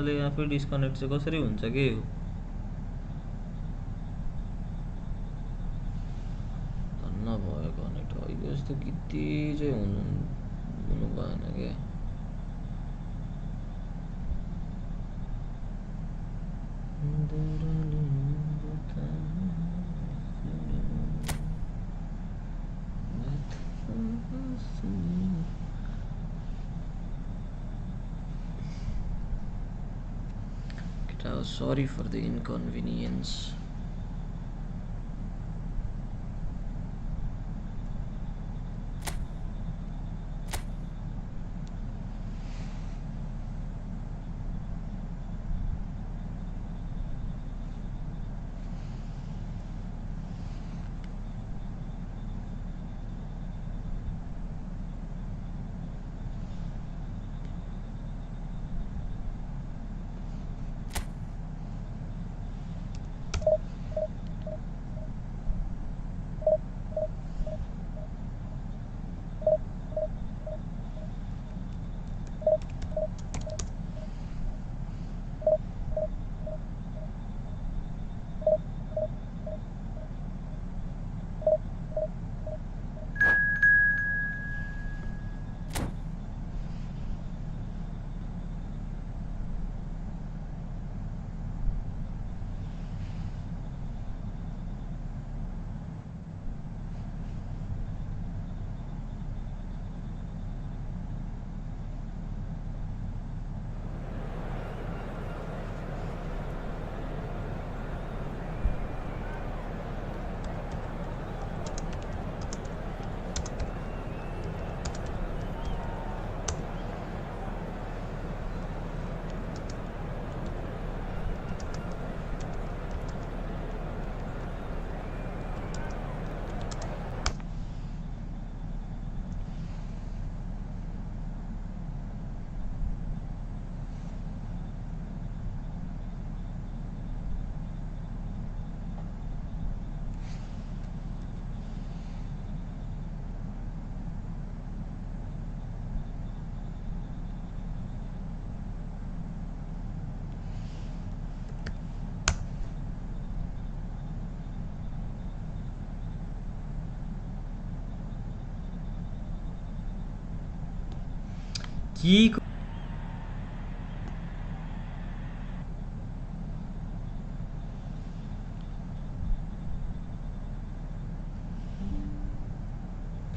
मासले आफै डिस्कनेक्ट चाहिँ कसरी हुन्छ के हो धन्न भयो कनेक्ट अहिले जस्तो गीति चाहिँ हुनु भएन के Sorry for the inconvenience.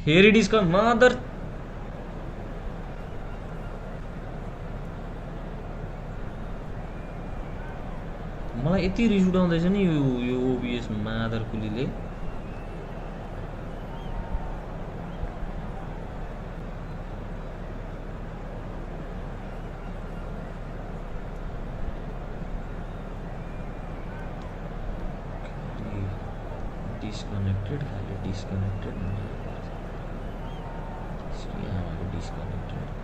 फेरि डिस्कनेक्ट मदर मलाई यति रिस उठाउँदैछ नि यो ओबिएस मादर कुलीले disconnected खाली disconnected disconnected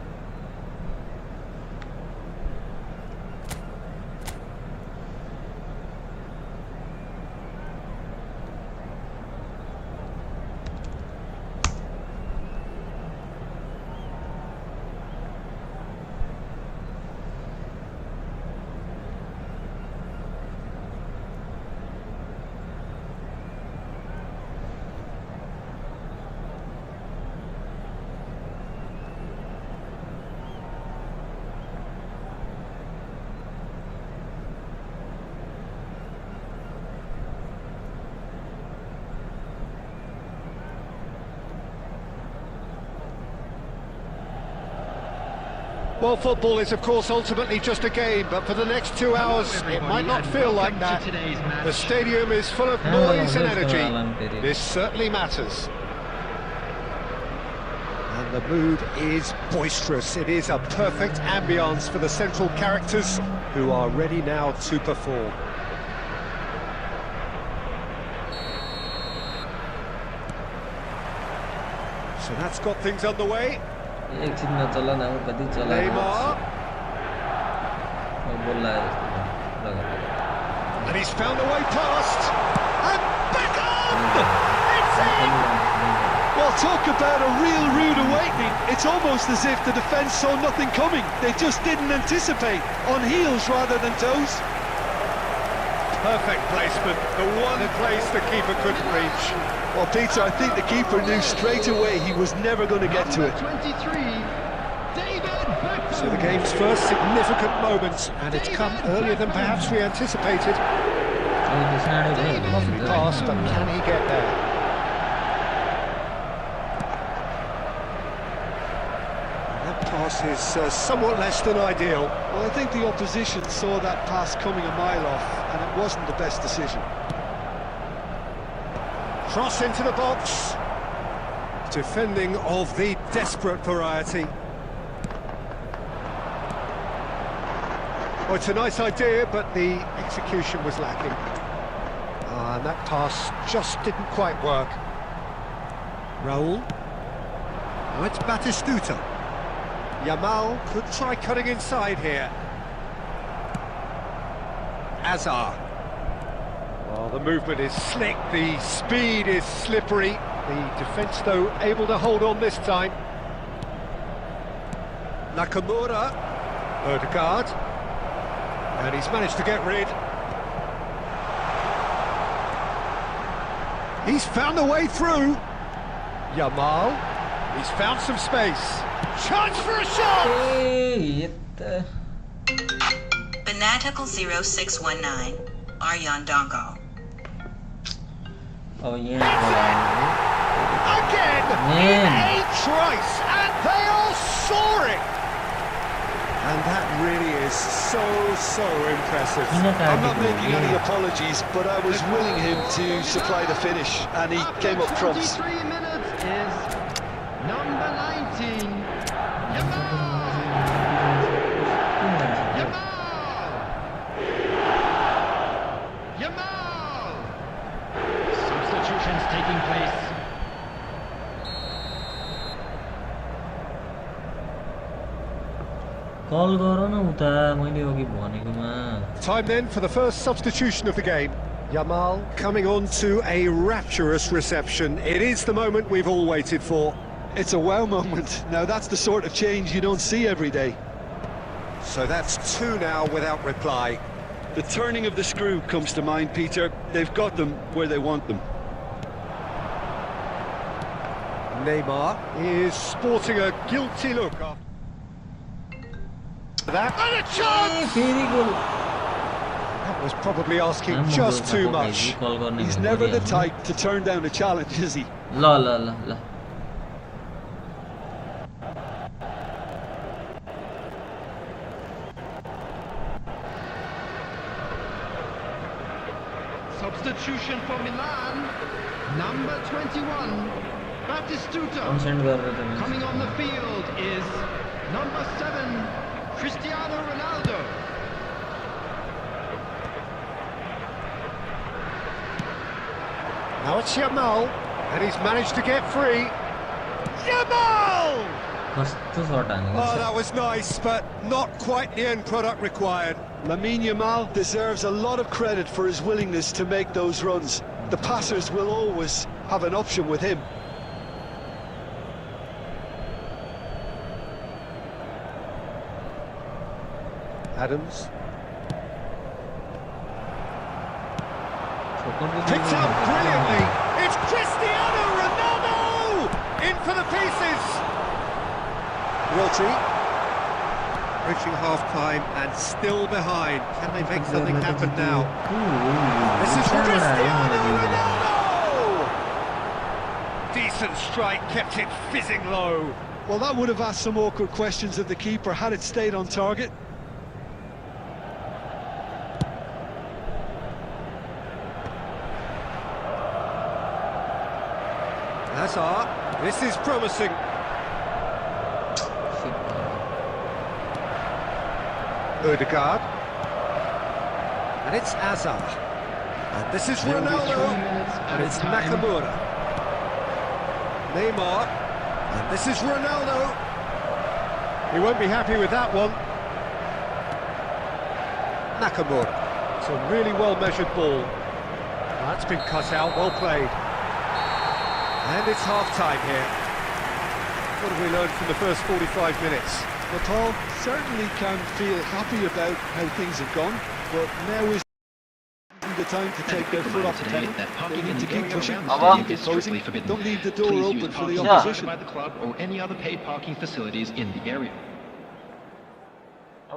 Well, football is, of course, ultimately just a game, but for the next 2 hours, it might not feel like that. The stadium is full of noise and energy. This certainly matters. And the mood is boisterous. It is a perfect ambience for the central characters who are ready now to perform. So that's got things underway. एकछिन नचला न कति चला Neymar. बोल रहा है And he's found a way past. And back on! It's in! Well, talk about a real rude awakening. It's almost as if the defence saw nothing coming. They just didn't anticipate. On heels rather than toes. Perfect placement. The one place the keeper couldn't reach. Well, Peter, I think the keeper knew straight away he was never going to get to it. 23, David Beckham. So the game's first significant moments, and it's come earlier than perhaps we anticipated. Lovely pass, but can he get there? That pass is somewhat less than ideal. Well, I think the opposition saw that pass coming a mile off, and it wasn't the best decision. Cross into the box. Defending of the desperate variety. Oh, it's a nice idea, but the execution was lacking. And that pass just didn't quite work. Raul. Now it's Batistuta. Yamal could try cutting inside here. Azar. Well, the movement is slick, the speed is slippery. The defence, though, able to hold on this time. Nakamura. Odegaard. And he's managed to get rid. He's found a way through. Yamal. He's found some space. Chance for a shot! Fanatical 0619, Aryan Dongo. Oh yeah. Again! In a trice! And they are soaring! And that really is so impressive. I'm not making any apologies, but I was willing him to supply the finish, and he came up trumps. 23 minutes is number 19, Yamal. Yamal. Substitutions taking place. कल गर न उता मैले अघि भनेकोमा Time then for the first substitution of the game. Yamal coming on to a rapturous reception. It is the moment we've all waited for. It's a wow moment. Now, that's the sort of change you don't see every day. So that's two now without reply. The turning of the screw comes to mind, Peter. They've got them where they want them. Neymar is sporting a guilty look after that. And a chance! फेरि गोल That was probably asking just too much. He's never the type to turn down a challenge, is he? ल ल ल ल Substitution for Milan, number 21, Batistuta. Consent गरेर त Coming on the field is number 7, Cristiano Ronaldo. Now it's Yamal, and he's managed to get free. Yamal! कस्तो shirt हानेको Oh, छ that was nice, but not quite the end product required. Lamine Yamal deserves a lot of credit for his willingness to make those runs. The passers will always have an option with him. Adams. ठोक्करको Picked up brilliantly. It's Cristiano Ronaldo! In for the pieces. Rodri. Reaching half-time and still behind. Can they make something happen now? This is Cristiano Ronaldo! Decent strike, kept it fizzing low. Well, that would have asked some awkward questions of the keeper had it stayed on target. Hazard, this is promising. Odegaard. And it's Hazard. And this is Ronaldo. And it's Nakamura. Neymar. And this is Ronaldo. He won't be happy with that one. Nakamura. It's a really well-measured ball. That's been cut out, well played. And it's half-time here. What have we learned from the first 45 minutes? Well, Paul certainly can feel happy about how things have gone, but now is the time to take their foot off the pedal. They need to keep pushing, opposing. Don't leave the door open for the opposition. By the club or any other paid parking facilities in the area.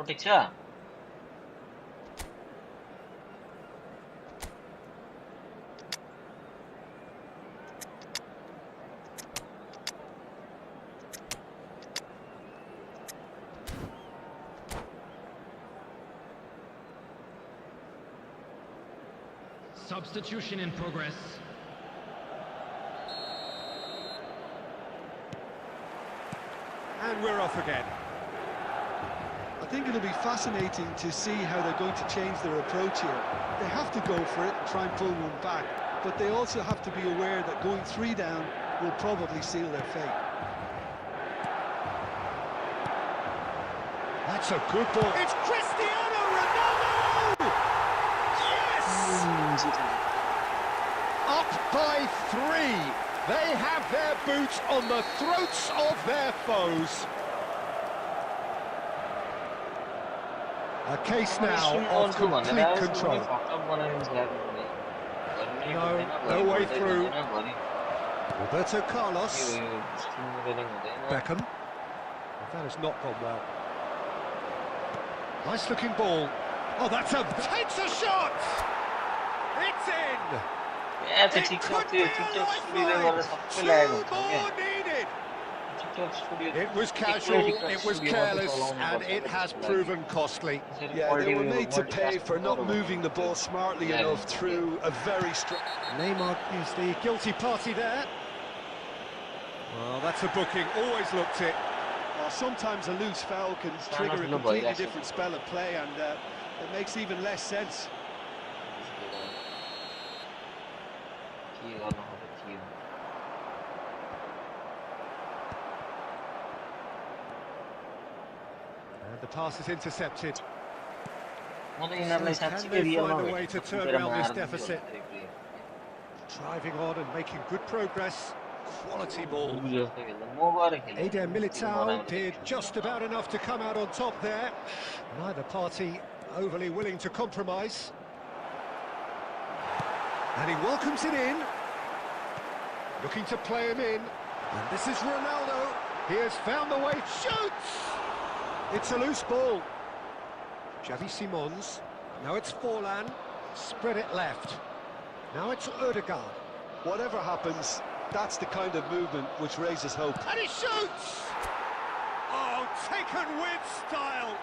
ठिक छ Substitution in progress. And we're off again. I think it'll be fascinating to see how they're going to change their approach here. They have to go for it and try and pull one back, but they also have to be aware that going 3 down will probably seal their fate. That's a good ball. It's Cristiano Ronaldo! Yes! Up by 3. They have their boots on the throats of their foes. A case now of complete control. No way through. Roberto Carlos. Beckham. Well, that has not gone well. Nice looking ball. Oh, takes a shot! It's in! Yeah, it's a TikTok studio Needed. It was casual, it was careless, and it has proven costly. Yeah, they were made to pay for not moving the ball smartly enough through a very strong... Neymar is the guilty party there. Well, that's a booking, always looked it. Well, sometimes a loose foul can trigger a completely different spell of play, and it makes even less sense. And the pass is intercepted. Can they find a way to turn around this deficit? Driving on and making good progress. Quality ball. Eder Militao did just about enough to come out on top there. Neither party overly willing to compromise. And he welcomes it in. Looking to play him in. And this is Ronaldo. He has found the way. Shoots! It's a loose ball. Xavi Simons. Now it's Forlan. Spread it left. Now it's Ødegaard. Whatever happens, that's the kind of movement which raises hope. And he shoots! Oh, taken with style.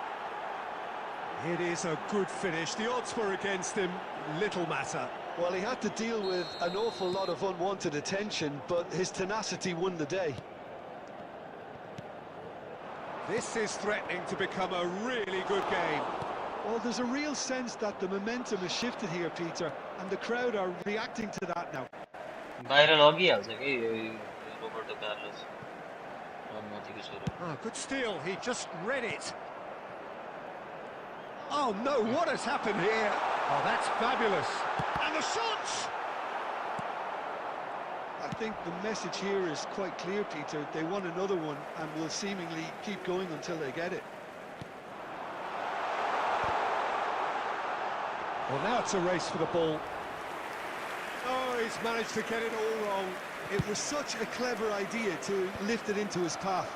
It is a good finish. The odds were against him. Little matter. Well, he had to deal with an awful lot of unwanted attention, but his tenacity won the day. This is threatening to become a really good game. Well, there's a real sense that the momentum has shifted here, Peter, and the crowd are reacting to that now. Ah, good steal. He just read it. Oh no, what has happened here? Oh, that's fabulous. And the shots! I think the message here is quite clear, Peter. They want another one and will seemingly keep going until they get it. Well, now it's a race for the ball. Oh, he's managed to get it all wrong. It was such a clever idea to lift it into his path.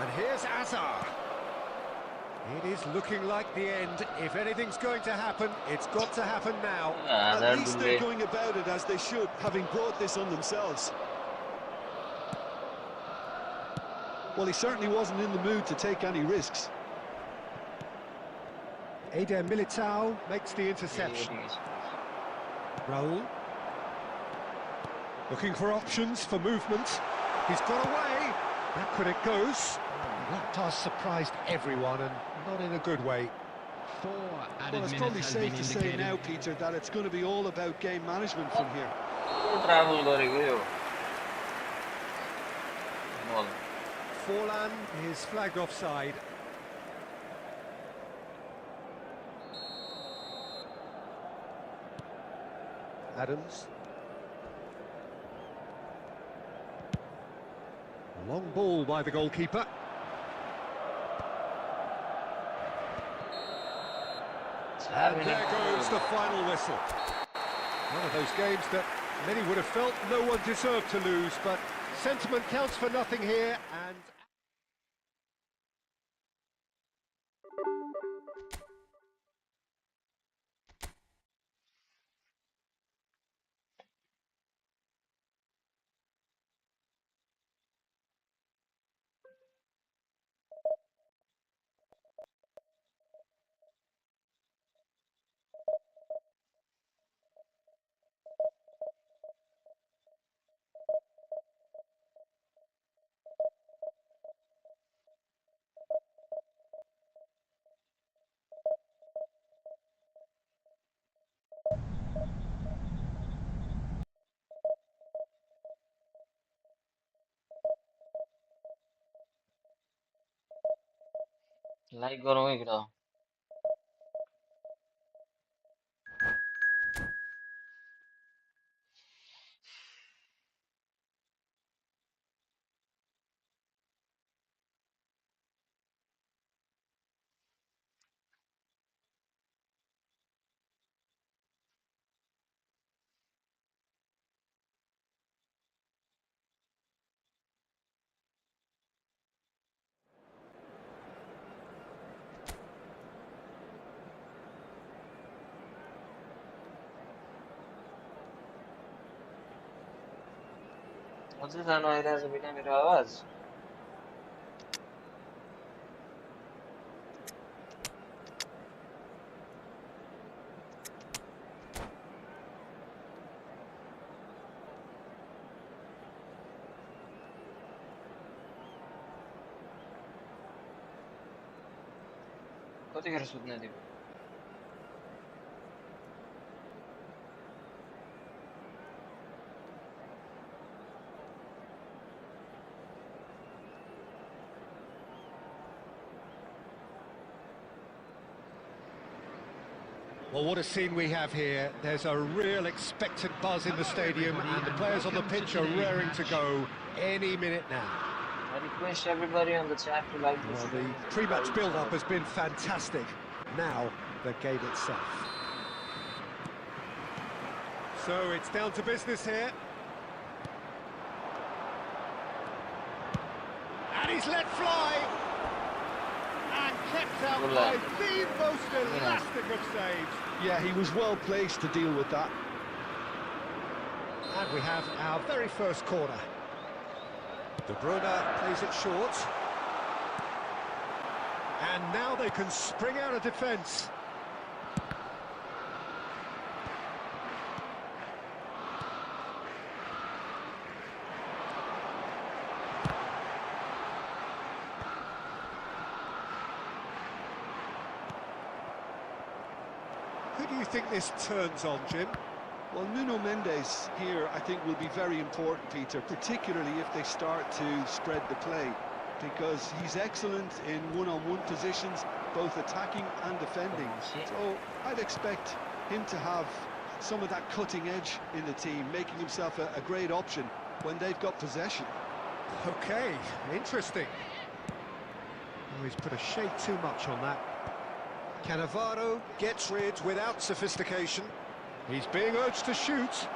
And here's Azar. It is looking like the end. If anything's going to happen, it's got to happen now. At least they're going about it as they should, having brought this on themselves. Well, he certainly wasn't in the mood to take any risks. Eder Militao makes the interception. Raul. Looking for options for movement. He's got away. Back when it goes. That pass surprised everyone, and not in a good way. Well, it's probably safe to say now, Peter, that it's going to be all about game management from here. Forlan is flagged offside. Adams. A long ball by the goalkeeper. And there goes the final whistle. One of those games that many would have felt no one deserved to lose, but sentiment counts for nothing here, and... like गरौँ है कुरा अझै जानु आइरहेछ बिना मेरो आवाज कतिखेर सुत्ने तिमी Well, what a scene we have here. There's a real expectant buzz in the stadium, and the players on the pitch are raring to go any minute now. I request everybody on the chat to like this. Well, the pre-match build-up has been fantastic. Now, the game itself. So it's down to business here. And he's let fly! And kept out by the most elastic of saves. Yeah, he was well placed to deal with that. And we have our very first corner. De Bruyne plays it short. And now they can spring out of defence. Who do you think this turns on, Jim? Well, Nuno Mendes here, I think, will be very important, Peter, particularly if they start to spread the play, because he's excellent in one-on-one positions, both attacking and defending. So I'd expect him to have some of that cutting edge in the team, making himself a great option when they've got possession. Okay, interesting. Oh, he's put a shade too much on that. Cannavaro gets rid without sophistication. He's being urged to shoot.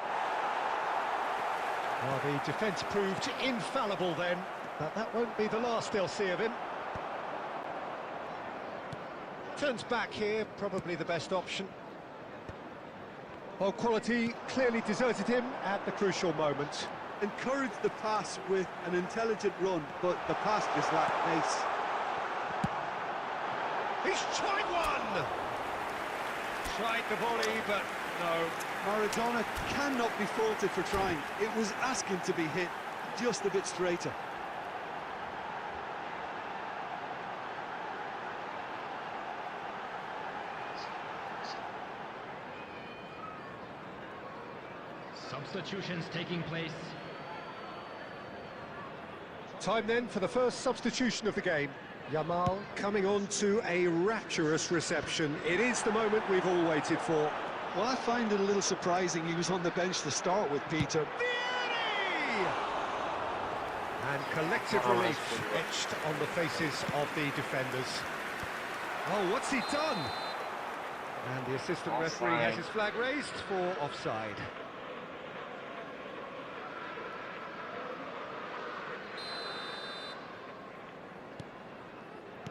Well, the defence proved infallible then, but that won't be the last they'll see of him. Turns back here, probably the best option. Well, quality clearly deserted him at the crucial moment. Encouraged the pass with an intelligent run, but the pass just lacked pace. He's tried one! Tried the volley, but no. Maradona cannot be faulted for trying. It was asking to be hit just a bit straighter. Substitutions taking place. Time then for the first substitution of the game. Yamal coming on to a rapturous reception. It is the moment we've all waited for. Well, I find it a little surprising he was on the bench to start with, Peter. Vieri! And collective relief etched on the faces of the defenders. Oh, what's he done? And the assistant referee has his flag raised for offside.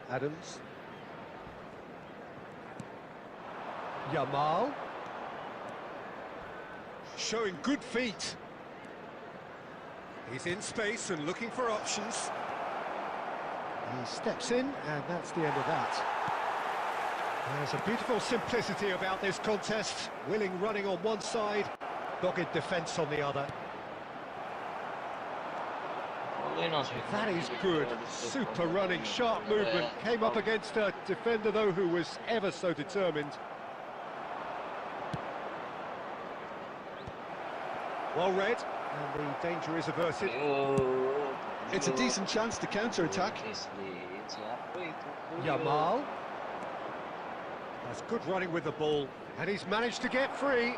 Adams. Yamal. Showing good feet. He's in space and looking for options. He steps in, and that's the end of that. There's a beautiful simplicity about this contest. Willing running on one side, dogged defence on the other. That is good. Super running, sharp movement. Came up against a defender, though, who was ever so determined. Well read, and the danger is averted. It's a decent chance to counter-attack. Yamal. That's good running with the ball, and he's managed to get free.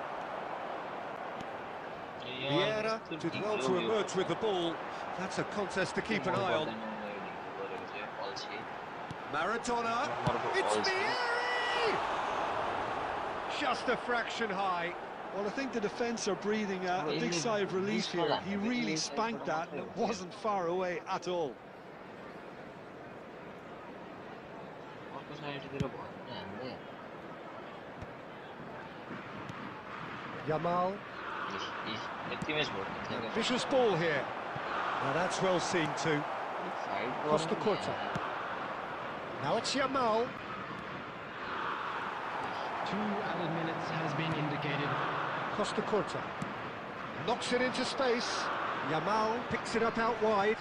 Vieira did well to emerge with the ball. That's a contest to keep an eye on. Maradona. It's Vieri! Just a fraction high. Well, I think the defence are breathing a big sigh of relief here. He really spanked that, and it wasn't far away at all. Yamal. Vicious ball here. Now that's well seen too. Costa Curta. Now it's Yamal. 2 added minutes has been indicated. Costa Curta. Knocks it into space. Yamal picks it up out wide.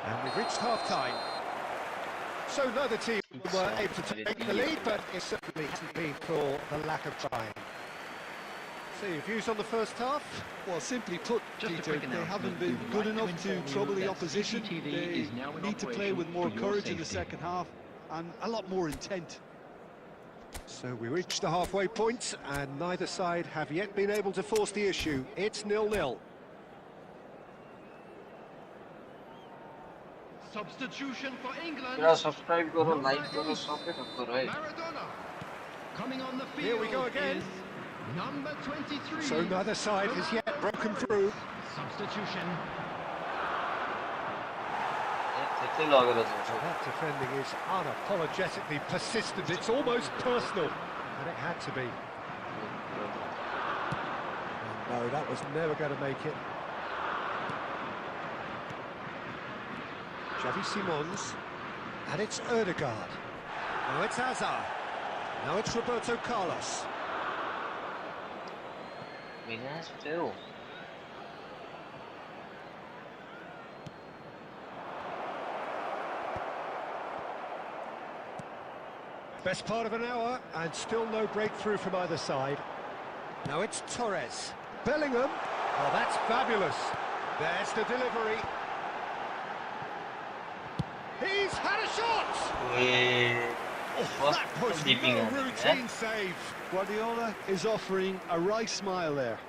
And we've reached half-time. So neither team were able to take the lead, but it certainly hasn't been for the lack of trying. So your views on the first half? Well, simply put, Peter, they haven't been good enough to trouble the opposition. They need to play with more courage in the second half and a lot more intent. So we reached the halfway point, and neither side have yet been able to force the issue. It's 0-0. Substitution for England. Subscribe karo, like karo, sabai karo hai. Maradona. Coming on the field. Here we go again. Is number 23. So neither side has yet broken through. Substitution. That defending is unapologetically persistent. It's almost personal, and it had to be. And no, that was never going to make it. Xavi Simons, and it's Ødegaard. Now it's Hazard. Now it's Roberto Carlos. Best part of an hour, and still no breakthrough from either side. Now it's Torres. Bellingham. Oh, that's fabulous. There's the delivery. He's had a shot! Oh, that was no routine save. Guardiola is offering a wry smile there.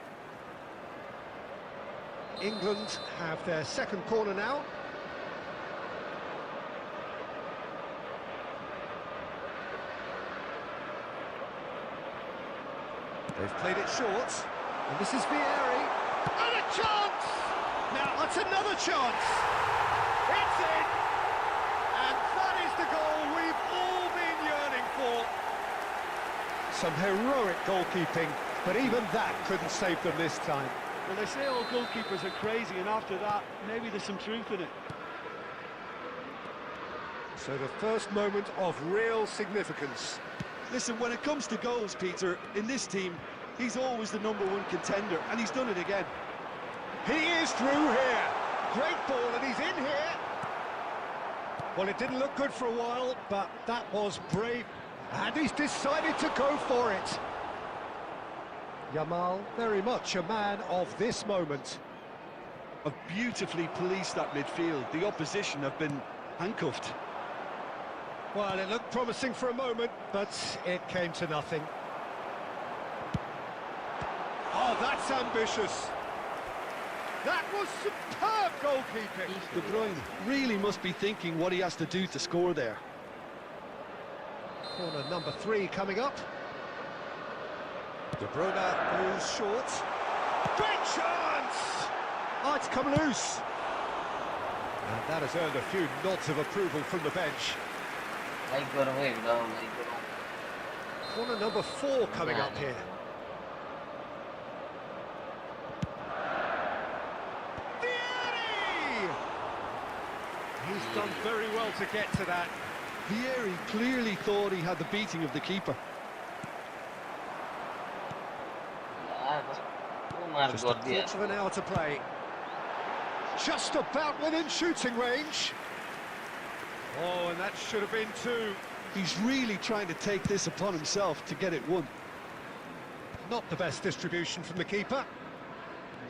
England have their second corner now. They've played it short, and this is Vieri. And a chance! Now, that's another chance! It's in! And that is the goal we've all been yearning for. Some heroic goalkeeping, but even that couldn't save them this time. Well, they say all goalkeepers are crazy, and after that, maybe there's some truth in it. So the first moment of real significance. Listen, when it comes to goals, Peter, in this team, he's always the #1 contender, and he's done it again. He is through here. Great ball, and he's in here. Well, it didn't look good for a while, but that was brave. And he's decided to go for it. Yamal, very much a man of this moment. have beautifully policed that midfield. The opposition have been handcuffed. Well, it looked promising for a moment, but it came to nothing. Oh, that's ambitious. That was superb goalkeeping. De Bruyne really must be thinking what he has to do to score there. Corner number 3 coming up. De Bruyne goes short. Big chance! Oh, it's come loose. And that has earned a few nods of approval from the bench. Corner number 4 coming up here. He's done very well to get to that. Vieri clearly thought he had the beating of the keeper. Just a quarter of an hour to play. Just about within shooting range. Oh, and that should have been 2. He's really trying to take this upon himself to get it won. Not the best distribution from the keeper.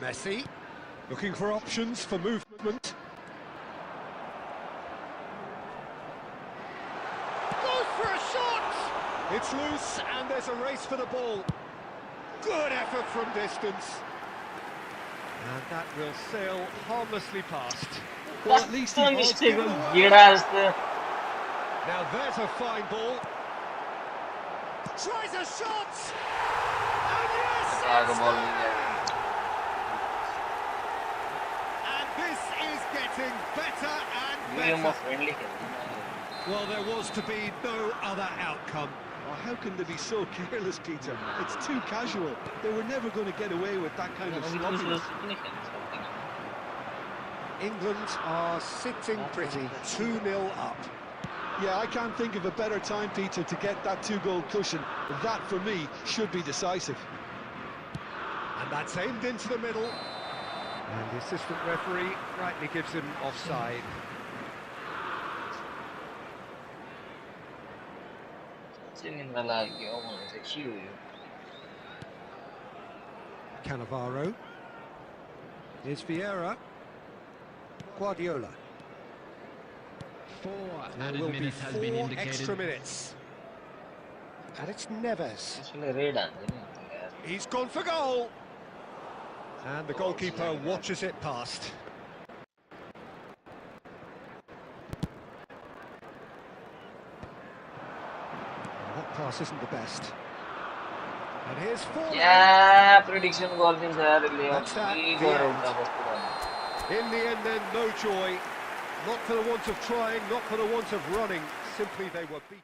Messi, looking for options for movement. Goes for a shot! It's loose, and there's a race for the ball. Good effort from distance. And that will sail harmlessly past. Well, at least he was given away. Now there's a fine ball. Tries a shot! And yes! And this is getting better and better. Well, there was to be no other outcome. Oh, how can they be so careless, Peter? It's too casual. They were never going to get away with that kind of sloppiness. England are sitting pretty, 2-0 up. Yeah, I can't think of a better time, Peter, to get that 2-goal cushion. That, for me, should be decisive. And that's aimed into the middle. And the assistant referee rightly gives him offside. Cannavaro. Here's Vieira. Guardiola. 4 There added will be minutes has been 4 indicated. extra minutes. And it's Neves. He's gone for goal. And the goalkeeper watches it past. That pass isn't the best. And here's Forlan. Yeah, prediction goal means That's that, In the end then, no joy. Not for the want of trying, not for the want of running. Simply they were beat.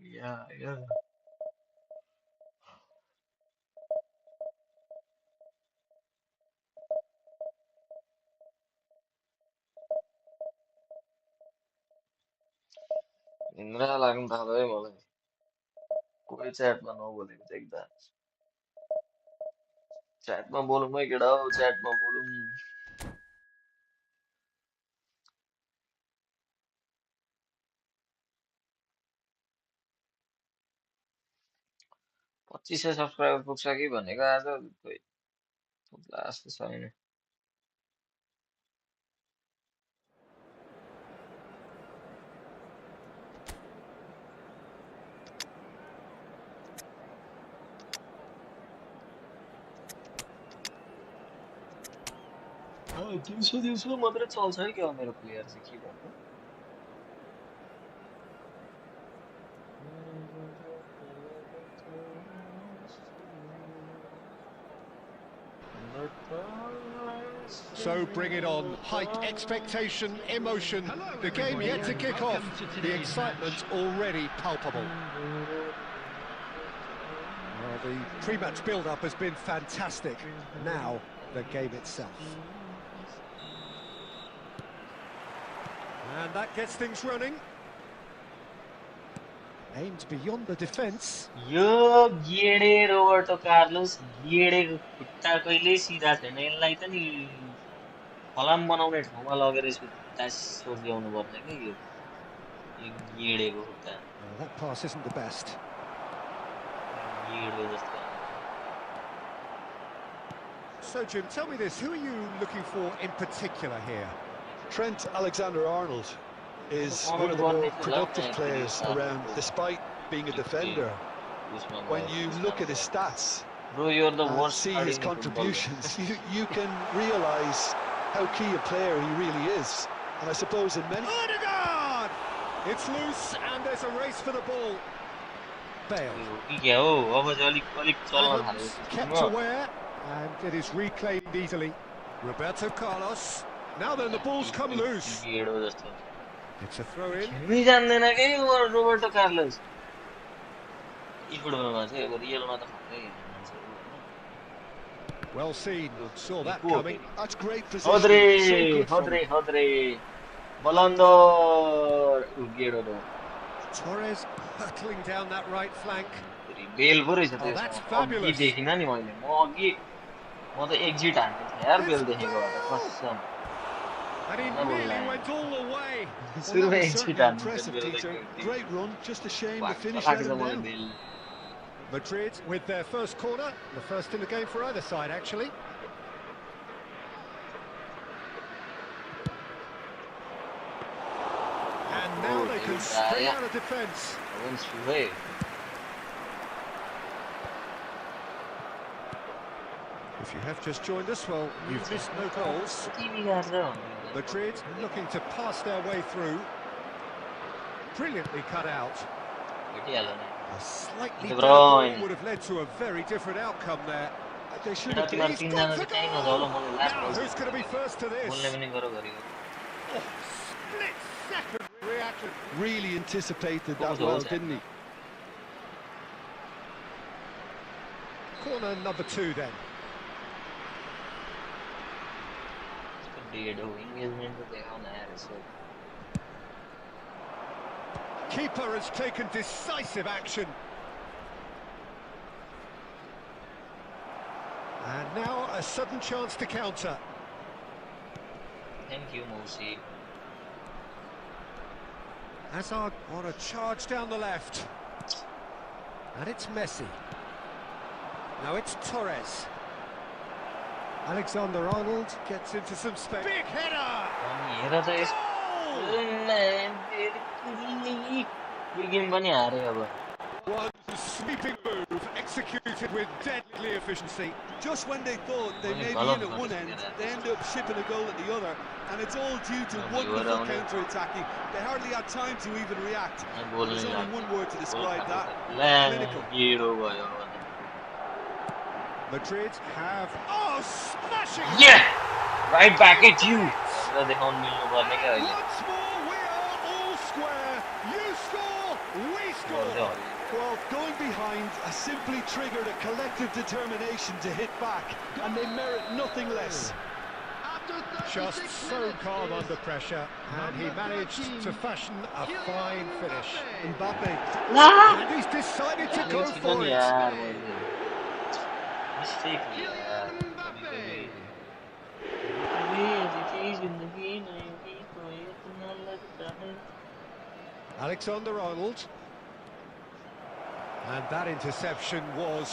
yeah. Indira लागून थाल्यो है मलाई कोही च्याटमा नबोलेको चाहिँ एकदा च्याटमा बोलौँ है केटा हो च्याटमा बोलौँ 2500 सब्स्क्राइबर पुग्छ कि भनेको आज खोइ पुग्ला जस्तो छैन दिउँसो मात्रै चल्छ है क्या मेरो प्लेयर चाहिँ के भन्नु So bring it on. Hype, expectation, emotion. The game yet to kick off. The excitement already palpable. Well, the pre-match build-up has been fantastic. Now, the game itself. And that gets things running. Aimed beyond the defence. यो गेडे Roberto Carlos गेडेको खुट्टा कहिले सिधा छैन यसलाई त नि फलाम बनाउने ठाउँमा लगेर यसको खुट्टा सोझ्याउनु पर्छ के यो गेडेको खुट्टा That pass isn't the best. Gede जस्तो So, Jim, tell me this, who are you looking for in particular here? Trent Alexander-Arnold is one of the more productive players around, despite being a defender. When you look at his stats Bro, you're the and worst see starting his footballer. contributions, you can realise how key a player he really is. And I suppose in many... Odegaard! It's loose and there's a race for the ball. Bale. क्या हो अब चाहिँ अलिक चल्न Evans kept थाल्यो aware and it is reclaimed easily. Roberto Carlos. Now then, the ball's come loose. गेडो जस्तो It's a throw in. खेल्नै जान्दैन के यो रोबर्टो कार्लोस यी फुटबलमा चाहिँ अब रियलमा त खत्रै Well seen. Saw that coming. That's great position. Hodre, So good from Hodre, Balandor, गेडो दो Torres hurtling down that right flank. Bale पो रहेछ Oh, that's त्यसमा अघि fabulous. देखिन नि मैले म त एक्जिट हान्ने थिएँ यार बेल देखेको भएर कसम And he nearly went all the way. Well, that was exit certainly हान्ने impressive, बेल Peter. देखेको Great run, just a shame the finish थिएँ let him down. Bale Madrid with their first corner. The first in the game for either side, actually. And now they can spring out of defence. Once away. If you have just joined us, well, you've missed no goals. Madrid looking to pass their way through. Brilliantly cut out. A slightly De better ball Bruyne. would have led to a very different outcome there. They should have तिमीहरू been. तिनजना चाहिँ कहीँ नजाऊ ल मलाई last Now, who's going to be first to this? बोल्ने पनि गरौ गरेको Oh, split second reaction. Really anticipated that was well, awesome. didn't he? Corner number 2 then. डेढ हो इन्गेजमेन्ट त देखाउन आएर यसो Keeper has taken decisive action. And now a sudden chance to counter. Thank you मौसी Hazard on a charge down the left. And it's Messi. Now it's Torres. Alexander-Arnold gets into some space. Big header! अनि हेर त yes यो game पनि हारे अब One sweeping move executed with deadly efficiency. Just when they thought they may be in at one end, they end up shipping a goal at the other, and it's all due to wonderful counter-attacking. They hardly had time to even react. There's only one word to describe that: clinical. गेडो भयो Madrid have... Oh, smashing! Yeah! Right back at you! र देखाउन मिल्नु पर्ने क्या अहिले Once more, we are all square. You score, we score. Well, going behind has simply triggered a collective determination to hit back, and they merit nothing less. Just so calm under pressure, and he managed to fashion a fine finish. Mbappe. And he's decided to go नि for it. यार मैले mistake यार जिंदगी नहीं कोई इतना लगता है Alexander-Arnold. And that interception was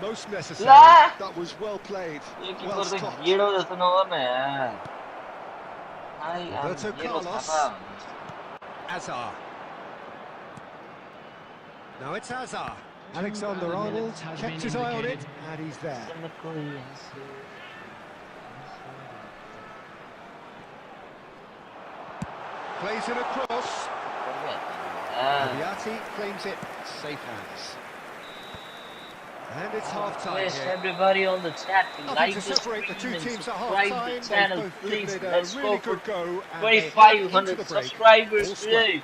most necessary. La That was well played. Yo Well किपर त stopped. गेडो जस्तो नगर्न यार आई आम Roberto गेडो Carlos. Thapa Hazard. Now it's Hazard. Alexander-Arnold kept his eye on it, and he's there. Plays it across. Biati claims it. Safe hands. And it's half-time Yes, here. everybody on the chat, Nothing like to the separate the two stream and teams at subscribe half-time. the channel, They've both please. given it Let's a go really for good go. And they head into 2,500 the break. subscribers All square. today.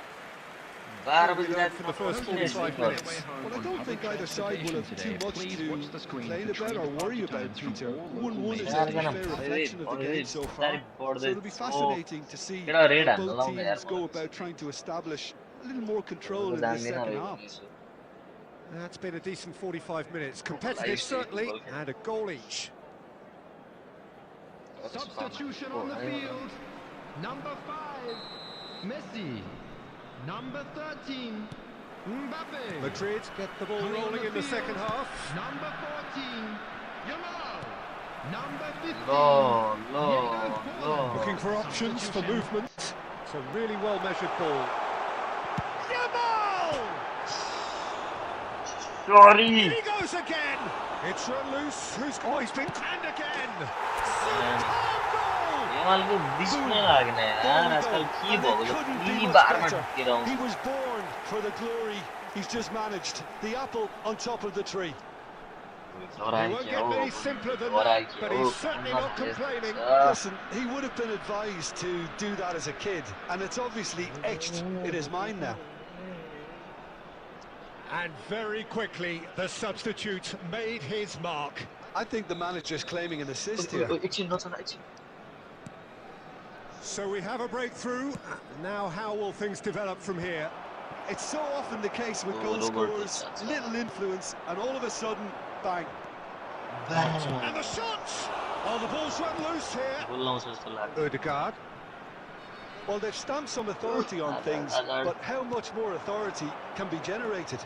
12 We learned from the first 45 minutes. Well, I don't think either side will have too much to complain about or worry about, Peter. 1-1 is a fair reflection of the game so far. So it'll be fascinating to see Get a red how hand both along there, teams go boys. about trying to establish little more control in this second half. That's been a decent 45 minutes. Competitive, certainly, and a goal each. Substitution on the field. Number 5, Messi. Number 13, Mbappe. Madrid get the ball rolling in the second half. Number 14, Yamal. Number 15, Looking for options for movement. It's a really well-measured ball. Yamal! Sorry. Here he goes again. It's run loose. He's been and again. Superb goal! Yamalको बिस्मै लाग्ने यार आजकल के भएको यी बारमा टिकेर आउँछ He was born for the glory he's just managed. The apple on top of the tree. It won't get any simpler than that, but he's certainly not complaining. Listen, he would have been advised to do that as a kid, and it's obviously etched in his mind now. And very quickly, the substitute made his mark. I think the manager's claiming an assist here. So we have a breakthrough. Now how will things develop from here? It's so often the case with goal scorers, little influence, and all of a sudden, bang. And the shots! Oh, the ball's run loose here. Odegaard. Well, they've stamped some authority on things, but how much more authority can be generated?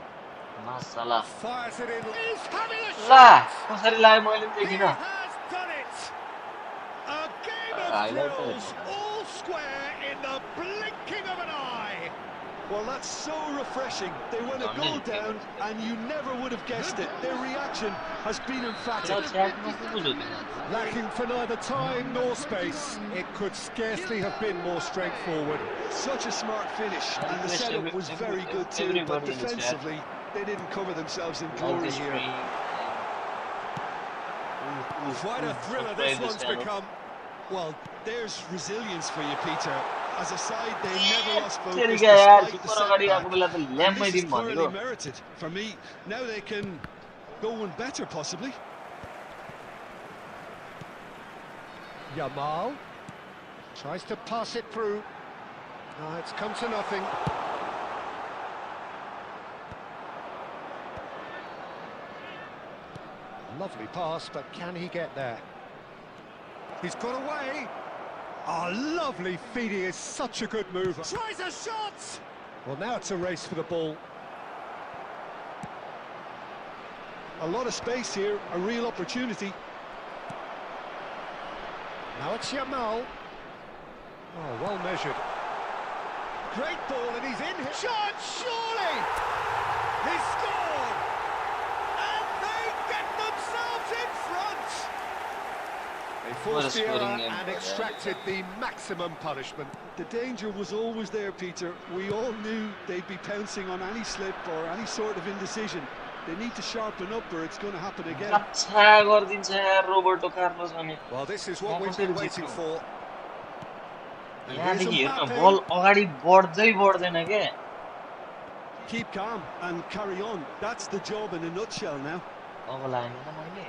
Fires it in. He's having a La shot! कसरी लाग्यो मैले पनि He देखिन has done it! A game of thrills, all square in the blinking of an eye. Well, that's so refreshing. They went a goal down, and you never would have guessed it. Their reaction has been emphatic. Lacking for neither time nor space, it could scarcely have been more straightforward. Such a smart finish, and the setup was very good too, but defensively, they didn't cover themselves in glory here. Quite a thriller this one's become. Well, there's resilience for you, Peter. As a side, they never lost focus तेरी despite यार the पर अगाडि आएको बेला त setback. ल्याम्मै And this दिम is thoroughly भनेको merited for me. Now they can go one better, possibly. Yamal tries to pass it through. It's come to nothing. Lovely pass, but can he get there? He's got away. Oh, lovely feed. He is such a good mover. Tries a shot! Well, now it's a race for the ball. A lot of space here, a real opportunity. Now it's Yamal. Oh, well measured. Great ball, and he's in here. Shot, surely! He scored! And they get themselves in front! They forced the error and extracted the maximum punishment. The danger was always there, Peter. We all knew they'd be pouncing on any slip or any sort of indecision. They need to sharpen up or it's going to happen again. अच्छा गरिदिन्छ यार Roberto Carlos अनि Well, this is what we've been waiting for. यहाँदेखि हेर्न बल अगाडि बढ्दै बढ्दैन के Keep calm and carry on. That's the job in a nutshell now. अब लाग्यो त मैले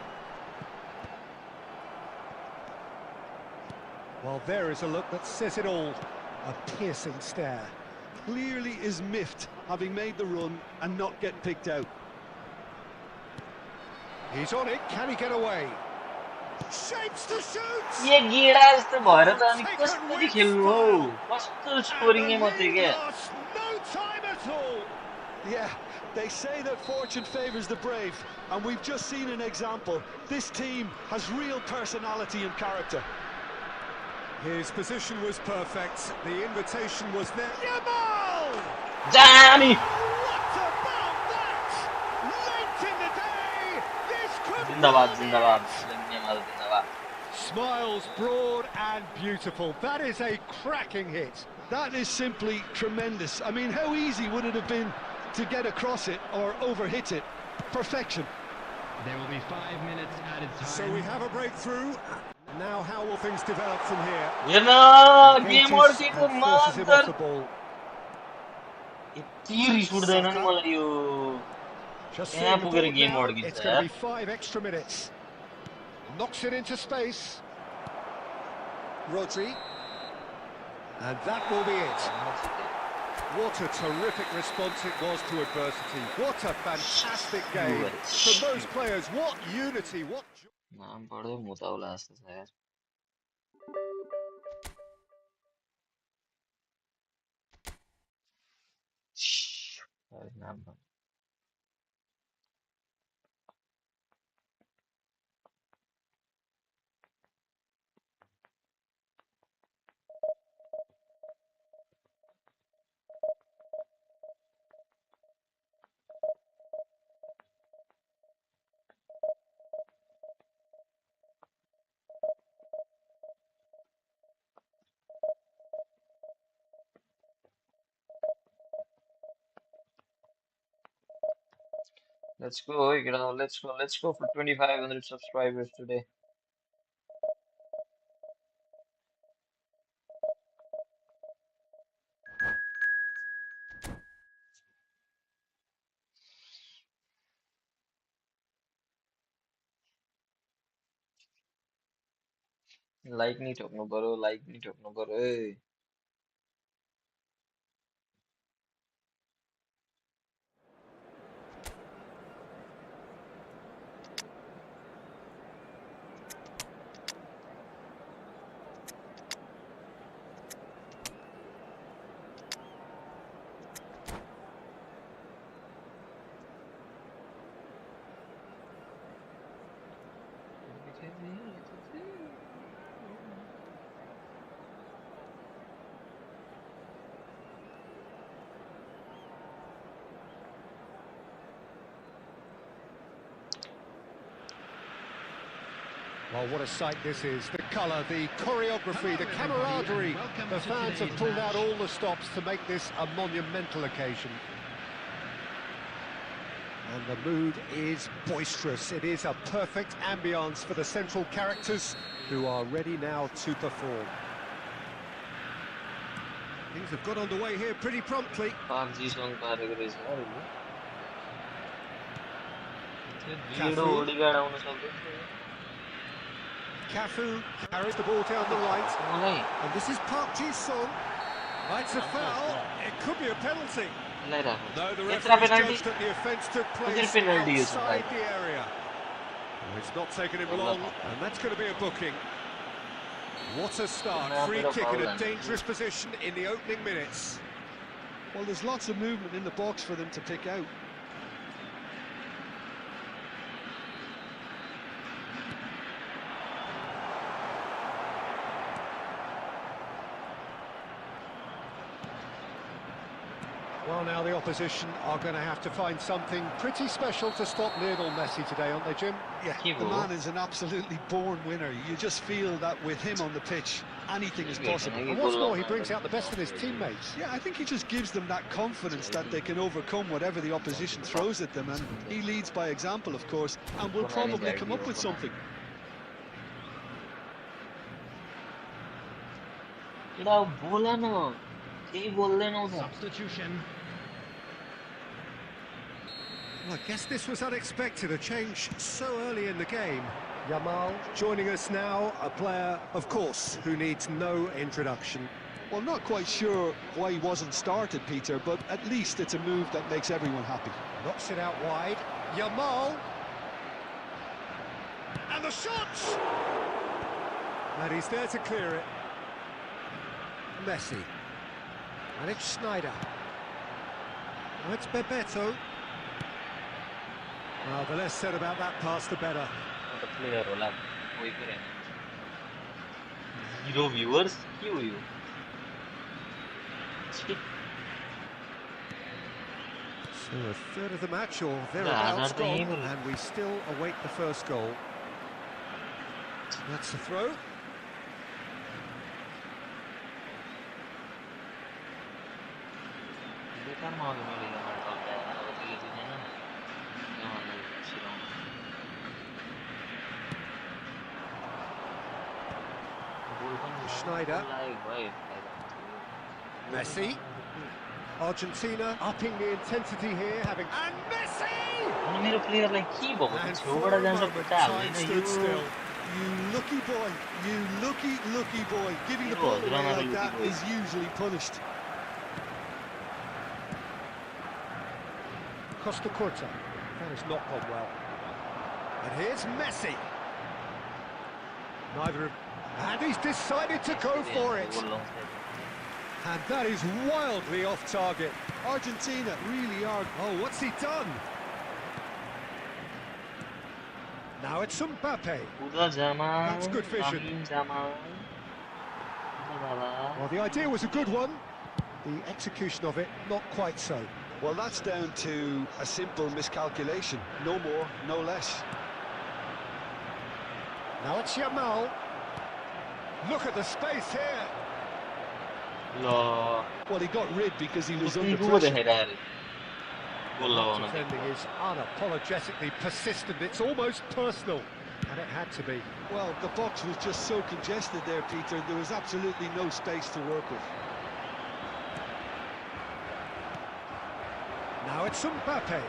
Well, there is a look that says it all. A piercing stare. Clearly is miffed, having made the run and not get picked out. He's on it. Can he get away? Shapes to shoot! ये गिडा जस्तो भएर त अनि कसरी खेल्नु हो कस्तो scoring मात्रै के No time at all. Yeah, they say that fortune favours the brave, and we've just seen an example. This team has real personality and character. His position was perfect. The invitation was there. Yamal! जानी What about that? Late in the day, this could Zindabad Zindabad नेमाल Zindabad Smiles broad and beautiful. That is a cracking hit. That is simply tremendous. I mean, how easy would it have been to get across it or overhit it? Perfection. There will be 5 minutes added time. So we have a breakthrough. Now how will things develop from here? हेर्न game Gates अड्केको and forces him off मात्र the ball. यति रिस उठ्दैन नि मलाई यो Just यहाँ seeing the पुगेर ball game now, अड्किन्छ it's going to यार be 5 extra minutes. Knocks it into space. Rodri. And that will be it. What a terrific response it was to adversity. What a fantastic game. From those players, what unity, what joy. नाम पढ्दै मुताउला जस्तो छ यार नाम Let's go, you know, let's go for 2,500 subscribers today. Like नहीं ठोक्नु पर्यो like नहीं ठोक्नु पर्यो ए Well, what a sight this is. The colour, the choreography, the camaraderie. The fans have pulled out all the stops to make this a monumental occasion. And the mood is boisterous. It is a perfect ambience for the central characters who are ready now to perform. Things have got underway here pretty promptly. Cafu carries the ball down the right. And this is Park Ji-sung. It's a foul. It could be a penalty. No, the referee judged that the offence took place outside the area. Well, it's not taken him long, and that's going to be a booking. What a start. Free kick in a dangerous position in the opening minutes. Well, there's lots of movement in the box for them to pick out. Well, now the opposition are going to have to find something pretty special to stop Lionel Messi today, aren't they, Jim? Yeah, the man is an absolutely born winner. You just feel that with him on the pitch, anything is possible. And what's more, he brings out the best in his teammates. Yeah, I think he just gives them that confidence that they can overcome whatever the opposition throws at them, and he leads by example, of course, and will probably come up with something. Substitution. Well, I guess this was unexpected, a change so early in the game. Yamal joining us now, a player, of course, who needs no introduction. Well, not quite sure why he wasn't started, Peter, but at least it's a move that makes everyone happy. Knocks it out wide. Yamal! And the shot! And he's there to clear it. Messi. And it's Schneider. Now it's Bebeto. Well, the less said about that pass, the better. Zero viewers, you. So a third of the match or thereabouts gone, and we still await the first goal. That's the throw. Schneider. Messi. Argentina upping the intensity here, having... And Messi! मेरो player like keyboard छेउबाट जान्छ खुट्टा हाल्दैन still. You lucky boy, you lucky boy. Giving the ball away like that is usually punished. Costa Curta. That has not gone well. And here's Messi. Neither of... And he's decided to go for it. And that is wildly off target. Argentina really are. Oh, what's he done? Now it's Mbappe. That's good vision. Well, the idea was a good one. The execution of it, not quite so. Well, that's down to a simple miscalculation. No more, no less. Now it's Yamal. Look at the space here. No. Well, he got rid because he was under pressure. Defending is unapologetically persistent. It's almost personal, and it had to be. Well, the box was just so congested there, Peter. There was absolutely no space to work with. Now it's Mbappe.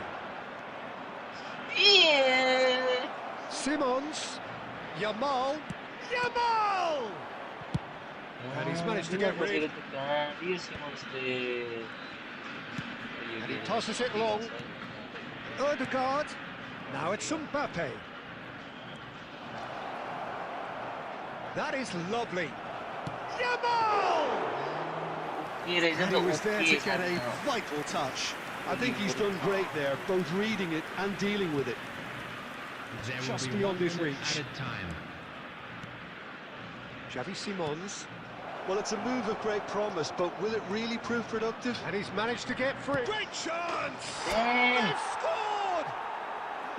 Yeah. Simons. Yamal. Yamal! And he's managed to get rid. And he tosses it long. Odegaard. Now it's Mbappe. That is lovely. Yamal! And he was there to get a vital touch. I think he's done great there, both reading it and dealing with it. Just beyond his reach. Xavi Simons. Well, it's a move of great promise, but will it really prove productive? And he's managed to get free. Great chance! Damn. They've scored!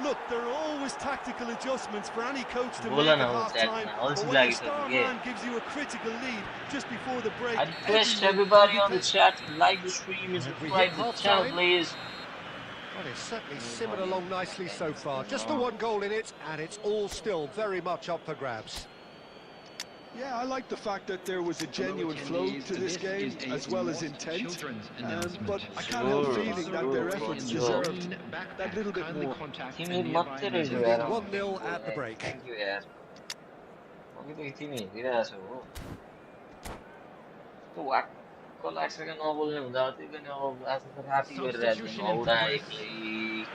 Look, there are always tactical adjustments for any coach to Goal make at na half-time, also but when the star man gives you a critical lead just before the break... I request everybody on the chat to like the stream and subscribe to the channel, please. Well, it's certainly simmered along nicely so far. Just the one goal in it, and it's all still very much up for grabs. Yeah, I like the fact that there was a genuine flow to this game, as well as intent. But I can't help feeling that their efforts deserved that little bit more. 1-0 at the break. Thank you, यार. अभी तो इतनी दिइरहेछ हो. त्यो वाक्क लाग्छ कि नबोल्ने हुँदा त्यही पनि अब आज त राति गरिरहेछ औडा एक्लै.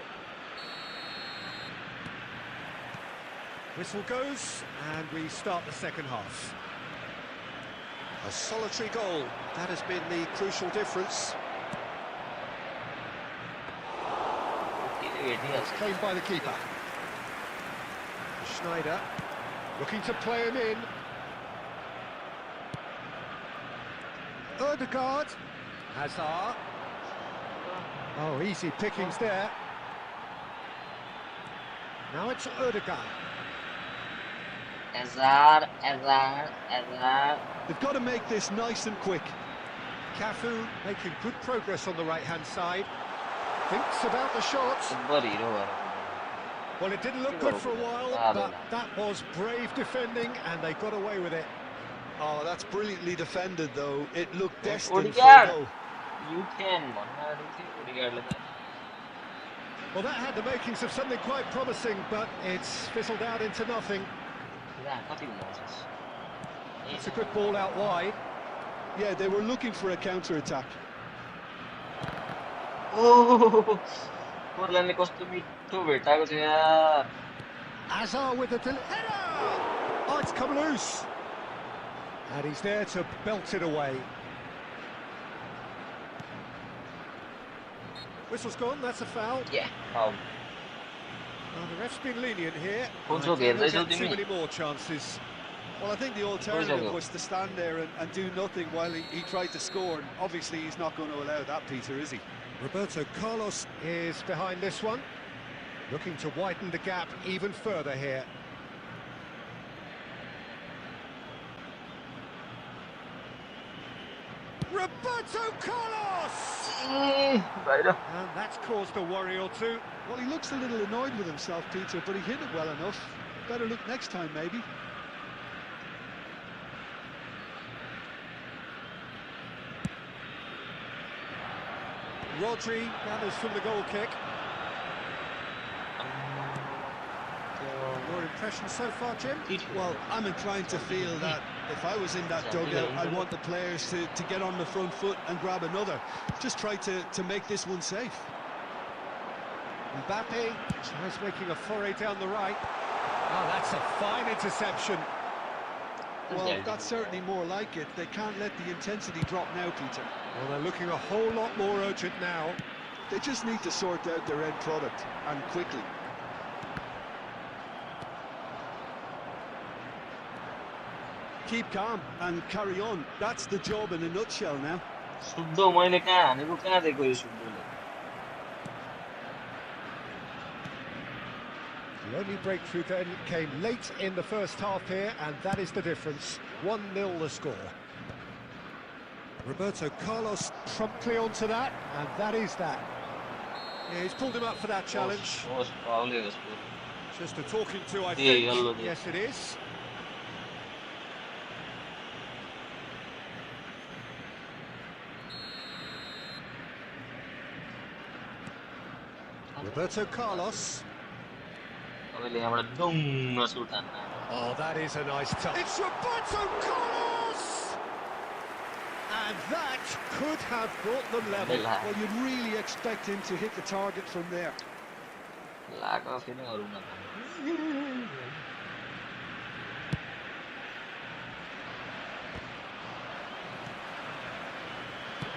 Whistle goes, and we start the second half. A solitary goal. That has been the crucial difference. It's claimed by the keeper. Schneider looking to play him in. Odegaard. Hazard. Oh, easy pickings there. Now it's Odegaard. Hazard. They've got to make this nice and quick. Cafu making good progress on the right-hand side. Thinks about the shot. Well, it didn't look good for a while, but that was brave defending, and they got away with it. Oh, that's brilliantly defended, though. It looked destined for a goal. You can. Well, that had the makings of something quite promising, but it's fizzled out into nothing. It's a good ball out wide. Yeah, they were looking for a counter-attack. Oh, Hazard with the header! Oh, it's come loose. And he's there to belt it away. Whistle's gone, that's a foul. Yeah, foul. Well, the ref's been lenient here. Also, Too many more chances. Well, I think the alternative was to stand there and do nothing while he tried to score. And obviously, he's not going to allow that, Peter, is he? Roberto Carlos is behind this one, looking to widen the gap even further here. Roberto Carlos! Right. And that's caused a worry or two. Well, he looks a little annoyed with himself, Peter, but he hit it well enough. Better look next time, maybe. Rodri gathers from the goal kick. Your impression so far, Jim? Well, I'm inclined to feel that if I was in that dugout, I'd want the players to get on the front foot and grab another. Just try to make this one safe. Mbappe tries making a foray down the right. Oh, that's a fine interception. Well, that's certainly more like it. They can't let the intensity drop now, Peter. Well, they're looking a whole lot more urgent now. They just need to sort out their end product, and quickly. Keep calm and carry on. That's the job in a nutshell now. सुद्धो मैले कहाँ हानेको कहाँ दिएको यो सुद्धोले The only breakthrough then came late in the first half here, and that is the difference. 1-0 the score. Roberto Carlos promptly onto that, and that is that. Yeah, he's pulled him up for that challenge. होस् Paule जस्तो Just a talking to, I Yeah, think. yellow there. Yes, it is. Roberto Carlos. तपाईँले यहाँबाट डुङ्ग suit हान्न Oh, that is a nice touch. It's Roberto Carlos! And that could have brought them level. Well, you'd really expect him to hit the target from there. लाग फेरि अरू न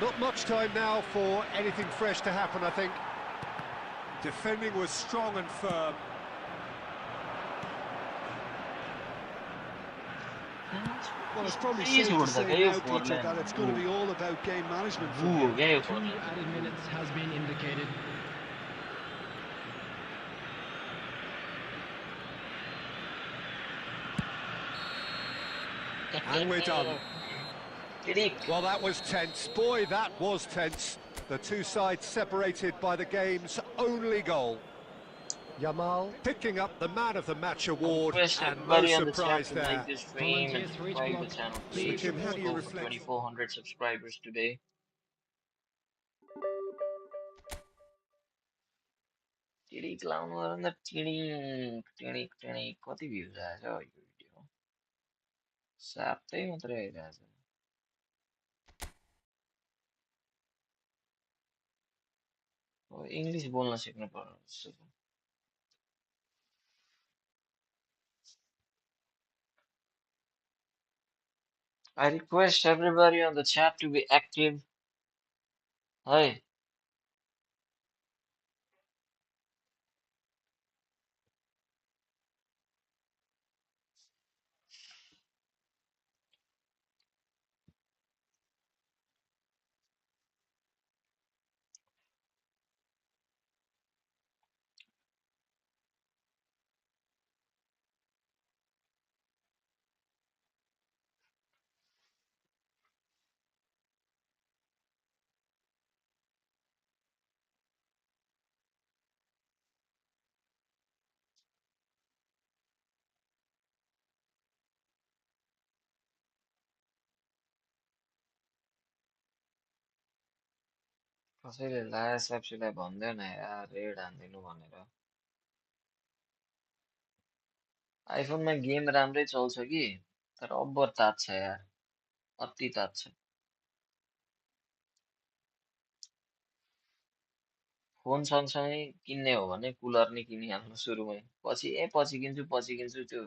Not much time now for anything fresh to happen, I think. Defending was strong and firm. Well, it's probably Please safe to hold say the now, game for Peter, them. that it's going to be all about game management from भू here. हो क्या यो 2 phone added minutes has been indicated. And we're done. Kidding. Well, that was tense. Boy, that was tense. The two sides separated by the game's only goal. Yamal picking up the Man of the Match award, Request and no everybody on the chat surprise to there. like this stream and Volunteers for each subscribe the block. channel, So, please. Jim, how Let's do you go for reflect? 2400 subscribers today. टिडिक लाउनु हो भने त टिडिक टिडिक टिडिक कति views आएछ हौ यो video 7 मात्रै आइरहेछ English बोल्न सिक्नु पर्छ जस्तो छ I request everybody on the chat to be active. है कसैले लायस एप्सीलाई भन्दैन यार रेड हान्दिनु भनेर आइफोनमा गेम राम्रै चल्छ कि तर अब्बर तात्छ यार अति तात्छ फोन सँगसँगै किन्ने हो भने कुलर नै किनिहाल्नु सुरुमै पछि किन्छु त्यो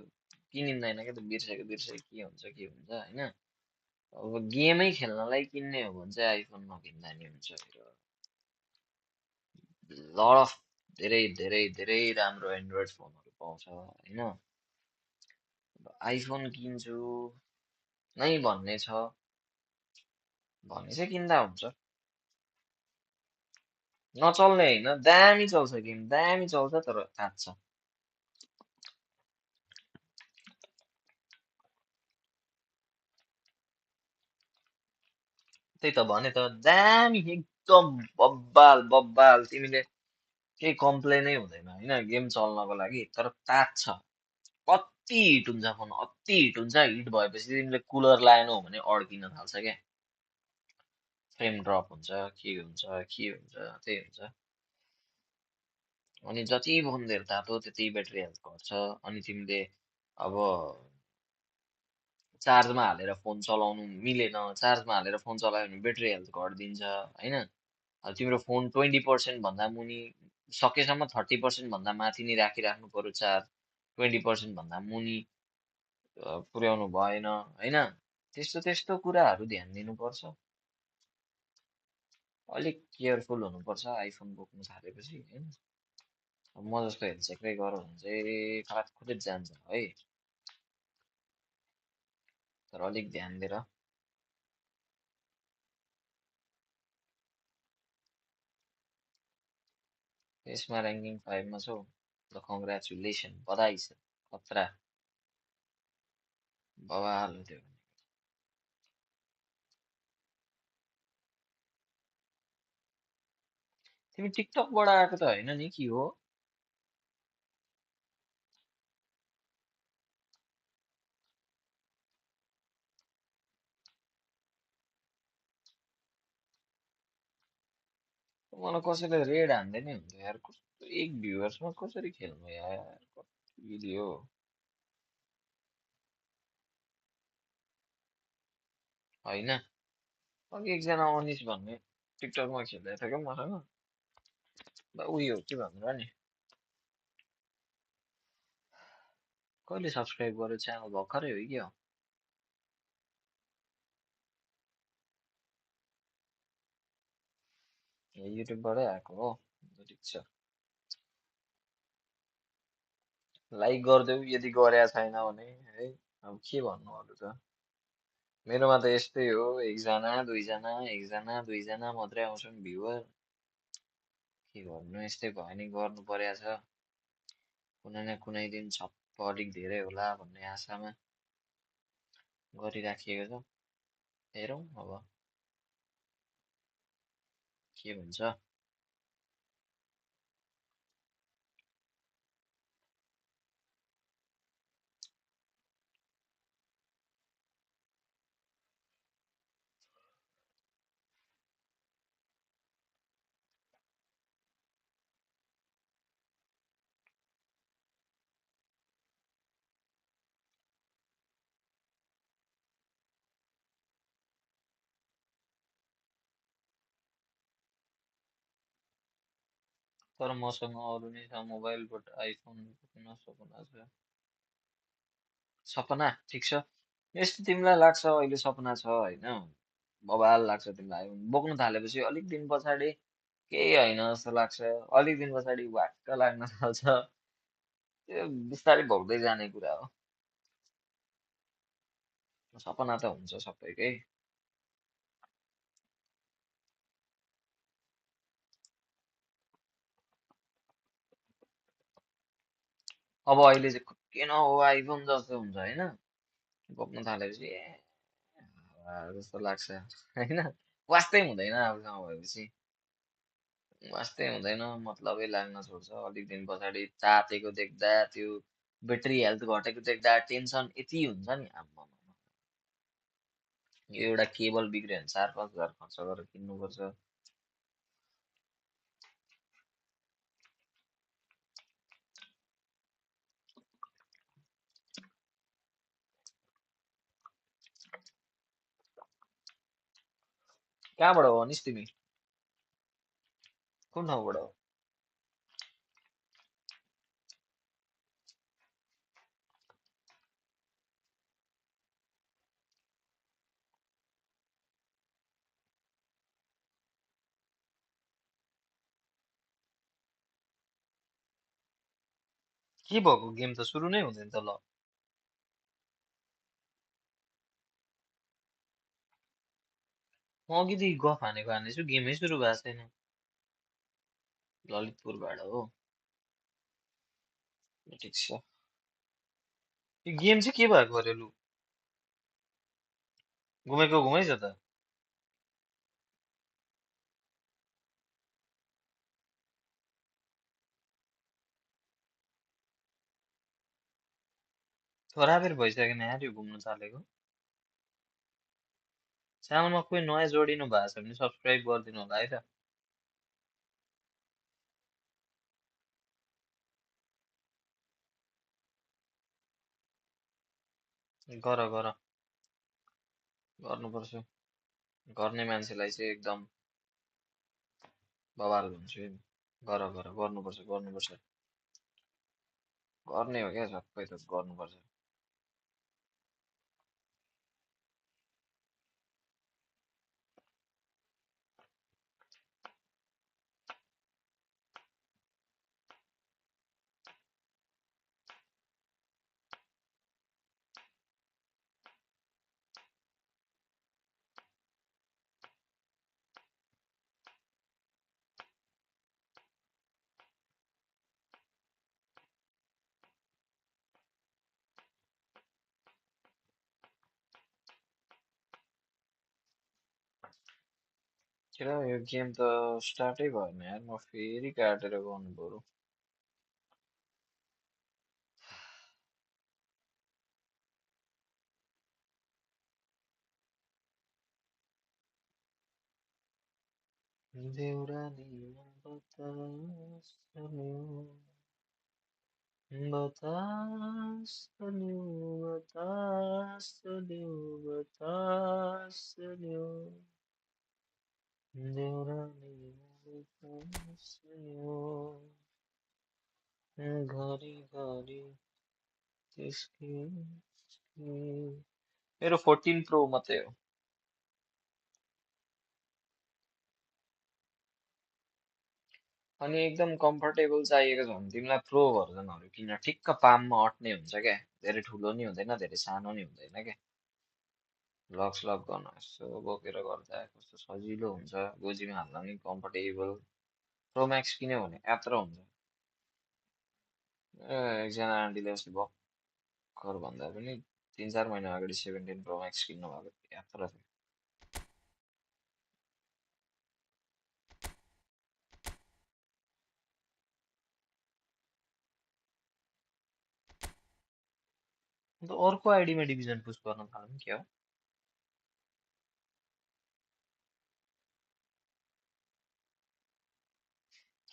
किनिँदैन क्या त बिर्सेको के हुन्छ होइन अब गेमै खेल्नलाई किन्ने हो भने चाहिँ आइफोन नकिन्दा नि हुन्छ लड अफ धेरै राम्रो एन्ड्रोइड फोनहरू पाउँछ होइन आइफोन किन्छु नै भन्ने छ भने चाहिँ किन्दा हुन्छ नचल्ने होइन दामी चल्छ गेम दामी चल्छ तर तात्छ त्यही त भने त दामी एकदम बब्बाल तिमीले केही कम्प्लेनै हुँदैन होइन गेम चल्नको लागि तर तात्छ कति हिट हुन्छ फोन अति हिट हुन्छ हिट भएपछि तिमीले कुलर लाएनौ भने अड्किन थाल्छ क्या फ्रेम ड्रप हुन्छ के हुन्छ त्यही हुन्छ अनि जति फोन धेरै तातो त्यति ब्याट्री हेल्थ घट्छ अनि तिमीले अब चार्जमा हालेर फोन चलाउनु मिलेन चार्जमा हालेर फोन चलायो भने ब्याट्री हेल्थ घटिदिन्छ होइन तिम्रो फोन 20% भन्दा मुनि सकेसम्म 30% भन्दा माथि नै राखिराख्नु पर्यो चार्ज, 20% भन्दा मुनि पुर्याउनु भएन होइन। त्यस्तो त्यस्तो कुराहरू ध्यान दिनुपर्छ। अलिक केयरफुल हुनुपर्छ आइफोन बोक्नु थालेपछि होइन। म जस्तो हेलचेक्रै गऱ्यो भने चाहिँ खलात जान्छ है। तर अलिक ध्यान दिएर। त्यसमा ऱ्याङ्किङ 5 मा छौ ल, कङ्ग्रेचुलेसन, बधाई छ, खतरा, बवाल हो त्यो। तिमी टिकटकबाट आएको त होइन नि, के हो? मलाई कसैले रेड हान्दै नै हुन्छ यार, कस्तो एक भ्युवर्समा कसरी खेल्नु यार, कति हो होइन। अघि एकजना अनिस भन्ने टिकटकमा खेल्दै थियो क्या मसँग, उयो के भन्नु र नि, कहिले सब्सक्राइब गर्यो च्यानल, भर्खरै हो कि हो? युट्युबबाटै आएको हो, ठिक छ। लाइक गरिदेऊ यदि गरेका छैन भने है, अब के भन्नु अरू त। मेरोमा त यस्तै हो, एकजना दुईजना मात्रै आउँछन् भ्युवर। के गर्नु, यस्तै भयो नि, गर्नु परेको छ। कुनै न कुनै दिन छप्प अलिक धेरै होला भन्ने आशामा गरिराखिएको छ। हेरौँ अब के हुन्छ। तर मसँग अरू नै छ मोबाइल, बट आइफोन बोक्न सपना छ। सपना ठिक छ, यस्तो तिमीलाई लाग्छ अहिले सपना छ होइन, बवाल लाग्छ तिमीलाई आइफोन बोक्नु थालेपछि। अलिक दिन पछाडि केही होइन जस्तो लाग्छ, अलिक दिन पछाडि वाक्क लाग्न थाल्छ। त्यो बिस्तारै भोग्दै जाने कुरा हो। सपना त हुन्छ सबैकै। अब अहिले चाहिँ किन हो आइफोन जस्तो हुन्छ होइन, बोक्न थालेपछि ए जस्तो लाग्छ होइन। वास्तै हुँदैन आफूसँग भएपछि, वास्तै हुँदैन, मतलबै लाग्न छोड्छ। अलिक दिन पछाडि तातेको देख्दा, त्यो ब्याट्री हेल्थ घटेको देख्दा टेन्सन यति हुन्छ नि आम्मा। यो एउटा केबल बिग्रियो भने 4-5 हजार खर्च गरेर किन्नुपर्छ। कहाँबाट हो अनिस तिमी, कुन ठाउँबाट हो? के भएको, गेम त सुरु नै हुँदैन त ल। म अघिदेखि गफ हानेछु, गेमै सुरु भएको छैन। ललितपुरबाट हो, ठिक छ। यो गेम चाहिँ के भएको अरे लु, घुमेको घुमै छ त। थोड़ा बेर भइसकेन यार यो घुम्नु थालेको। च्यानलमा कोही नयाँ जोडिनु भएको छ भने सब्सक्राइब गरिदिनु होला है त। गर गर, गर्नुपर्छ। गर्ने मान्छेलाई चाहिँ एकदम बवाल भन्छु है। गर्नुपर्छ गर्ने हो क्या सबै त गर्नुपर्छ किन यो गेम त स्टार्टै भएन यार म फेरि काटेर गर्नु पर्यो देउरालीमा बतास न्यू देउरालीमा बतास न्यू घरी घरी त्यसकी मेरो 14 प्रो मात्रै हो अनि एकदम कम्फर्टेबल चाहिएको छ भने तिमीलाई प्रो भर्जनहरू किन ठिक्क पाममा अट्ने हुन्छ क्या धेरै ठुलो नि हुँदैन धेरै सानो नि हुँदैन क्या लक गर्न यसो बोकेर गर्दा कस्तो सजिलो हुन्छ गोजीमा हाल्दा पनि कम्फर्टेबल प्रो म्याक्स किन्यो भने यात्रा हुन्छ एकजना आन्टीले अस्ति भर्खर भन्दा पनि 3-4 महिना अगाडि 17 प्रो म्याक्स किन्नु भएको यात्रा थियो अन्त अर्को आइडीमा डिभिजन पुस गर्न थाल्नु के हो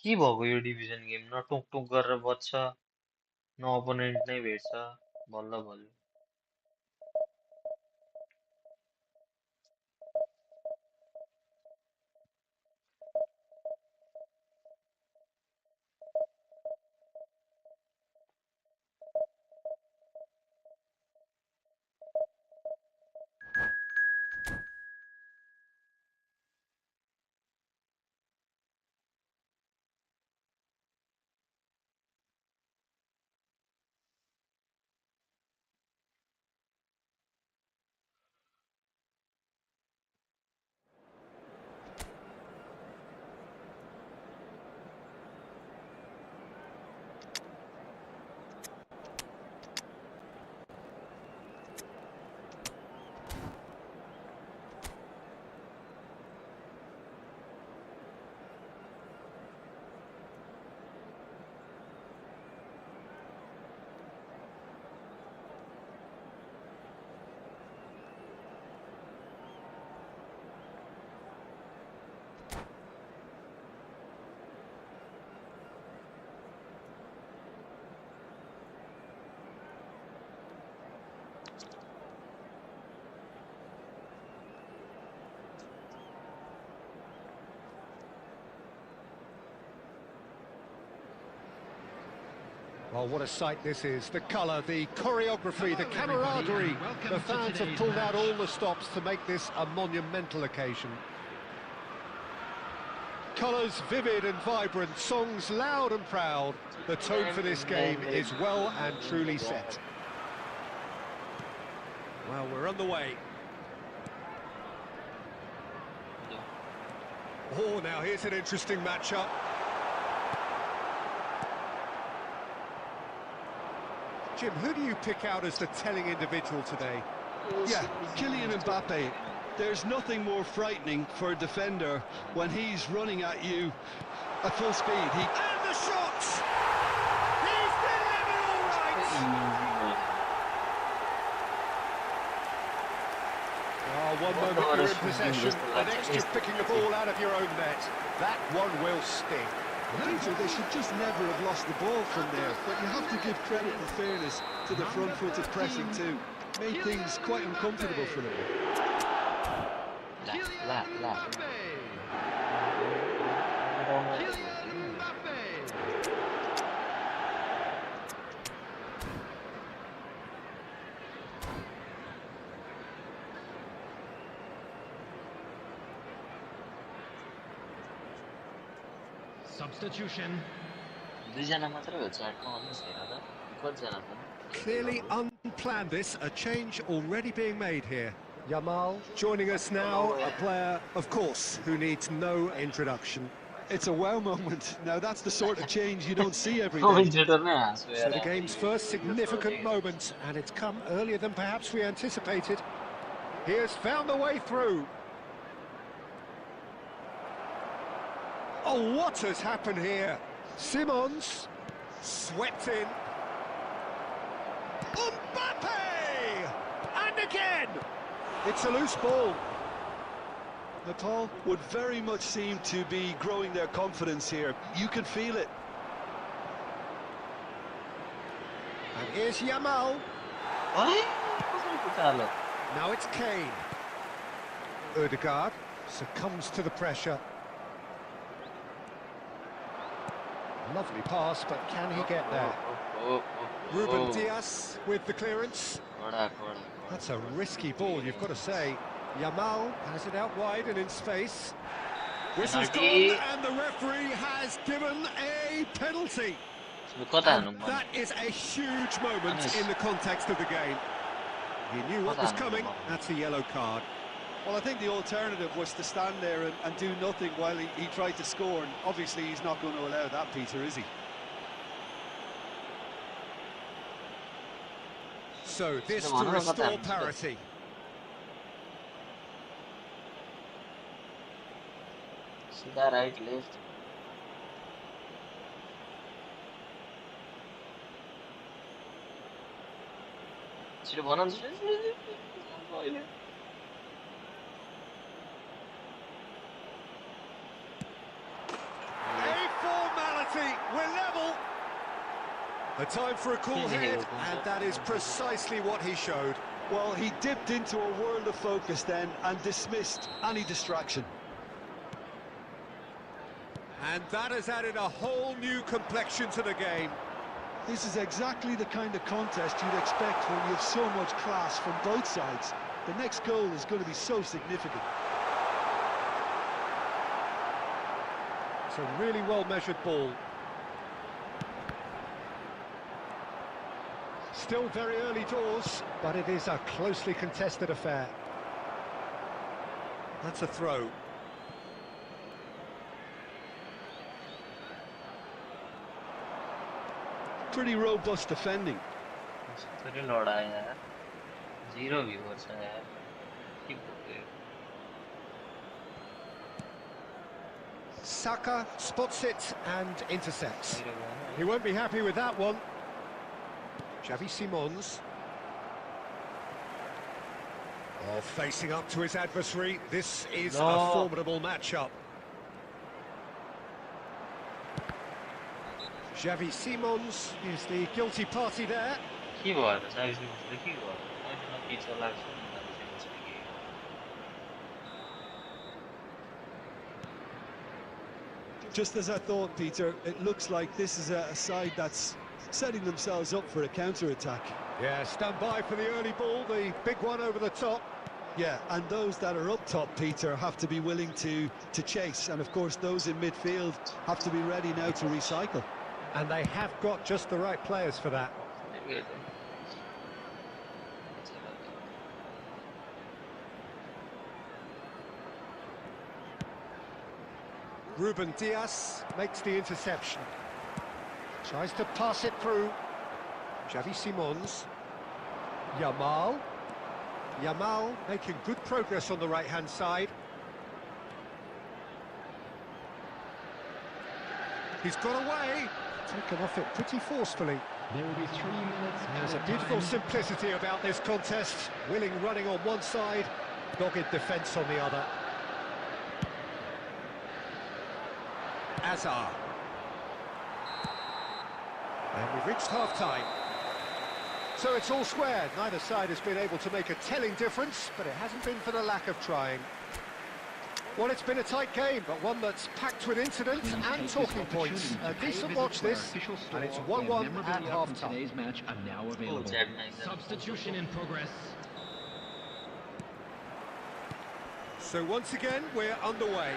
के भएको यो डिभिजन गेम न टुक गरेर बज्छ न अपोनेन्ट नै भेट्छ बल्ल बल्ल Well, what a sight this is. The colour, the choreography, the camaraderie. The fans have pulled out all the stops to make this a monumental occasion. Colours vivid and vibrant, songs loud and proud. The tone for this game is well and truly set. Well, we're on the way. Oh, now here's an interesting matchup. Jim, who do you pick out as the telling individual today? Yeah, Kylian Mbappe. There's nothing more frightening for a defender when he's running at you at full speed. And the shots! He's delivered all right! Oh, one moment you're in possession, the next you're picking the ball out of your own net. That one will sting. Peter, they should just never have lost the ball from there, but you have to give credit and fairness to the front-footed pressing too. Made things quite uncomfortable for them. Kylian Mbappe. Substitution. दुईजना मात्रै हो च्याटमा भन्नुहोस् हेर त कतिजना छन् Clearly unplanned this, a change already being made here. Yamal joining us now, a player, of course, who needs no introduction. It's a wow moment. Now that's the sort of change you don't see every day. Commentator नै हाँसो So the game's first significant moment, and it's come earlier than perhaps we anticipated. He has found the way through. Oh, what has happened here? Simons swept in. Mbappe! And again! It's a loose ball. Nepal would very much seem to be growing their confidence here. You can feel it. And here's Yamal. Now it's Kane. Ødegaard succumbs to the pressure. Lovely pass, but can he get there? Ruben Dias with the clearance. That's a risky ball, you've got to say. Yamal has it out wide and in space. Whistle's gone, and the referee has given a penalty. And that is a huge moment in the context of the game. He knew what was coming. That's a yellow card. Well, I think the alternative was to stand there and do nothing while he tried to score, and obviously he's not going to allow that, Peter, is he? So this to restore parity. सीधा right left छिटो भन अहिले A formality, we're level. A time for a cool head, and that is precisely what he showed. Well, he dipped into a world of focus then and dismissed any distraction. And that has added a whole new complexion to the game. This is exactly the kind of contest you'd expect when you have so much class from both sides. The next goal is going to be so significant. It's a really well-measured ball. Still very early doors, but it is a closely contested affair. That's a throw. Pretty robust defending. Zero viewers. Saka spots it and intercepts. He won't be happy with that one. Xavi Simons. Oh, facing up to his adversary. This is a formidable matchup. Xavi Simons is the guilty party there. Just as I thought, Peter, it looks like this is a side that's setting themselves up for a counter-attack. Yeah, stand by for the early ball, the big one over the top. Yeah, and those that are up top, Peter, have to be willing to chase. And, of course, those in midfield have to be ready now to recycle. And they have got just the right players for that. Ruben Dias makes the interception. Tries to pass it through. Xavi Simons. Yamal. Yamal making good progress on the right-hand side. He's got away. Taken off it pretty forcefully. There will be 3 minutes. There's a beautiful simplicity about this contest. Willing running on one side, dogged defence on the other. Azar. And we've reached half-time. So it's all square. Neither side has been able to make a telling difference, but it hasn't been for the lack of trying. Well, it's been a tight game, but one that's packed with incident and talking points. A decent watch this, and it's 1-1 at half-time. Today's match are now available. Substitution in progress. So once again, we're underway.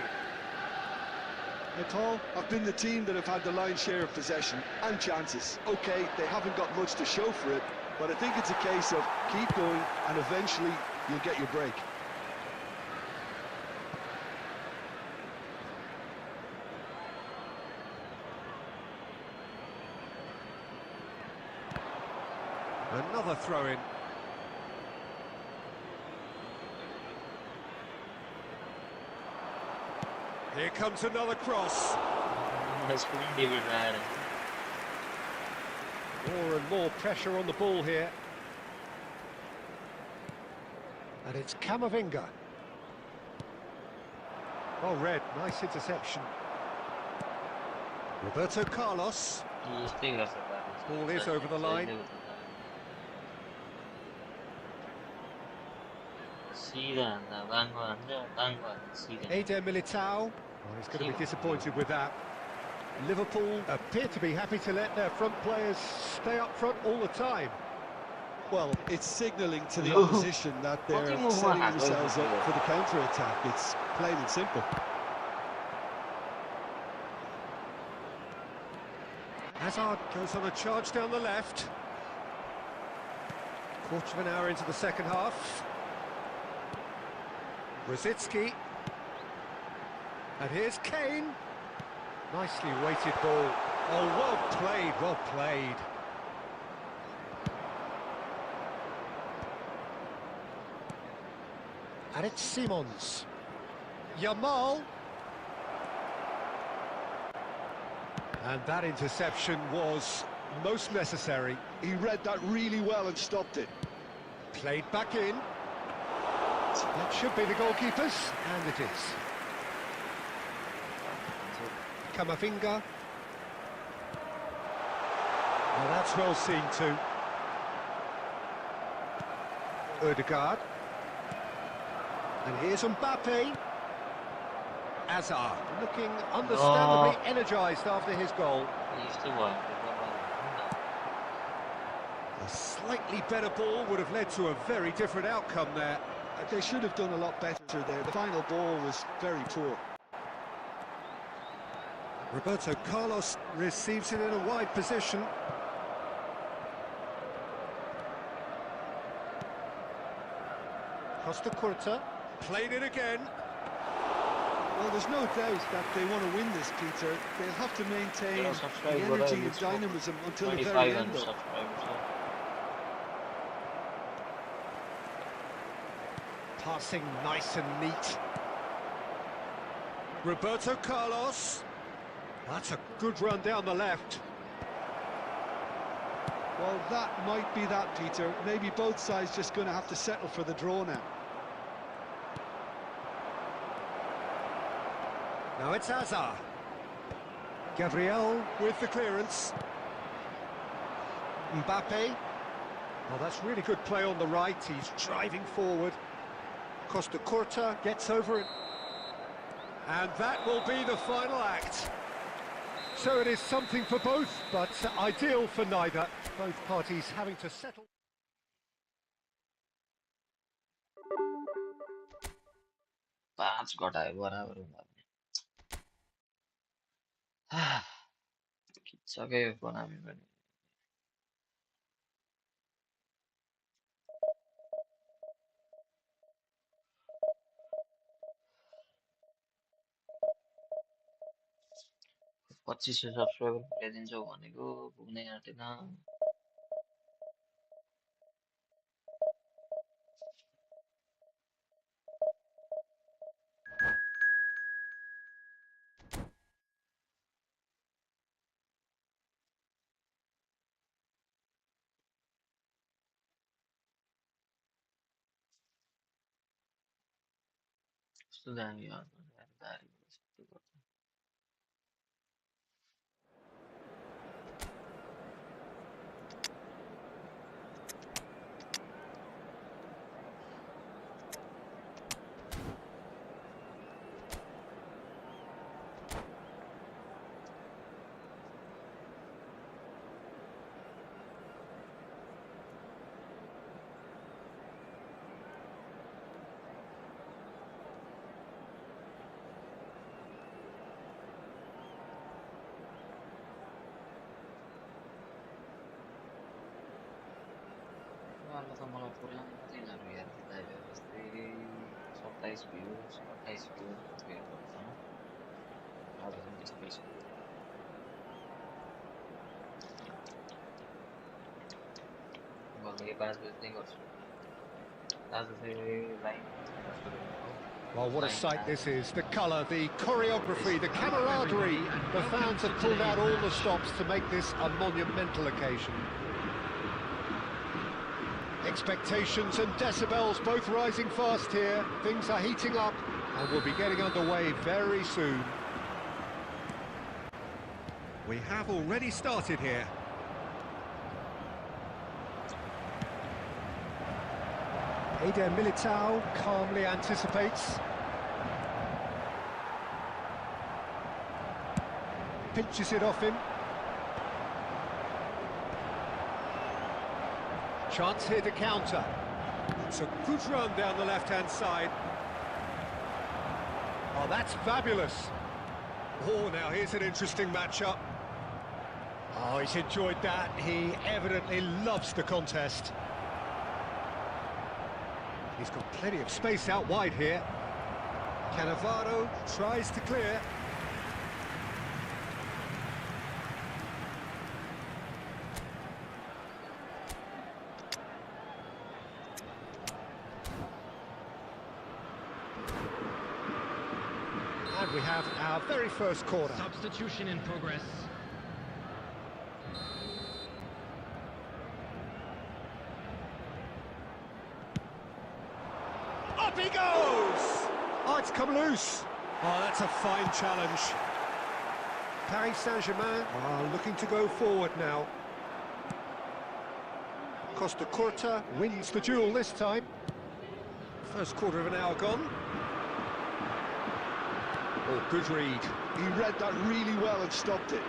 Paul, I've been the team that have had the lion's share of possession and chances. Okay, they haven't got much to show for it, but I think it's a case of keep going and eventually you'll get your break. Another throw-in. Here comes another cross. David Ryan. More and more pressure on the ball here. And it's Camavinga. Well read, nice interception. Roberto Carlos. Ball is over the line. Eder Militao. Well, he's going to be disappointed with that. Liverpool appear to be happy to let their front players stay up front all the time. Well, it's signalling to the opposition that they're setting themselves up for the counter-attack. It's plain and simple. Hazard goes on a charge down the left. Quarter of an hour into the second half. Rosicki. And here's Kane. Nicely weighted ball. Oh, well played, well played. And it's Simons. Yamal. And that interception was most necessary. He read that really well and stopped it. Played back in. That should be the goalkeeper's, and it is. Camavinga. Well, that's well seen too. Ødegaard. And here's Mbappe. Hazard looking understandably energised after his goal. A slightly better ball would have led to a very different outcome there. They should have done a lot better there. The final ball was very poor. Roberto Carlos receives it in a wide position. Costa Curta played it again. Well, there's no doubt that they want to win this, Peter. They'll have to maintain the energy and dynamism until the very end. Passing nice and neat. Roberto Carlos. That's a good run down the left. Well, that might be that, Peter. Maybe both sides just going to have to settle for the draw now. Now it's Hazard. Gabriel with the clearance. Mbappe. Oh, that's really good play on the right. He's driving forward. Costa Curta gets over it. And that will be the final act. So it is something for both, but ideal for neither. Both parties having to settle. पाँच घटाए बराबर खिच्चकै बनामी पनि 2500 subscriber पुर्याइदिन्छौ भनेको पुग्नै आँटेन कस्तो दामी हो दारी नेपालमा त मलाई पुरानो मात्रै यिनीहरू याद दिलायो जस्तै 27 भयो 28 भयो हेर्नुपर्छ आज चाहिँ 28 भयो मैले 5 बजे चाहिँ गर्छु आज चाहिँ line Well, what a sight this is. The colour, the choreography, the camaraderie. The fans have pulled out all the stops to make this a monumental occasion. Expectations and decibels both rising fast here. Things are heating up and we'll be getting underway very soon. We have already started here. Eder Militao calmly anticipates. Pinches it off him. Chance here to counter. It's a good run down the left-hand side. Oh, that's fabulous. Oh, now here's an interesting matchup. Oh, he's enjoyed that. He evidently loves the contest. He's got plenty of space out wide here. Cannavaro tries to clear. And we have our very first corner. Substitution in progress. Up he goes! Oh, it's come loose. Oh, that's a fine challenge. Paris Saint-Germain are looking to go forward now. Costa Curta wins the duel this time. First quarter of an hour gone. Oh, good read. He read that really well and stopped it.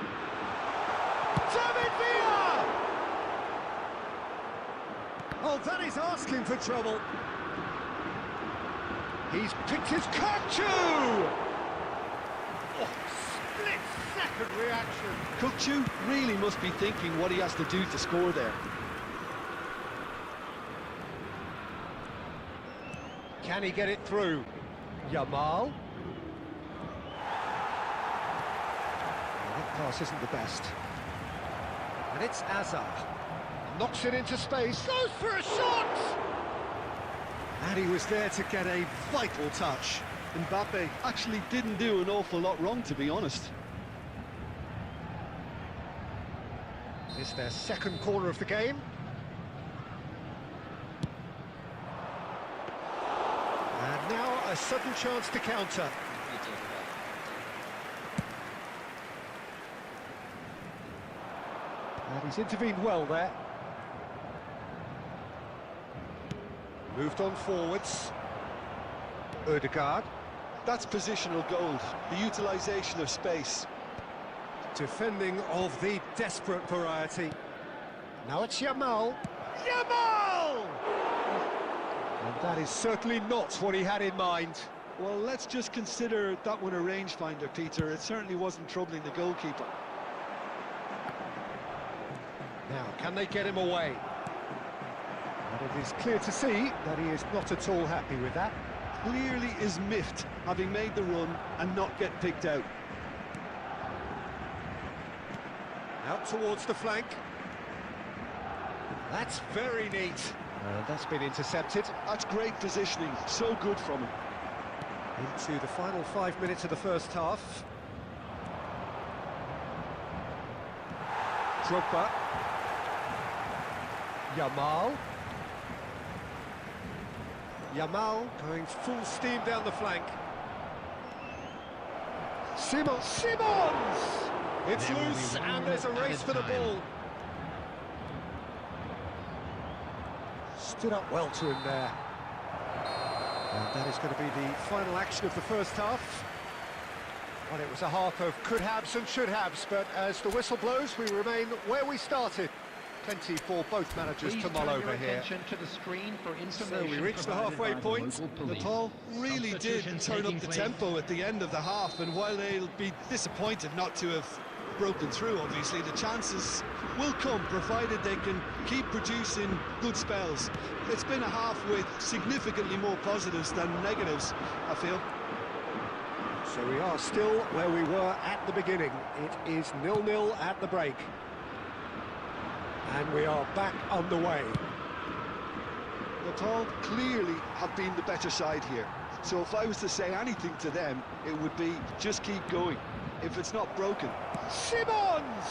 David Villa! Oh, that is asking for trouble. He's picked his Kochu! Oh, split-second reaction. Kukçu really must be thinking what he has to do to score there. Can he get it through? Yamal. That pass isn't the best. And it's Azar. Knocks it into space. Goes for a shot! And he was there to get a vital touch. Mbappe actually didn't do an awful lot wrong, to be honest. It's their second corner of the game. And now a sudden chance to counter. And he's intervened well there. Moved on forwards. Ødegaard. That's positional gold, the utilisation of space. Defending of the desperate variety. Now it's Yamal. Yamal! And that is certainly not what he had in mind. Well, let's just consider that one a rangefinder, Peter. It certainly wasn't troubling the goalkeeper. Now, can they get him away? And it is clear to see that he is not at all happy with that. Clearly is miffed, having made the run and not get picked out. Out towards the flank. That's very neat. That's been intercepted. That's great positioning, so good from him. Into the final 5 minutes of the first half. Drogba. Yamal. Yamal going full steam down the flank. Simons! It's loose and there's a race for the ball. Stood up well to him there. And that is going to be the final action of the first half. Well, it was a half of could-haves and should-haves, but as the whistle blows, we remain where we started. Plenty for both managers to mull over here. To the screen for So we reached the halfway point. Nepal really did turn up the tempo at the end of the half, and while they'll be disappointed not to have broken through, obviously. The chances will come, provided they can keep producing good spells. It's been a half with significantly more positives than negatives, I feel. So we are still where we were at the beginning. It is 0-0 at the break. And we are back underway. Nepal clearly have been the better side here. So if I was to say anything to them, it would be just keep going. If it's not broken. Simmons!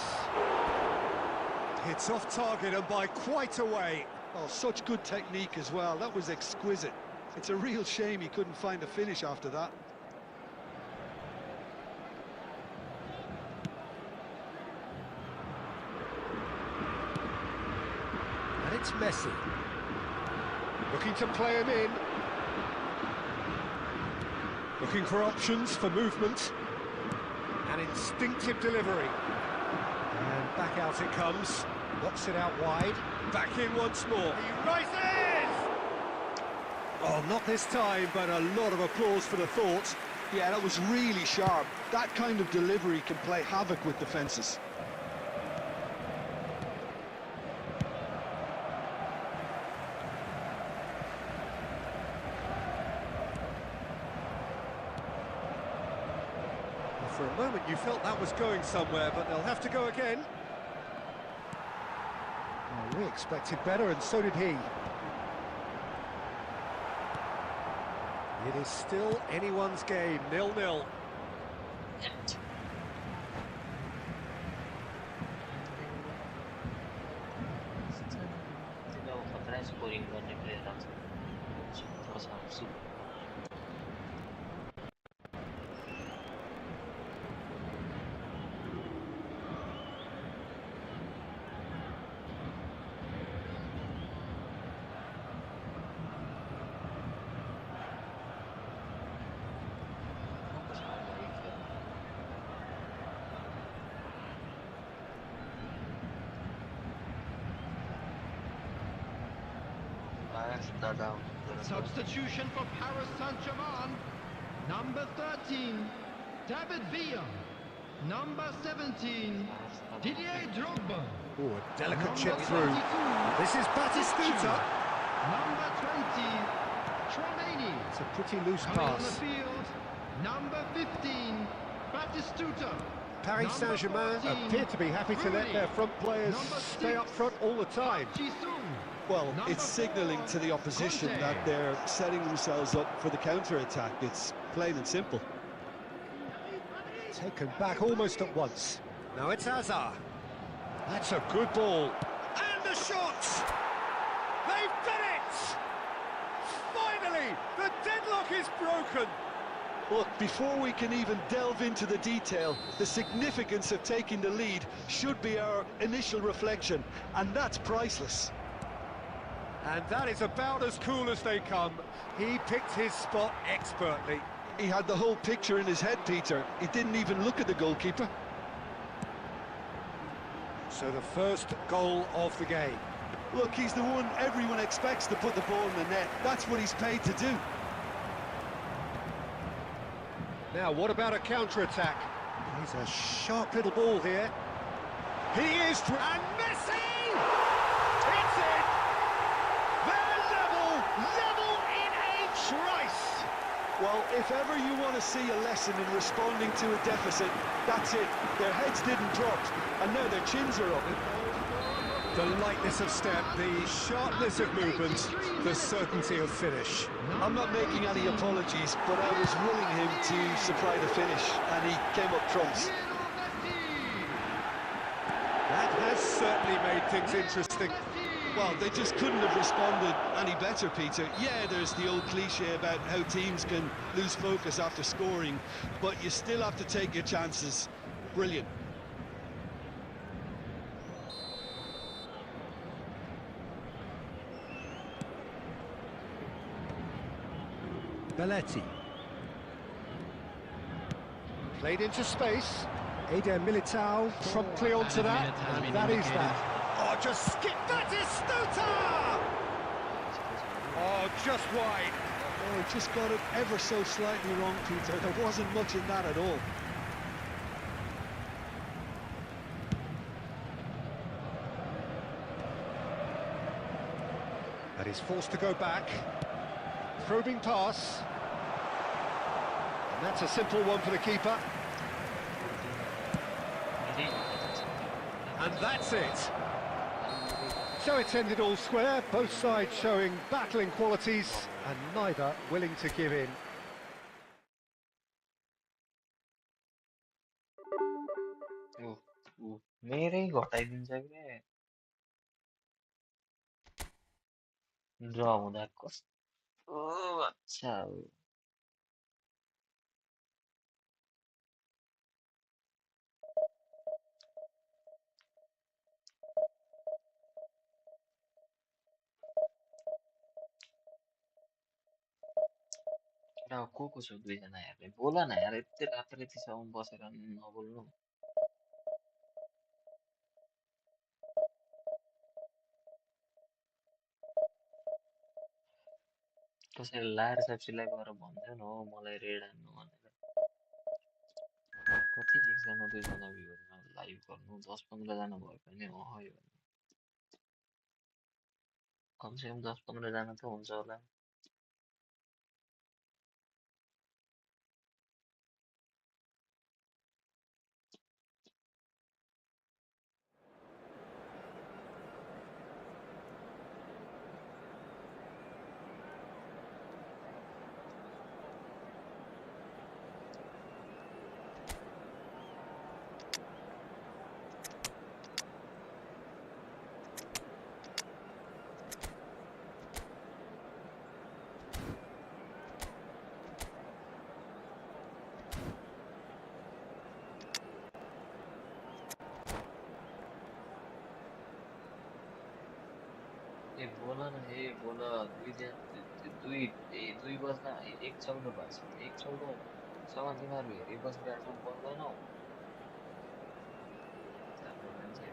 It's off target and by quite a way. Oh, such good technique as well. That was exquisite. It's a real shame he couldn't find a finish after that. And it's Messi. Looking to play him in. Looking for options for movement. An instinctive delivery. And back out it comes. Knocks it out wide. Back in once more. He rises! Oh, not this time, but a lot of applause for the thought. Yeah, that was really sharp. That kind of delivery can play havoc with defences. For a moment you felt that was going somewhere, but they'll have to go again. Oh, we expected better, and so did he. It is still anyone's game, 0-0. Yet. खतरा scoring गर्ने प्लेयरहरू छ Substitution for Paris Saint-Germain. Number 13, David Villa. Number 17, Didier Drogba. Oh, a delicate Number chip through. 22, This is Batistuta. Number 20, Trelawney. It's a pretty loose Coming on the pass. field, number 15, Batistuta. Paris Number Saint-Germain 14, appear to be happy to let their front players Number stay 6, up front all the time. Jisoo. Well, Number it's signalling 4, to the opposition Conte. that they're setting themselves up for the counter-attack. It's plain and simple. Taken back almost at once. Now it's Hazard. That's a good ball. And the shot! They've done it! Finally, the deadlock is broken. Look, before we can even delve into the detail, the significance of taking the lead should be our initial reflection, and that's priceless. And that is about as cool as they come. He picked his spot expertly. He had the whole picture in his head, Peter. He didn't even look at the goalkeeper. So the first goal of the game. Look, he's the one everyone expects to put the ball in the net. That's what he's paid to do. Now, what about a counter-attack? He's a sharp little ball here. He is... And Messi! It's it! They're level in a trice! Well, if ever you want to see a lesson in responding to a deficit, that's it. Their heads didn't drop, and now their chins are up. The lightness of step, the sharpness of movement, the certainty of finish. I'm not making any apologies, but I was willing him to supply the finish, and he came up trumps. That has certainly made things interesting. Well, they just couldn't have responded any better, Peter. Yeah, there's the old cliche about how teams can lose focus after scoring, but you still have to take your chances. Brilliant. Belletti. Played into space. Eder Militao promptly onto that, and that is that. Oh, just skip Batistuta! Oh, just wide. Oh, he just got it ever so slightly wrong, Peter. There wasn't much in that at all. And he's forced to go back. Probing pass. And that's a simple one for the keeper. And that's it. So it's ended all square, both sides showing battling qualities and neither willing to give in. मेरै घटाइदिन्छ के ड्र हुँदा कस्तो अच्छा हो केटा को छ दुईजना हेर्ने बोल न यार यति रात्रिसम्म बसेर नबोल्नु कसैले लायर साप्सीलाई गएर भन्छ न हो मलाई रेड हान्नु भनेर कति एकजना दुईजना भ्युरमा लाइभ गर्नु 10-15 जना भए पनि हो यो कमसेकम 10-15 जना त हुन्छ होला ए बोल न ए बोल दुई बज्दा एक चौध भएछ 1:14 तिमीहरू हेरि बसिरहेको छौ बोल्दैनौ हाम्रो मान्छे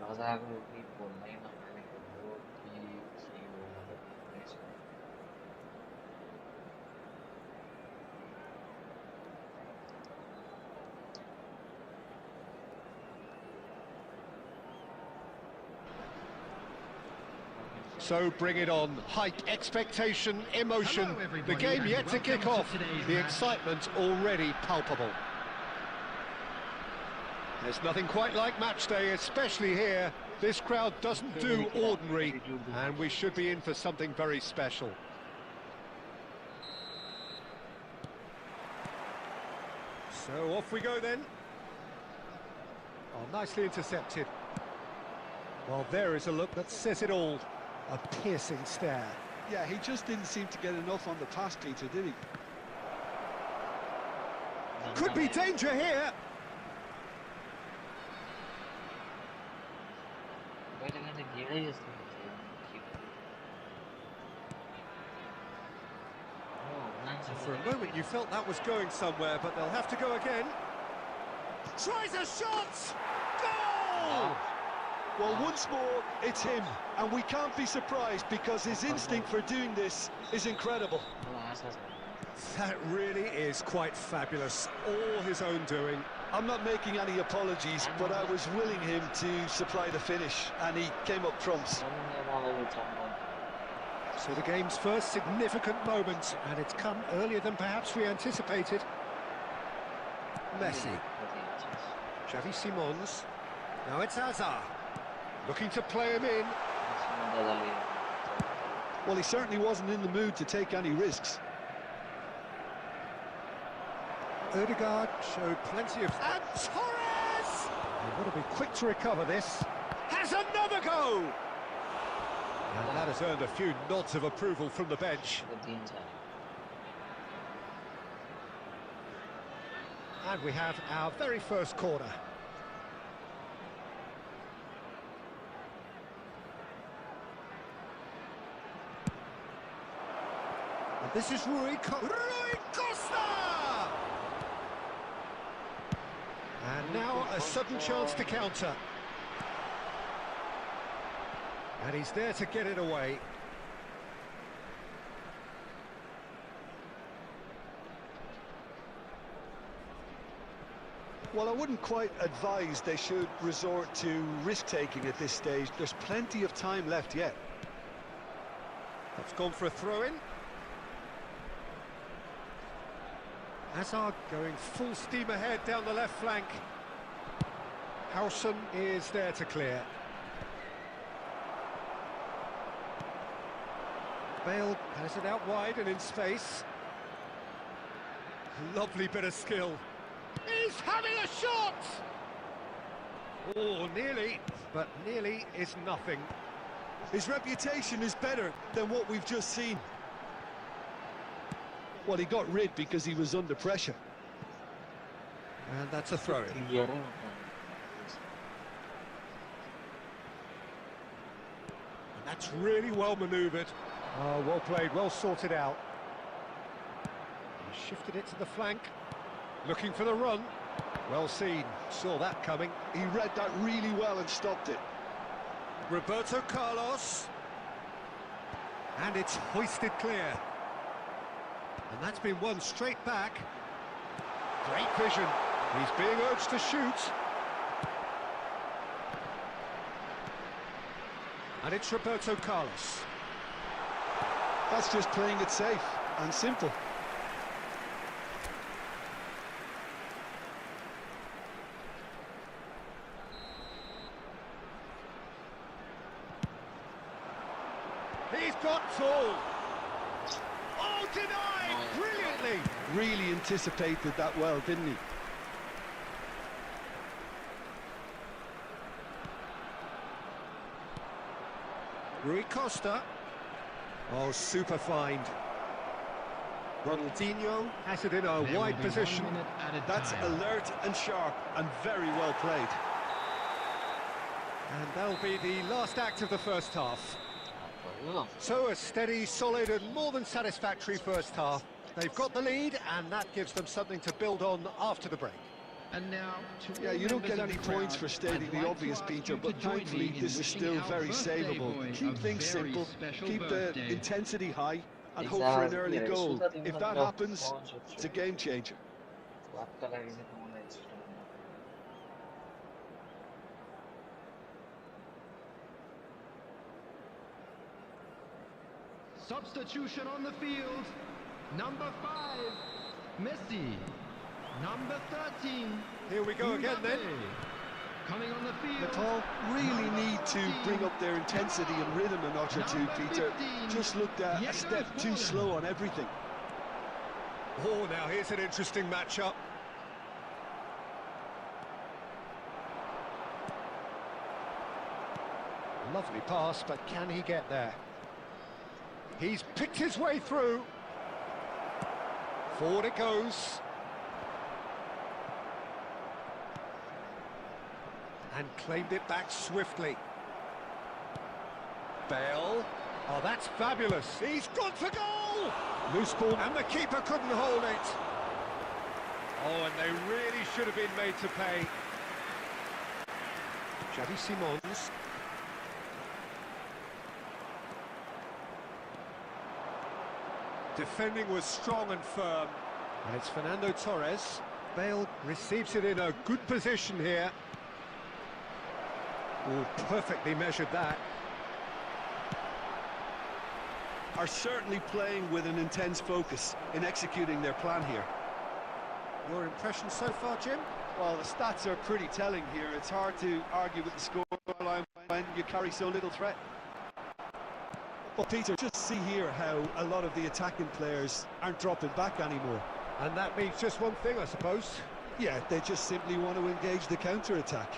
लजाको कि बोल्नै नमानेको हो कि के हो मतलब थाहा छैन So bring it on. Height, expectation, emotion. The game yet to kick off. The excitement already palpable. There's nothing quite like match day, especially here. This crowd doesn't do ordinary, and we should be in for something very special. So off we go then. Oh, nicely intercepted. Well, there is a look that says it all. A piercing stare. Yeah, he just didn't seem to get enough on the pass, Peter, did he? Could be danger here. For a moment you felt that was going somewhere, but they'll have to go again. Tries a shot! Goal! Well, once more, it's him, and we can't be surprised because his instinct for doing this is incredible. That really is quite fabulous, all his own doing. I'm not making any apologies, but I was willing him to supply the finish, and he came up trumps. So the game's first significant moment, and it's come earlier than perhaps we anticipated. Messi. Xavi Simons. Now it's Hazard. Looking to play him in. Well, he certainly wasn't in the mood to take any risks. Odegaard showed plenty of... And Torres! He would have been quick to recover this. Has another go! And that has earned a few nods of approval from the bench. And we have our very first corner. And this is Rui Costa! And now a sudden chance to counter. And he's there to get it away. Well, I wouldn't quite advise they should resort to risk-taking at this stage. There's plenty of time left yet. That's gone for a throw-in. Hazard going full steam ahead down the left flank. Howson is there to clear. Bale has it out wide and in space. Lovely bit of skill. He's having a shot! Oh, nearly, but nearly is nothing. His reputation is better than what we've just seen. Well, he got rid because he was under pressure. And that's a throw-in. Clear है And that's really well manoeuvred. Oh, well played, well sorted out. He shifted it to the flank. Looking for the run. Well seen, saw that coming. He read that really well and stopped it. Roberto Carlos. And it's hoisted clear. And that's been won straight back. Great vision. He's being urged to shoot. And it's Roberto Carlos. That's just playing it safe and simple. He's got full. Oh, denied! Brilliantly! Really anticipated that well, didn't he? Rui Costa. Oh, super find. Ronaldinho has it in a There wide will be 1 position. minute added That's time. alert and sharp and very well played. And that'll be the last act of the first half. भयो So a steady, solid and more than satisfactory first half. They've got the lead and that gives them something to build on after the break. And now, to Yeah, all you don't members get of any the points crowd, for stating I'd the like obvious, to ask Peter, you but to join thankfully me in this is wishing still our very birthday savable. boy Keep a things very simple, special keep the birthday. intensity high and hope for an early goal. If that happens, it's a game changer. आपका लागि चाहिँ त मलाई extra Substitution on the field. Number 5, Messi. Number 13, Here we go again then. Mbappe. Coming on the field. Nepal really need to bring up their intensity and rhythm a notch or two, Number Peter. 15, Just looked a Diego step too Forlan. slow on everything. Oh, now here's an interesting matchup. Lovely pass, but can he get there? He's picked his way through. Forward it goes. And claimed it back swiftly. Bale. Oh, that's fabulous. He's gone for goal! Loose ball, and the keeper couldn't hold it. Oh, and they really should have been made to pay. Xavi Simons. Defending was strong and firm. And it's Fernando Torres. Bale receives it in a good position here. Oh, perfectly measured that. Are certainly playing with an intense focus in executing their plan here. Your impression so far, Jim? Well, the stats are pretty telling here. It's hard to argue with the scoreline when you carry so little threat. Well, Peter, just see here how a lot of the attacking players aren't dropping back anymore. And that means just one thing, I suppose. Yeah, they just simply want to engage the counter-attack.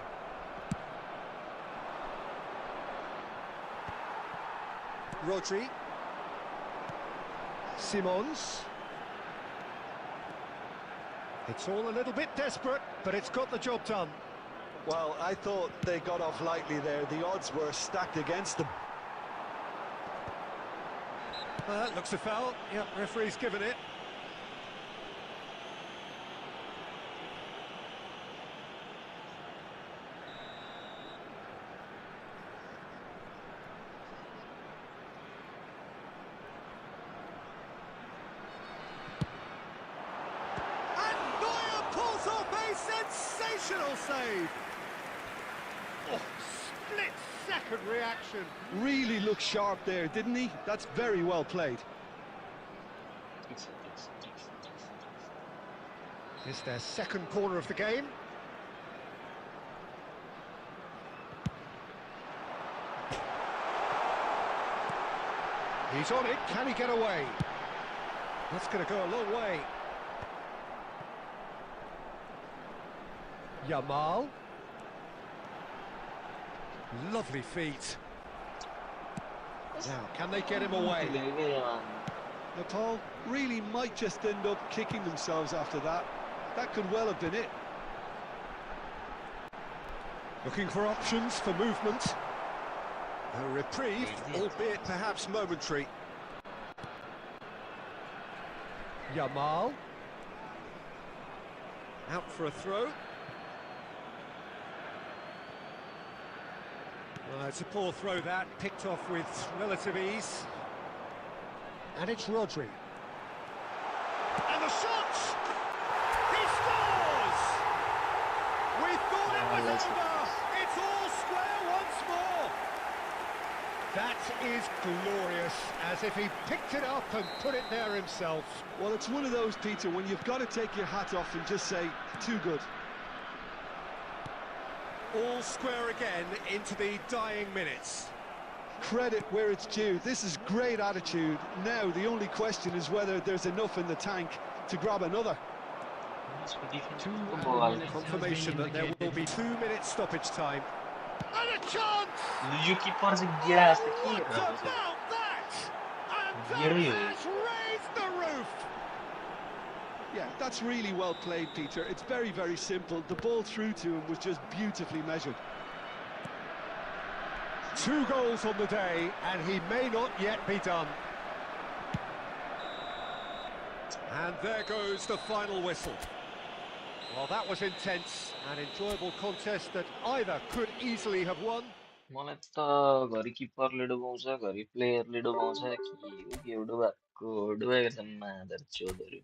Rodri. Simons. It's all a little bit desperate, but it's got the job done. Well, I thought they got off lightly there. The odds were stacked against them. Looks a foul. Yep, referee's given it. And Neuer pulls off a sensational save. Oh, splits second reaction. Really looked sharp there, didn't he? That's very well played. It's their second corner of the game. He's on it, can he get away? That's going to go a long way. Yamal. Lovely feet. Now, can they get him away? Nepal really might just end up kicking themselves after that. That could well have been it. Looking for options for movement. A reprieve, albeit perhaps momentary. Yamal. Out for a throw. Well, it's a poor throw that, picked off with relative ease. And it's Rodri. And the shot! He scores! We thought it was over! It's all square once more! That is glorious, as if he picked it up and put it there himself. Well, it's one of those, Peter, when you've got to take your hat off and just say, too good. All square again into the dying minutes. Credit where it's due. This is great attitude. Now, the only question is whether there's enough in the tank to grab another. Confirmation that there will be 2 minutes stoppage time. And a chance! What about that? And that has raised the roof! Yeah, that's really well played, Peter. It's very, very simple. The ball through to him was just beautifully measured. 2 goals on the day, and he may not yet be done. And there goes the final whistle. Well, that was intense, an enjoyable contest that either could easily have won. मलाई त घरि किपरले डुबाउँछ घरि प्लेयरले डुबाउँछ के हो डुबाएको छ मादर चोदहरु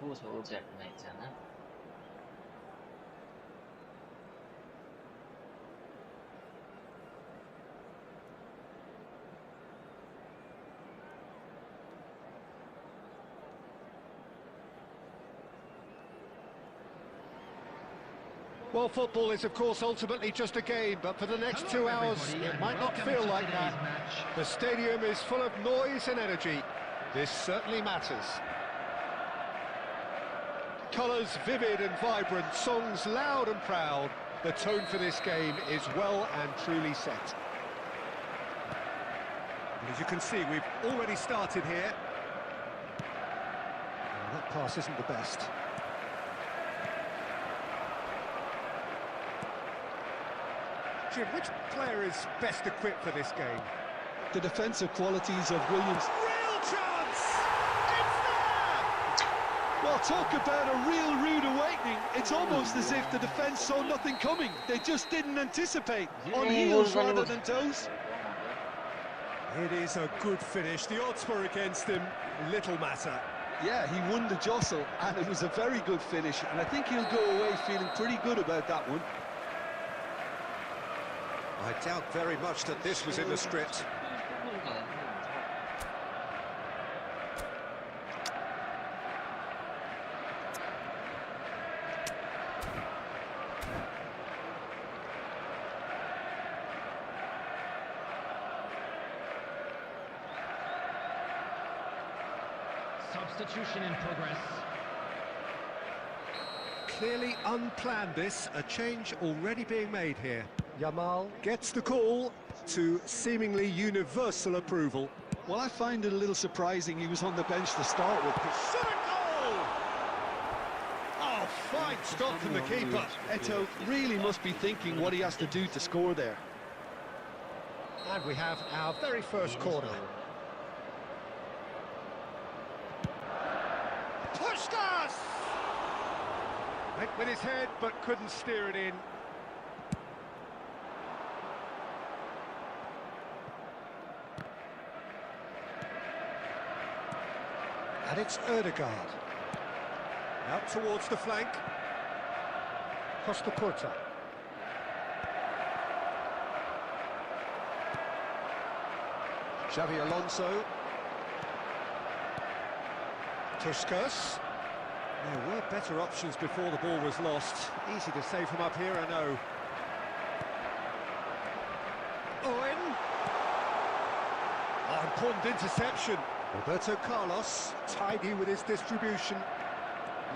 को छ च्याटमा एकजना Well, football is, of course, ultimately just a game, but for the next 2 hours, it might not feel like that. The stadium is full of noise and energy. This certainly matters. Colours vivid and vibrant, songs loud and proud. The tone for this game is well and truly set. And as you can see, we've already started here. Well, that pass isn't the best. Jim, which player is best equipped for this game? The defensive qualities of Williams. Real chance! It's there! Well, talk about a real rude awakening. It's almost as if the defence saw nothing coming. They just didn't anticipate. On heels rather than toes. It is a good finish. The odds were against him. Little matter. Yeah, he won the jostle, and it was a very good finish. And I think he'll go away feeling pretty good about that one. I doubt very much that this was in the script. Substitution in progress. Clearly unplanned this, a change already being made here. Yamal gets the call to seemingly universal approval. Well, I find it a little surprising he was on the bench to start with. Shot goal! Oh, fine stop from the keeper. Eto really must be thinking what he has to do to score there. And we have our very first corner. Puskas! Went with his head, but couldn't steer it in. And it's Ødegaard. Out towards the flank. Costa Curta. Xavi Alonso. Puskas. There were better options before the ball was lost. Easy to save from up here, I know. Owen. Oh, important interception. Roberto Carlos, tidy with his distribution.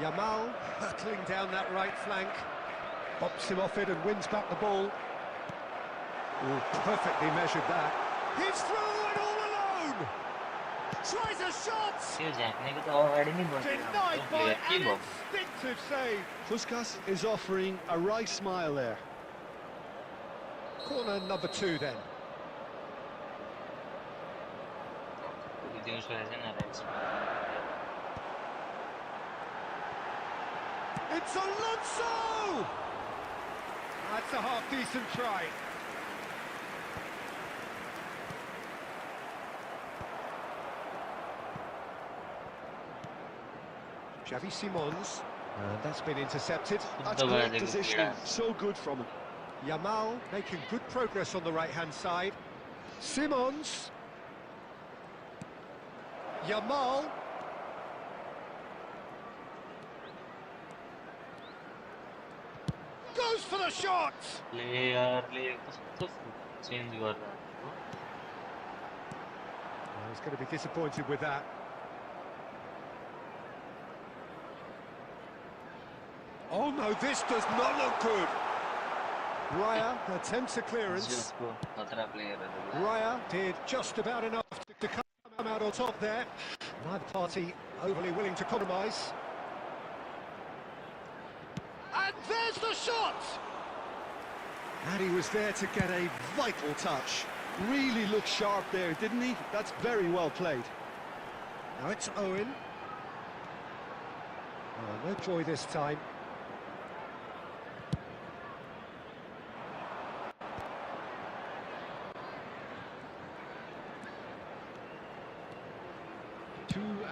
Yamal hurtling down that right flank. Bops him off it and wins back the ball. Oh, perfectly measured that. He's through and all alone! Tries a shot! Denied by an instinctive save. Puskas is offering a right smile there. Corner number 2 then. It's Alonso! That's a half-decent try. Xavi Simons, and that's been intercepted. That's great positioning, so good from him. Yamal making good progress on the right-hand side. Simons. Yamal. Goes for the shot! He's going to be disappointed with that. Oh no, this does not look good. Raya attempts a clearance. Raya did just about enough to come out on top there. Neither party overly willing to compromise. And there's the shot! And he was there to get a vital touch. Really looked sharp there, didn't he? That's very well played. Now it's Owen. Oh, no joy this time.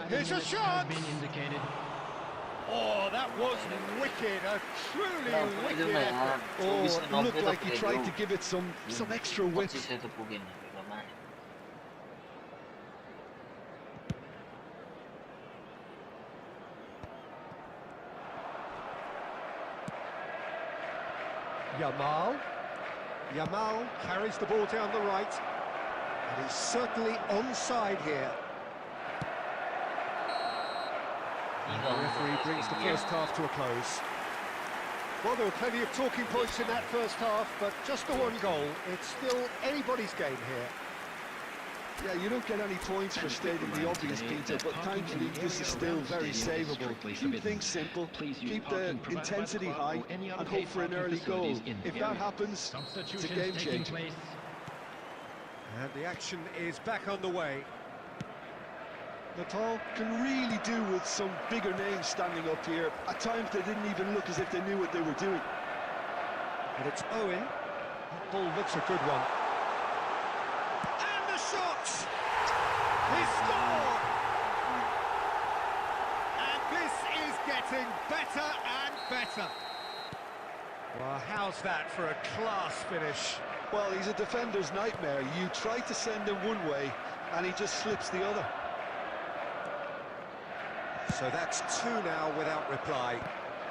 Here's a shot! Been indicated. Oh, that was wicked, a truly wicked effort. Oh, it looked like he tried to give it some extra width. Yamal carries the ball down the right. And he's certainly onside here. The referee brings the first half to a close. Well, there were plenty of talking points in that first half, but just the one goal. It's still anybody's game here. Yeah, you don't get any points for stating the obvious, Peter, but thankfully this is still very savable. Keep things simple, keep the intensity high, and hope for an early goal. If that happens, it's a game changer. And the action is back on the way. Nepal can really do with some bigger names standing up here. At times they didn't even look as if they knew what they were doing. And it's Owen. That ball looks a good one. And the shot! He scored! And this is getting better and better. Well, how's that for a class finish? Well, he's a defender's nightmare. You try to send him one way, and he just slips the other. So that's 2 now without reply.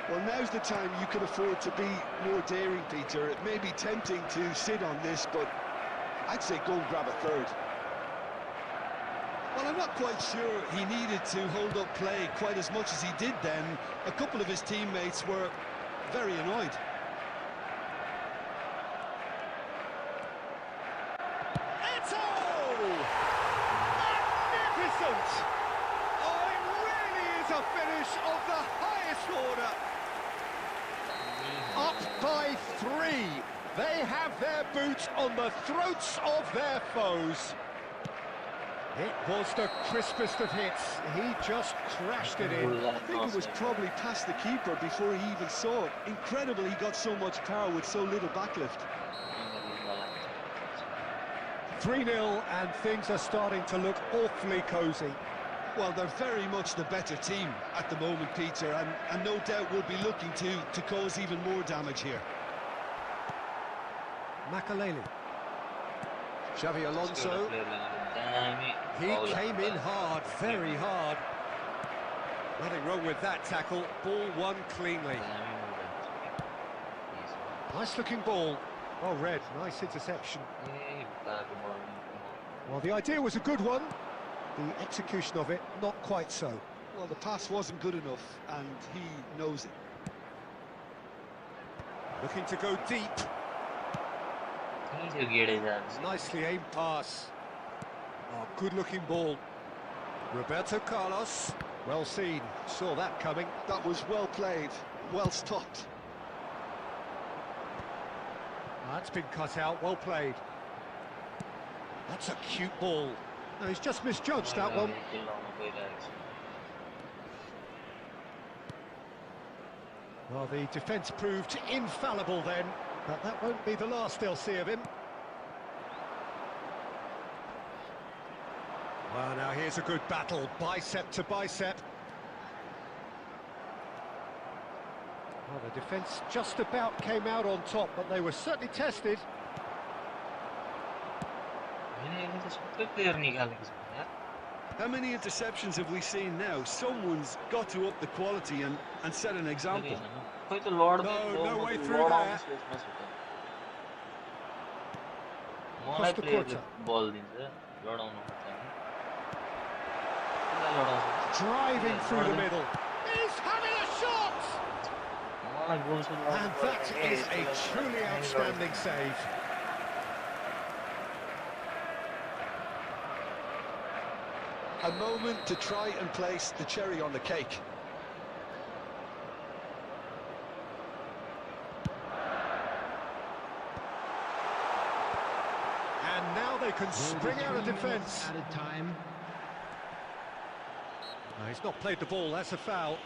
Well, now's the time you can afford to be more daring, Peter. It may be tempting to sit on this, but I'd say go and grab a third. Well, I'm not quite sure he needed to hold up play quite as much as he did then. A couple of his teammates were very annoyed. Magnificent! Oh, it really is a finish of the highest order. Up by 3. They have their boot on the throats of their foes. It was the crispest of hits. He just crashed it in. I think it was probably past the keeper before he even saw it. Incredible he got so much power with so little backlift. 3-0 and things are starting to look awfully cosy. Well, they're very much the better team at the moment, Peter, and no doubt will be looking to cause even more damage here. Makaleli. Xavi Alonso. He came in hard, very hard. Nothing wrong with that tackle. Ball won cleanly. Nice looking ball. Well read, nice interception. Well, the idea was a good one. The execution of it, not quite so. Well, the pass wasn't good enough, and he knows it. Looking to go deep. Nicely aimed pass. Oh, good-looking ball. Roberto Carlos. Well seen. Saw that coming. That was well played, well stopped. That's been cut out. Well played. That's a cute ball. No, he's just misjudged that one. Well, the defence proved infallible then, but that won't be the last they'll see of him. Well, now here's a good battle, bicep to bicep. Well, the defence just about came out on top, but they were certainly tested. How many interceptions have we seen now? Someone's got to up the quality and set an example. No way through there. Across the quarter. Driving through the middle. He's having a shot! And that is a truly outstanding save. A moment to try and place the cherry on the cake. And now they can spring out of defence. Added time. No, he's not played the ball, that's a foul.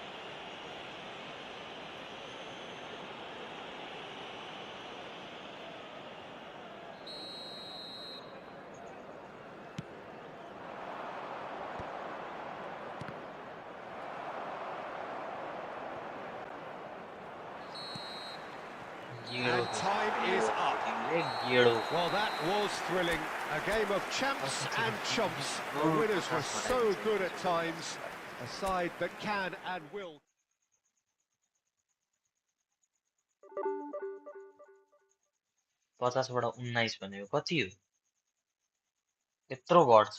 And time is up. Well, that was thrilling. A game of champs and chumps. The winners were so good at times. A side that can and will. पचास बाट 19 भनेको कति हो यत्रो घट्छ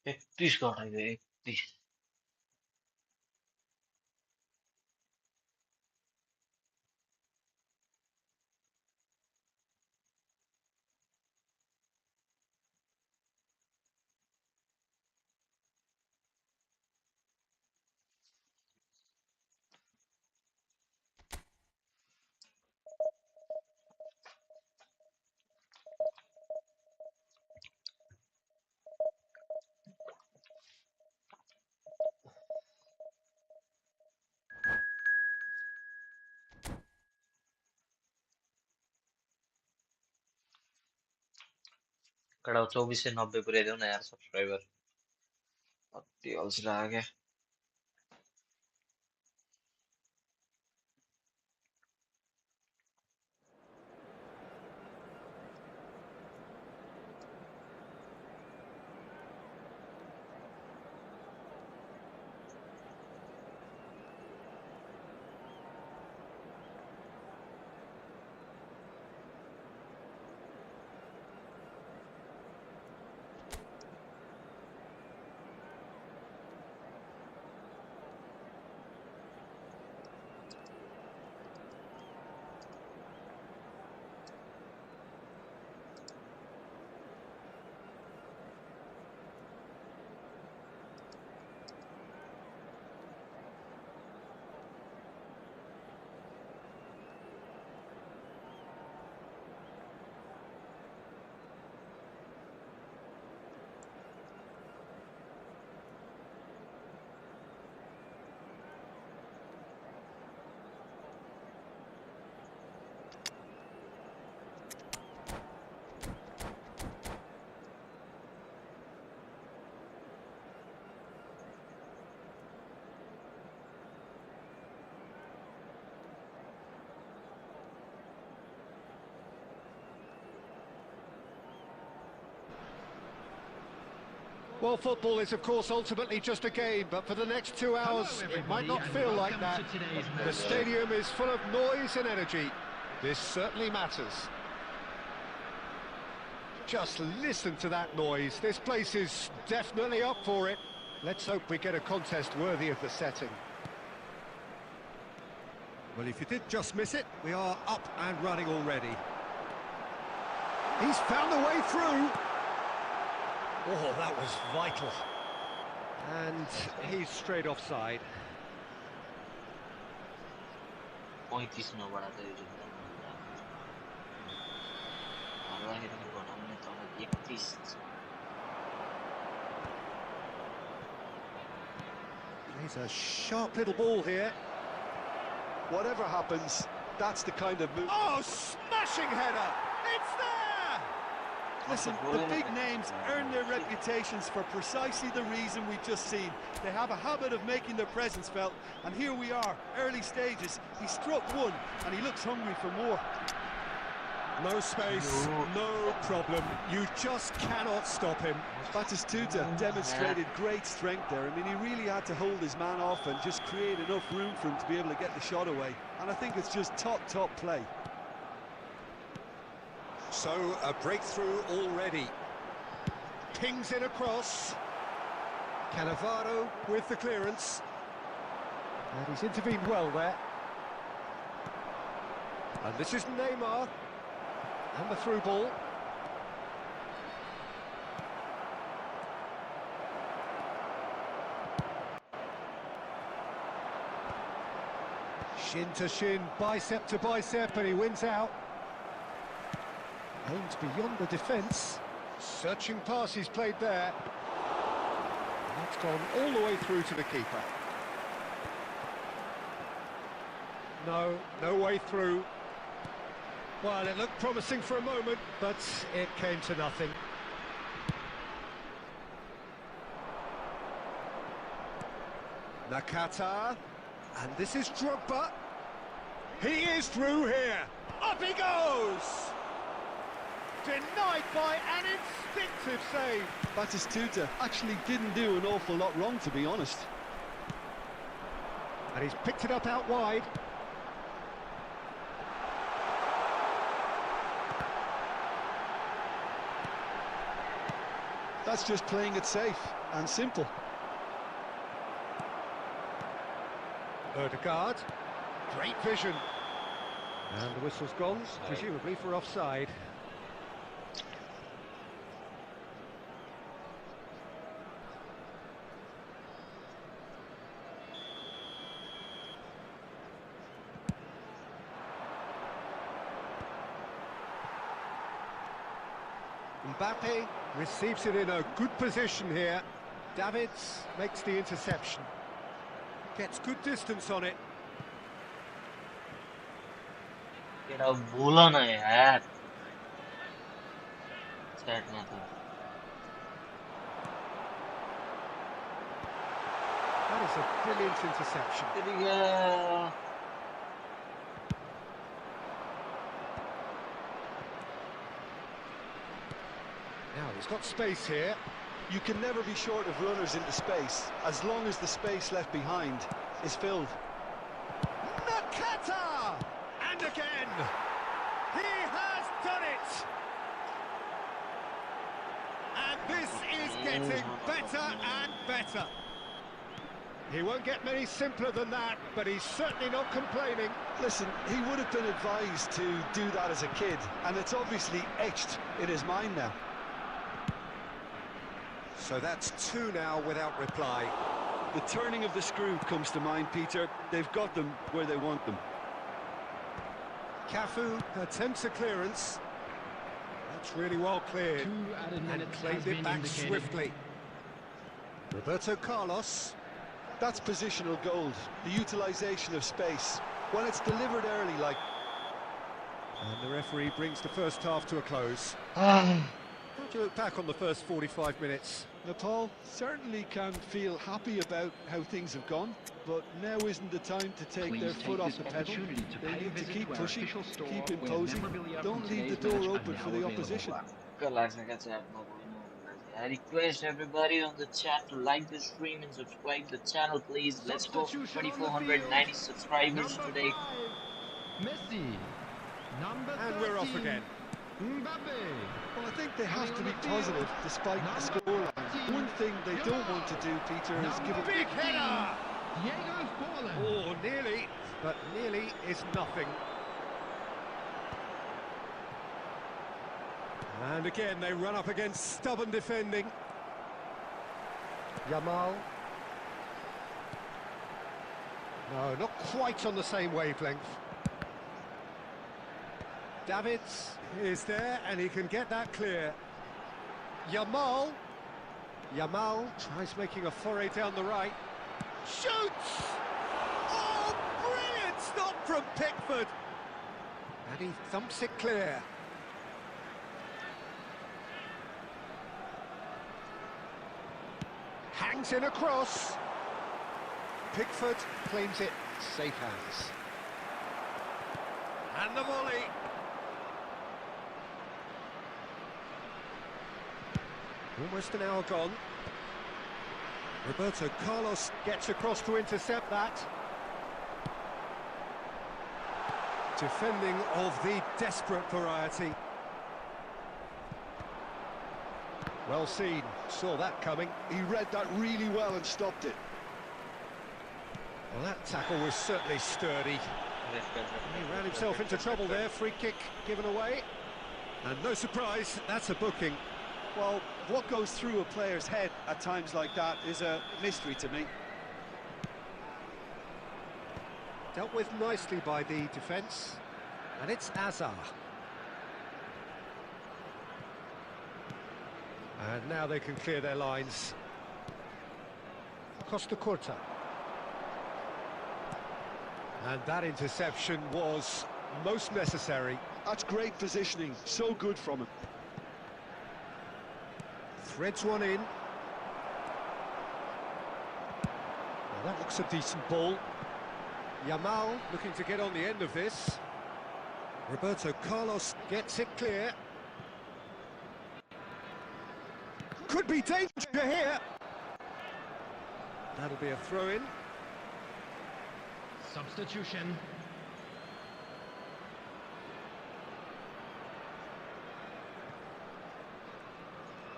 31 घटाइदियो 31 कड़ा 2490 पुऱ्याइदेऊ न यार सब्सक्राइबर अति अल्छी लाग्यो क्या Well, football is, of course, ultimately just a game, but for the next 2 hours, it might not feel like that. The stadium is full of noise and energy. This certainly matters. Just listen to that noise. This place is definitely up for it. Let's hope we get a contest worthy of the setting. Well, if you did just miss it, we are up and running already. He's found the way through. Oh, that was vital. And he's straight offside. 35 मा बडा त यो जुत्ता हाल्दाखेरि घटाउने तल 31 He's a sharp little ball here. Whatever happens, that's the kind of move. Oh, smashing header! It's there! Listen, the big names earn their reputations for precisely the reason we've just seen. They have a habit of making their presence felt, and here we are, early stages. He struck one, and he looks hungry for more. No space, no problem. You just cannot stop him. Batistuta demonstrated great strength there. I mean, he really had to hold his man off and just create enough room for him to be able to get the shot away. And I think it's just top play. So, a breakthrough already. Pings in across. Cannavaro with the clearance. And he's intervened well there. And this is Neymar. And the through ball. Shin to shin, bicep to bicep, and he wins out. Aimed beyond the defence. Searching pass he's played there. And that's gone all the way through to the keeper. No way through. Well, it looked promising for a moment, but it came to nothing. Nakata, and this is Drogba. He is through here. Up he goes! Denied by an instinctive save. Batistuta actually didn't do an awful lot wrong, to be honest. And he's picked it up out wide. That's just playing it safe and simple. Odegaard, great vision. And the whistle's gone, presumably for offside. Mbappe receives it in a good position here. Davids makes the interception. Gets good distance on it. केटा बोल न यार च्याटमा त That is a brilliant interception. Now he's got space here. You can never be short of runners into space, as long as the space left behind is filled. Nakata! And again! He has done it! And this is getting better and better. He won't get many simpler than that, but he's certainly not complaining. Listen, he would have been advised to do that as a kid, and it's obviously etched in his mind now. So that's two now without reply. The turning of the screw comes to mind, Peter. They've got them where they want them. Cafu attempts a clearance. That's really well cleared. And claimed it back swiftly. Roberto Carlos. That's positional gold, the utilisation of space. When it's delivered early like... And the referee brings the first half to a close. How do you look back on the first 45 minutes? Nepal certainly can feel happy about how things have gone, but now isn't the time to take their foot off the pedal. They need to keep pushing, keep imposing. Don't leave the door open for the opposition. I request everybody on the chat to like the stream and subscribe the channel, please. Let's go for Substitution on the 2490 field. subscribers Number today. 5, Messi. Number And 13, we're off again. Mbappe. Well, I think they have Coming to on be the field, positive despite the number scoreline. 14, One thing they don't want to do, Peter, is give Number a Big 15, header! Diego Forlan. Oh, nearly, but nearly is nothing. And again, they run up against stubborn defending. Yamal. No, not quite on the same wavelength. Davids is there, and he can get that clear. Yamal. Yamal tries making a foray down the right. Shoots! Oh, brilliant stop from Pickford! And he thumps it clear. Hangs in a cross. Pickford claims it, safe hands. And the volley. Almost an hour gone. Roberto Carlos gets across to intercept that. Defending of the desperate variety. Well seen, saw that coming. He read that really well and stopped it. Well, that tackle was certainly sturdy. He ran himself into trouble there, free kick given away. And no surprise, that's a booking. Well, what goes through a player's head at times like that is a mystery to me. Dealt with nicely by the defence. And it's Azar. And now they can clear their lines. Costa Curta. And that interception was most necessary. That's great positioning, so good from him. Threads one in. Well, that looks a decent ball. Yamal looking to get on the end of this. Roberto Carlos gets it clear. Could be danger here. That'll be a throw-in. Substitution.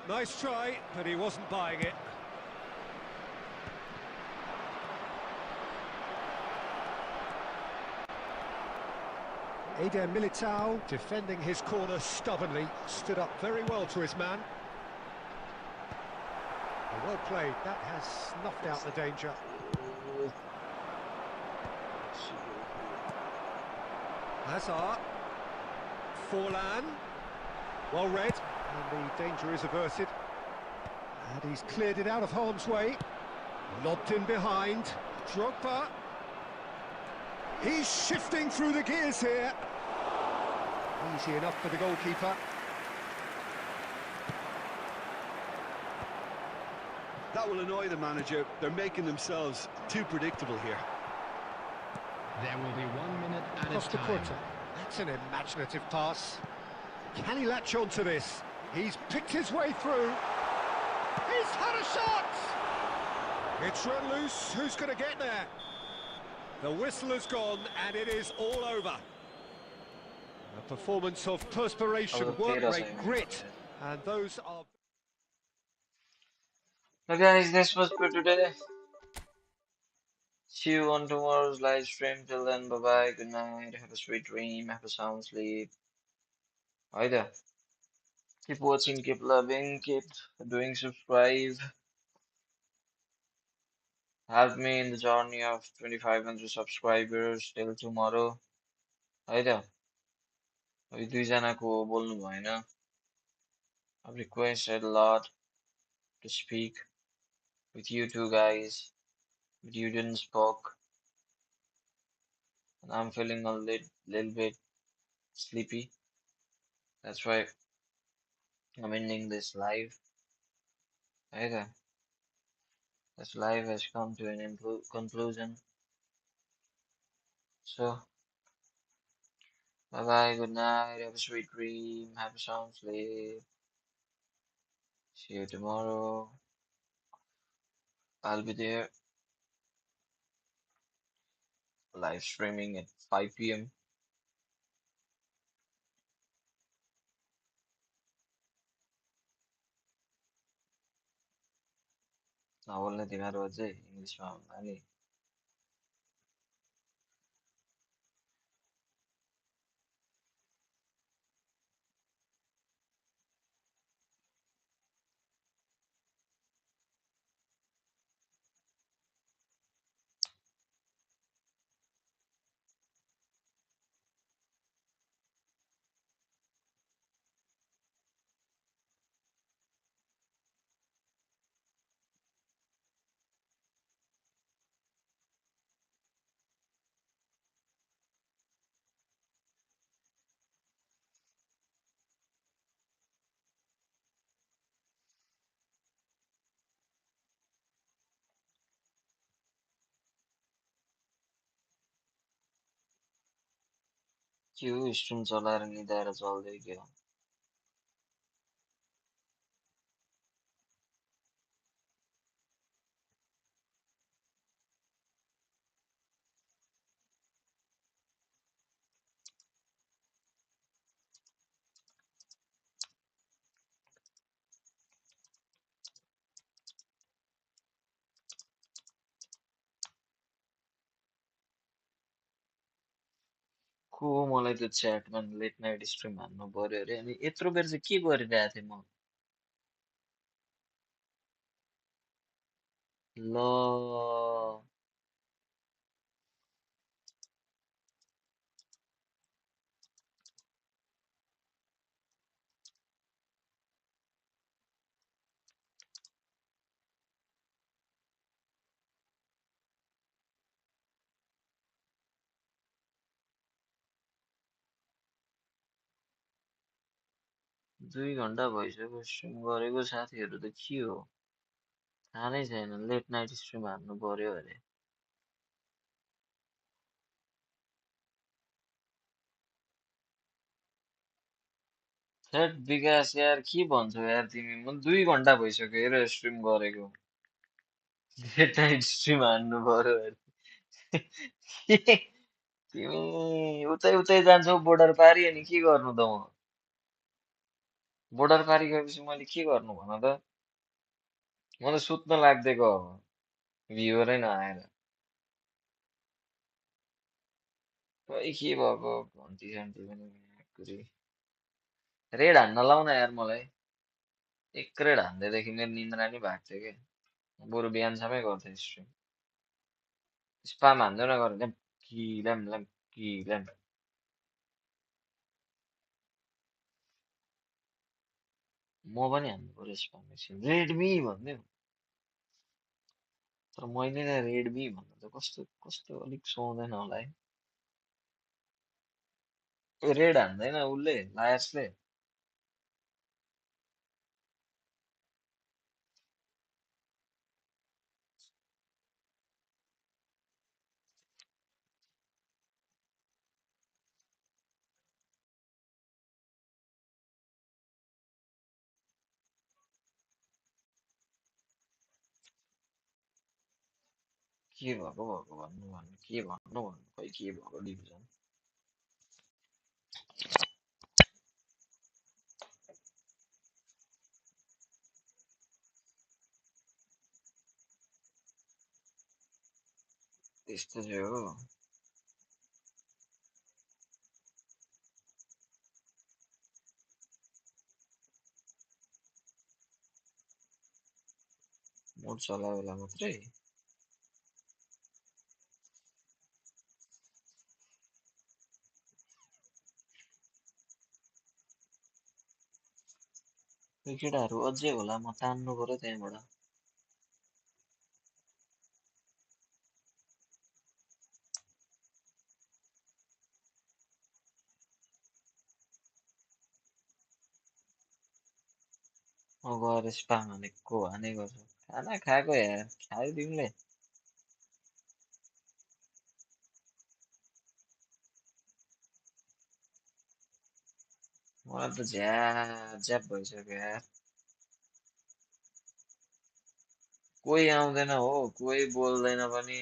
Nice try, but he wasn't buying it. Eder Militao defending his corner stubbornly, stood up very well to his man. Well played, that has snuffed out the danger. Hazard. Forlan. Well read, and the danger is averted. And he's cleared it out of harm's way. Lobbed in behind. Drogba. He's shifting through the gears here. Easy enough for the goalkeeper. That will annoy the manager. They're making themselves too predictable here. There will be 1 minute at a Costa time. Curta. That's an imaginative pass. Can he latch on to this? He's picked his way through. He's had a shot! It's run loose. Who's going to get there? The whistle has gone, and it is all over. A performance of perspiration, work rate, grit, and those are... So guys, this was for today. See you on tomorrow's live stream. Till then, bye bye, good night, have a sweet dream, have a sound sleep. Either keep watching, keep loving, keep doing subscribe. Help me in the journey of 2500 subscribers till tomorrow. Either अभी दुईजनाको बोल्नु भएन. I've requested a lot to speak with you two guys, but you didn't spoke, and I'm feeling a little bit sleepy. That's why I'm ending this live. Either this live has come to an conclusion. So bye bye, good night, have a sweet dream, have a sound sleep. See you tomorrow. I'll be there live streaming at 5 p.m. नबोल्ने तिमीहरू अझै इङ्ग्लिसमा भन्दा नि के हो stream चलाएर निदाएर चल्दै के हो को हो मलाई त्यो च्याटमा लेट नाइट स्ट्रिम हान्नु पर्यो अरे अनि यत्रो बेर चाहिँ के गरिरहेको थिएँ म ल 2 घन्टा भइसक्यो स्ट्रिम गरेको साथीहरू त के हो थाहा नै छैन लेट नाइट स्ट्रिम हान्नु पर्यो अरे थेट विकास यार के भन्छौ यार तिमी म 2 घन्टा भइसक्यो हेर स्ट्रिम गरेको लेट नाइट स्ट्रिम हान्नु पर्यो अरे तिमी उतै उतै जान्छौ बोर्डर पारी अनि के गर्नु त म बोर्डर पारी गएपछि मैले के गर्नु भन त म त सुत्न लाग्देको अब भ्युवरै नआएर खै के भएको घन्टी सन्टी पनि कुरी रेड हान्न लाउन यार मलाई एक रेड हान्दैदेखि मेरो निन्द्रा नि भाग्थ्यो क्या बरु बिहानसम्मै गर्थेँ स्ट्रिम स्पाम हान्दै नगर ल्याम कि ल्याम ल्याम कि ल्याम म पनि हान्नु पर्यो स्पाम एकछिन रेडमी भन्दै तर मैले नै रेडमी भन्नु त कस्तो कस्तो अलिक सुहाउँदैन होला है रेड हान्दैन उसले लायर्सले के भएको भएको भन्नु भन्नु के भन्नु भन्नु खै के भएको डिभिजन त्यस्तो चाहिँ हो मोड चलायो बेला मात्रै यो केटाहरू अझै होला म तान्नु पर्यो त्यहाँबाट म गएर स्पाम हानेको हानेको छु खाना खाएको यार खायो तिमीले मलाई त झ्याप झ्याप भइसक्यो यार कोही आउँदैन हो, कोही बोल्दैन पनि।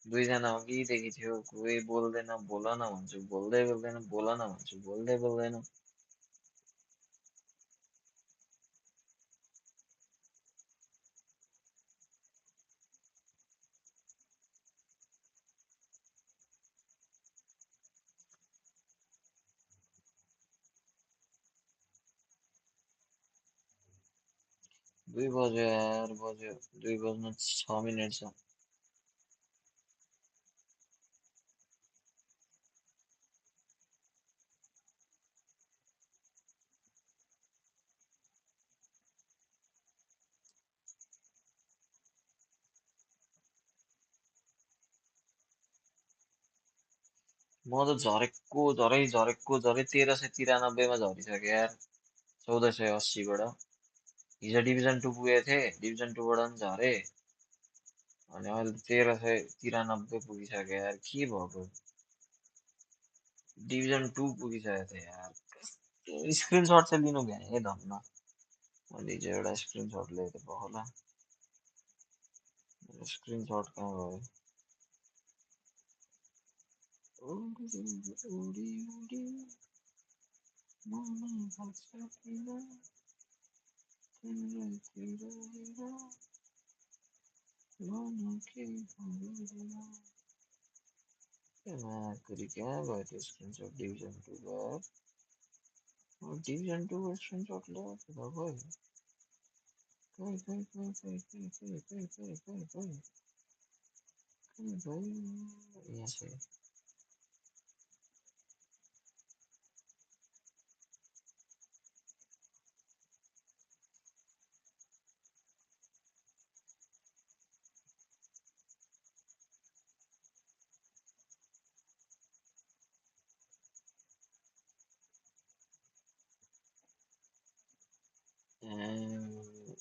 दुईजना अघिदेखि थियो, कोही बोल्दैन, बोल न भन्छु, बोल्दै बोल्दैन, बोल न भन्छु, बोल्दै बोल्दैन। 2 बज्यो यार, बज्यो। 2 बज्न 6 मिनेट छ। म त झरेको झरै झरेको झरै 1393 मा झरिसकेँ यार, 1480 बाट। हिजो डिभिजन 2 पुगेको थिएँ, डिभिजन 2 बाट पनि झरे। अनि अहिले 1393 पुगिसक्यो यार, के भएको? डिभिजन 2 पुगिसकेको थिएँ यार। स्क्रिनसट चाहिँ लिनु भ्याएँ धन्न। मैले हिजो एउटा स्क्रिनसट लिएको थिएँ होला। स्क्रिनसट कहाँ गयो? उडी उडी उडी मन लाग्छ किन तिम्रैतिर हेर मन के भन्दैन। माकुरी कहाँ गयो त्यो स्क्रिनसट? डिभिजन 2 गयो। डिभिजन 2 को स्क्रिनसट ल्याएको त गयो। कहाँ कहाँ कहाँ कहाँ कहाँ कहाँ कहाँ कहाँ कहाँ कहाँ कहाँ गयो? यहाँ छ।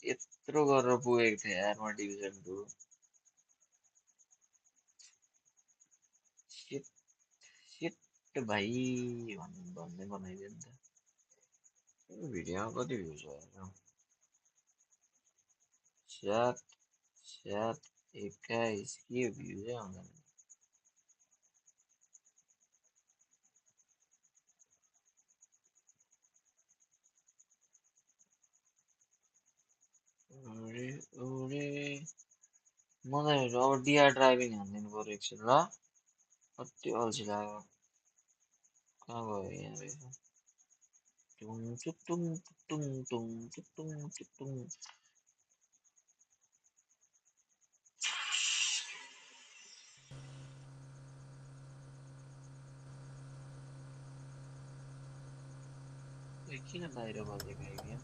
यत्रो गरेर पुगेको थिएँ यार म डिभिजन 2। सिट सिट भाइ भन्दै बनाइदियो नि त। भिडियोमा कति भ्यू छ हेर। स्याट स्याट 21 के भ्यू चाहिँ आउँदैन। उडे उडे मलाई अब डिआर ड्राइभिङ हानिदिनु पर्यो एकछिन ल। कति अल्छी लाग्यो। कहाँ गयो यहाँ रहेछ। टुङ टुङ टुङ टुङ टुङ टुङ। किन बाहिर बजेको गेम?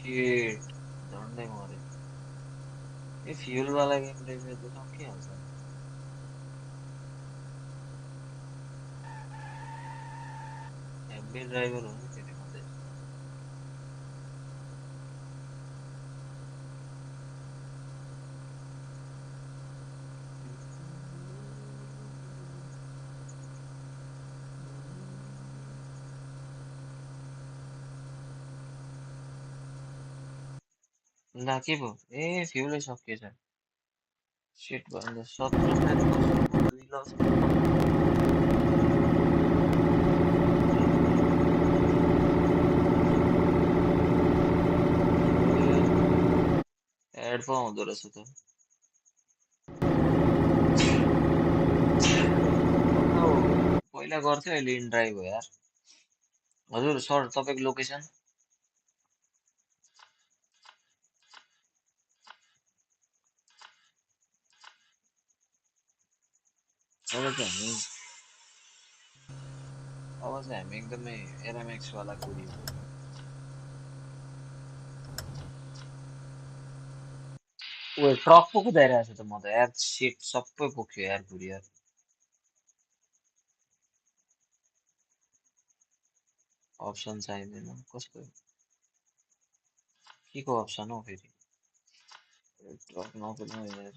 शिट झन्डै मरे। ए फ्युल वाला गेम रहेछ त सकिहाल्छ। हेभी ड्राइभर हो नि फेरि म त। ला के भयो? ए फ्युलै सकिएछ। सिट भन्दा 17 मिनेट बस्नु 2 लस। एड पो आउँदो रहेछ त। पहिला गर्थ्यो अहिले इन ड्राइभ हो यार। हजुर सर तपाईँको लोकेसन? अब चाहिँ हामी एकदमै एरोमेक्स वाला कुरियो। ओ ट्रक पो कुदाइरहेछ त म त यार। सिट सबै पोख्यो यार कुरियर। अप्सन चाहिँदैन कस्तो? के को अप्सन हो फेरि? ट्रक नकुद्नु यार।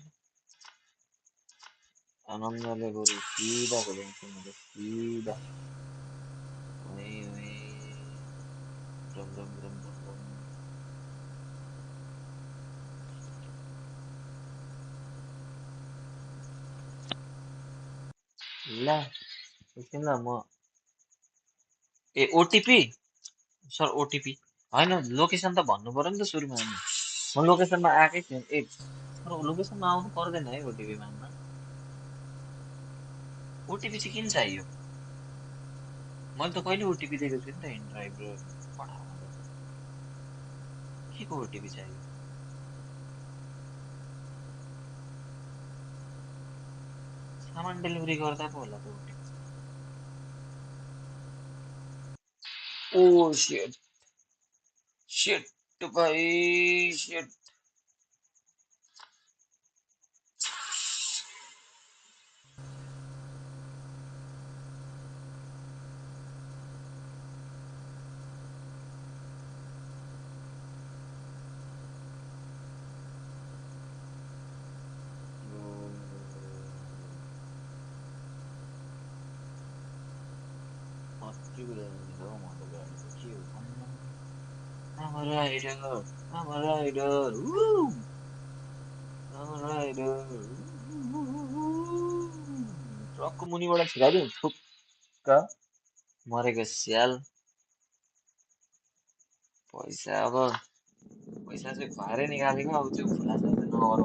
आनन्दले बरु सिधा खोलिदिन्छु म त सिधा ओए ओए रम रम रम रम रम ल एकछिन ल म ए ओटिपी सर ओटिपी होइन लोकेसन त भन्नु पर्यो नि त सुरुमा अनि म लोकेसनमा आएकै थिएँ ए सर लोकेसनमा आउनु पर्दैन है ओटिपी माग्न ओटिपी चाहिँ किन चाहियो मैले त कहिले ओटिपी दिएको छुइनँ त इन ड्राइभ र पठाउन त के को ओटिपी चाहियो सामान डेलिभरी गर्दा पो होला त ओटिपी चाहियो ओ शिट शिट भाइ शिट अति कुदाइदिन्छ हौ म त गाडी त के हो भन्नु I'm a rider, I'm a rider, woo! I'm a rider. ट्रकको मुनिबाट छिराइदिउँ थुक्क मरेको स्याल पैसा अब पैसा चाहिँ भरे निकालेको अब त्यो खुलासा चाहिँ नगरौँ है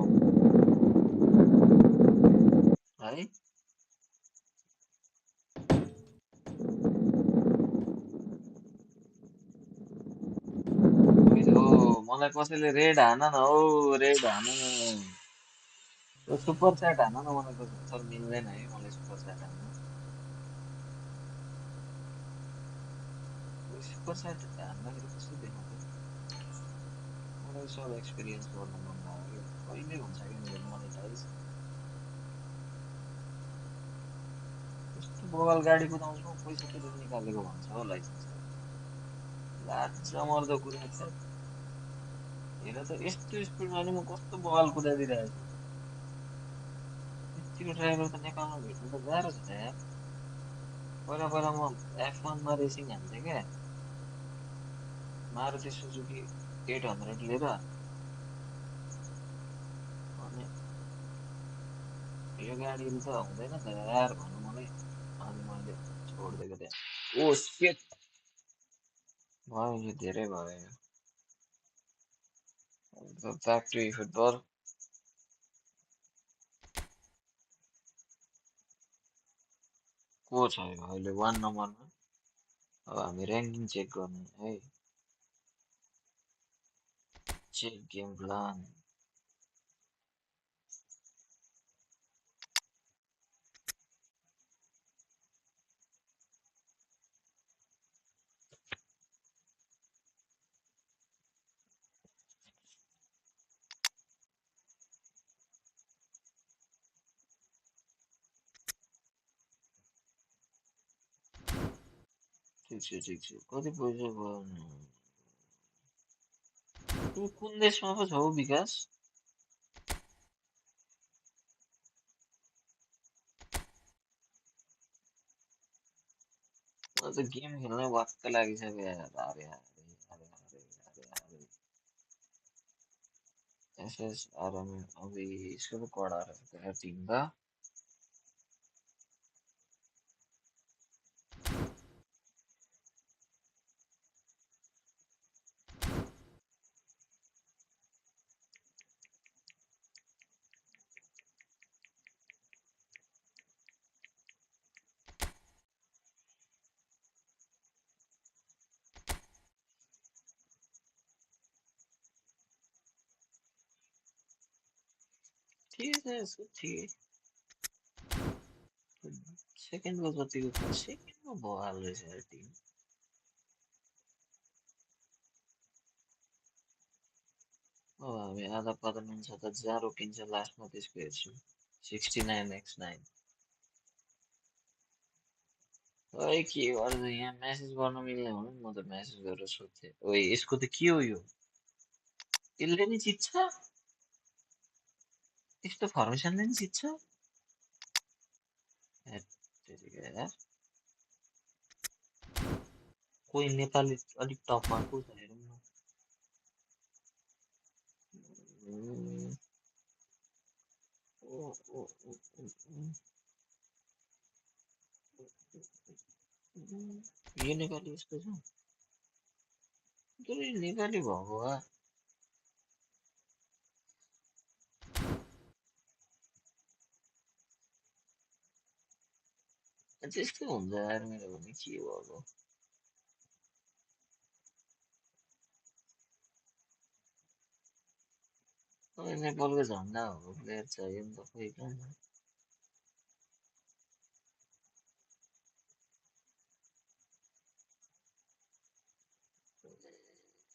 हो मलाई कसैले रेड हान न हौ रेड हान न सुपर च्याट हान न मलाई कसैले तर मिल्दैन है मलाई सुपर च्याट हान्न सुपर च्याट हान्दाखेरि कस्तो देखाउँछ मलाई सब एक्सपिरियन्स गर्न मन लाग्यो कि कहिले हुन्छ कि मेरो मोनिटाइज यस्तो बवाल गाडी कुदाउँछु पैसा तिरेर निकालेको भन्छ हो लाइसेन्सहरू लाजमर्दो कुरा छ हेर त यस्तो स्पिडमा नि म कस्तो बवाल कुदाइदिइरहेको छु यतिको ड्राइभर त नेपालमा भेट्नु त गाह्रो छ त यार पहिला पहिला म F1 मा रेसिङ हान्थेँ क्या मारुति सुजुकी 800 लिएर अनि यो गाडीले त हुँदैन त यार भन्नु मलाई अनि मैले छोडिदिएको त्यहाँ ओ सेट भयो यो धेरै भयो ब्याक टु फुटबल को छ यो अहिले 1 नम्बरमा अब हामी ऱ्याङ्किङ चेक गर्ने है चेक गेम प्लान ठिक छ कति पैसा भयो तिमी कुन देशमा पो छौ विकास मलाई त गेम खेल्न वाक्क लागिसक्यो यार अरे अरे अरे अरे अरे अरे एसएसआरएम अभी इसको तो कोड आ रहा है टीम का ठीक है इसको ठीक है सेकेन्ड को जतिको छ सेकेन्डमा बवाल रहेछ यार टिम अब हामी आधा पतन हुन्छ त जहाँ रोकिन्छ लास्टमा त्यसको हेर्छौँ 69x9 ओइ के गर्छ यहाँ मेसेज गर्न मिल्ने हो म त मेसेज गरेर सोध्थेँ ओइ यसको त के हो यो यसले नि जित्छ यस्तो फर्मेसनले नि जित्छ हेत्तेरिका यार कोही नेपाली अलिक टपमा को छ हेरौँ न उम्, ओ, ओ, ओ, ओ, यो नेपाली यस्तो छ तर यो नेपाली भएको भए त्यस्तै हुन्छ यार मेरो भने के भएको अब नेपालको झन्डा भएको प्लेयर चाहियो नि त खोइ कहाँ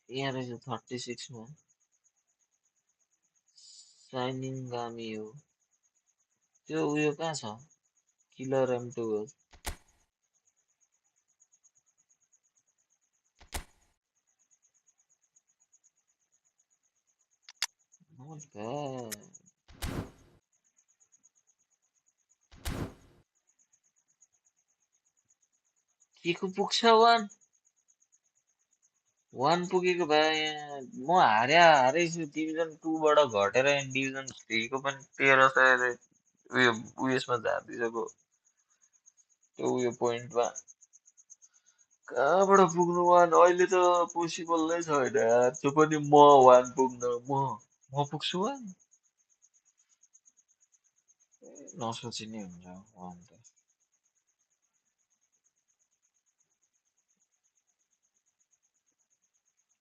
यहाँ रहेछ 36 मा साइनिङ गामी हो त्यो उयो कहाँ छ किलर M2 नट ब्याड के को पुग्छ वान पुगेको भए यहाँ म हारैछु डिभिजन 2 बाट घटेर डिभिजन 3 को पनि 1300 उयो उयसमा झार्दिसक्यो त्यो उयो पोइन्टमा कहाँबाट पुग्नु वान अहिले त पोसिबल नै छैन यार त्यो पनि म वान पुग्न म पुग्छु वान नसोची नै हुन्छ वान त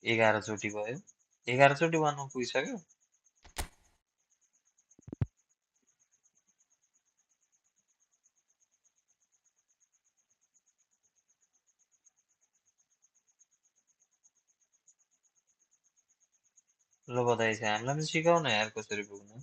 11 चोटि भयो 11 चोटि वानमा पुगिसक्यो ल बधाई छ हामीलाई पनि सिकाउ न यार कसरी पुग्नु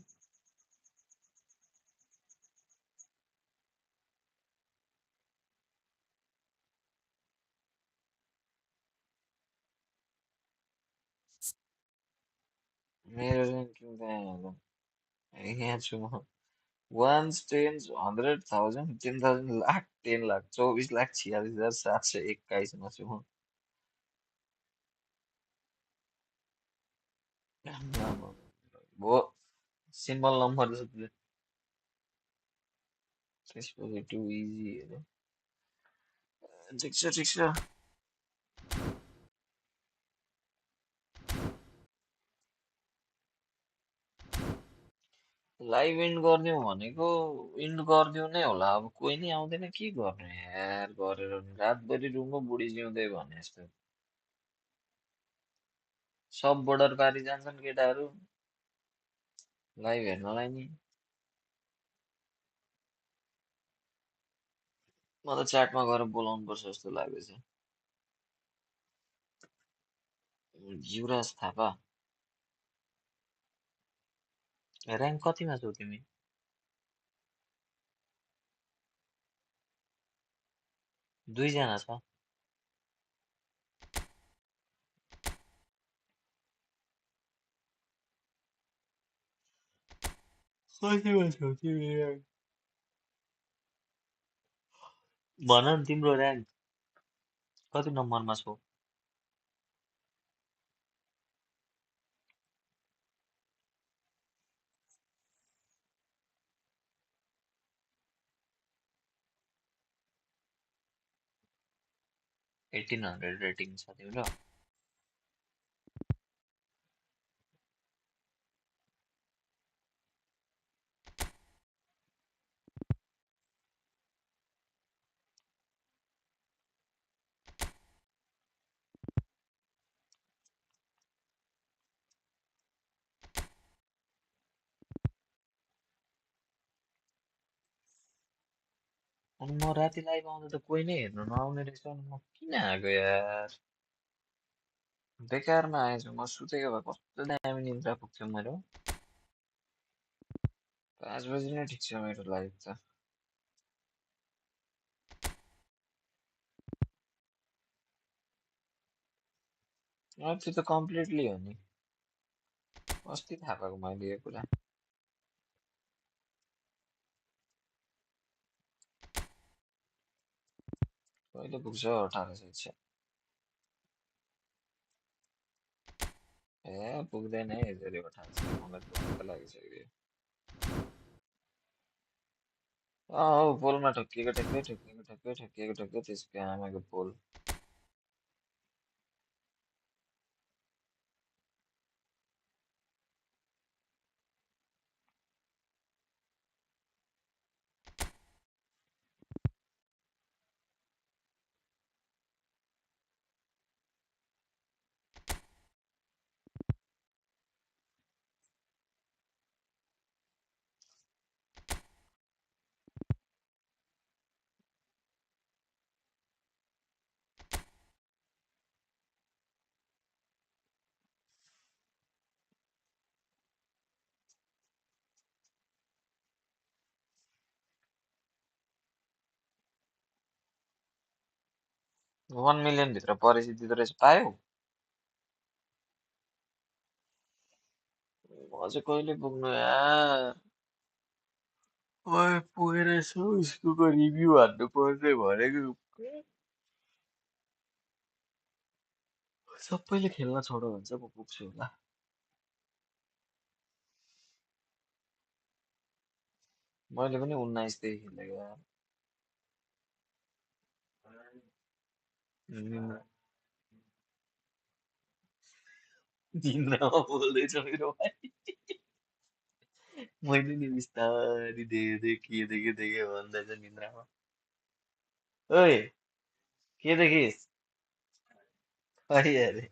मेरो ऱ्याङ्किङ कहाँ होला यहाँ छु म वान्स टेन्स 100,000 10,000 लाख 10 लाख 24,46,721 मा छु म आम्मामा। भो सिम्बल नम्बर त्यसपछि टु इजी हेरे ठिक छ लाइभ इन्ड गरिदिउँ भनेको इन्ड गरिदिउँ नै होला अब कोही नै आउँदैन के गर्ने यार गरेर नि रातभरि रुममा बुढी जिउँदै भने जस्तो सब बोर्डर पारी जान्छन् केटाहरू लाइभ हेर्नलाई नि म त च्याटमा गएर बोलाउनु पर्छ जस्तो लाग्दैछ युवराज थापा ऱ्याङ्क कतिमा छौ तिमी 2 जना छ कतिमा छौ तिमी ऱ्याङ्क भन न तिम्रो ऱ्याङ्क कति नम्बरमा छौ 1800 रेटिङ छ तिम्रो अनि म राति लाइभ आउँदा त कोही नै हेर्नु नआउने रहेछ अनि म किन आएको यार बेकारमा आएछु म सुतेको भए कस्तो दामी निद्रा पुग्थ्यो मेरो 5 बजी नै ठिक छ मेरो लाइभ त अब त्यो त कम्प्लिटली हो नि अस्ति थाहा पाएको मैले यो कुरा कहिले पुग्छ 1806? ए पुग्दैन है यसरी 1800, मलाई त वाक्क लागिसक्यो। अँ पोलमा ठोकिएको ठ्याक्कै ठोकिएको ठ्याक्कै ठोकिएको ठ्याक्कै त्यसको आमाको पोल। 1 मिलियन भित्र परेपछि दिँदो रहेछ, पायौ? अझै कहिले पुग्नु यार? ओए पुगेर यसो स्कुलको रिभ्यू हान्नु पर्ने भनेको। सबैले खेल्न छोडो भन्छ म पुग्छु होला। मैले पनि 19 देखि खेलेको यार। निन्द्रा निन्द्रामा बोल्दैछ मेरो भाइ। मैले नि बिस्तारी देखेँ देखेँ देखेँ भन्दैछ निन्द्रामा। ओए के देखिस्? खै अरे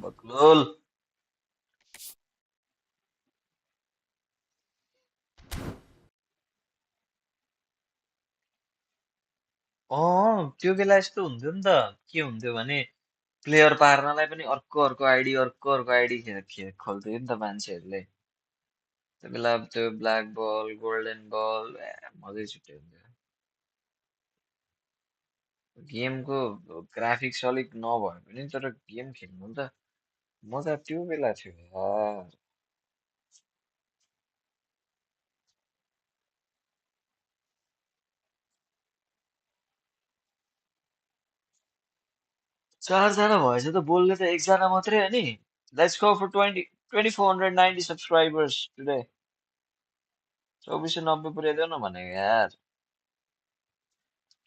बक्लोल। त्यो बेला यस्तो हुन्थ्यो नि त। के हुन्थ्यो भने प्लेयर पार्नलाई पनि अर्को अर्को आइडी खोल्थ्यो नि त मान्छेहरूले। त्यो बेला त्यो ब्ल्याक बल गोल्डन बल मजै छुट्टै हुन्थ्यो। गेमको ग्राफिक्स अलिक नभए पनि तर गेम खेल्नु त मजा त्यो बेला थियो यार। चारजना भएछ त बोल्ने त एकजना मात्रै हो नि। Let's go for 2490 subscribers today. 2490 पुर्याइदेऊ न भनेको यार।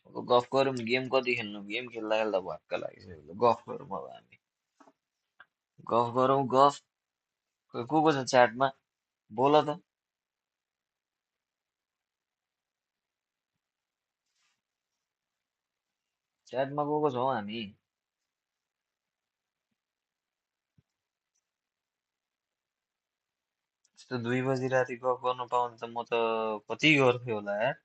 अब गफ गरौँ, गेम कति खेल्नु? गेम खेल्दा खेल्दा भक्क लागिसक्यो। गफ गरौँ अब हामी। गफ गरौँ गफ। को को छ च्याटमा? बोल त। च्याटमा को छौँ हामी? यस्तो 2 बजी राति गफ गर्न पाउने त म त कति गर्थेँ होला यार।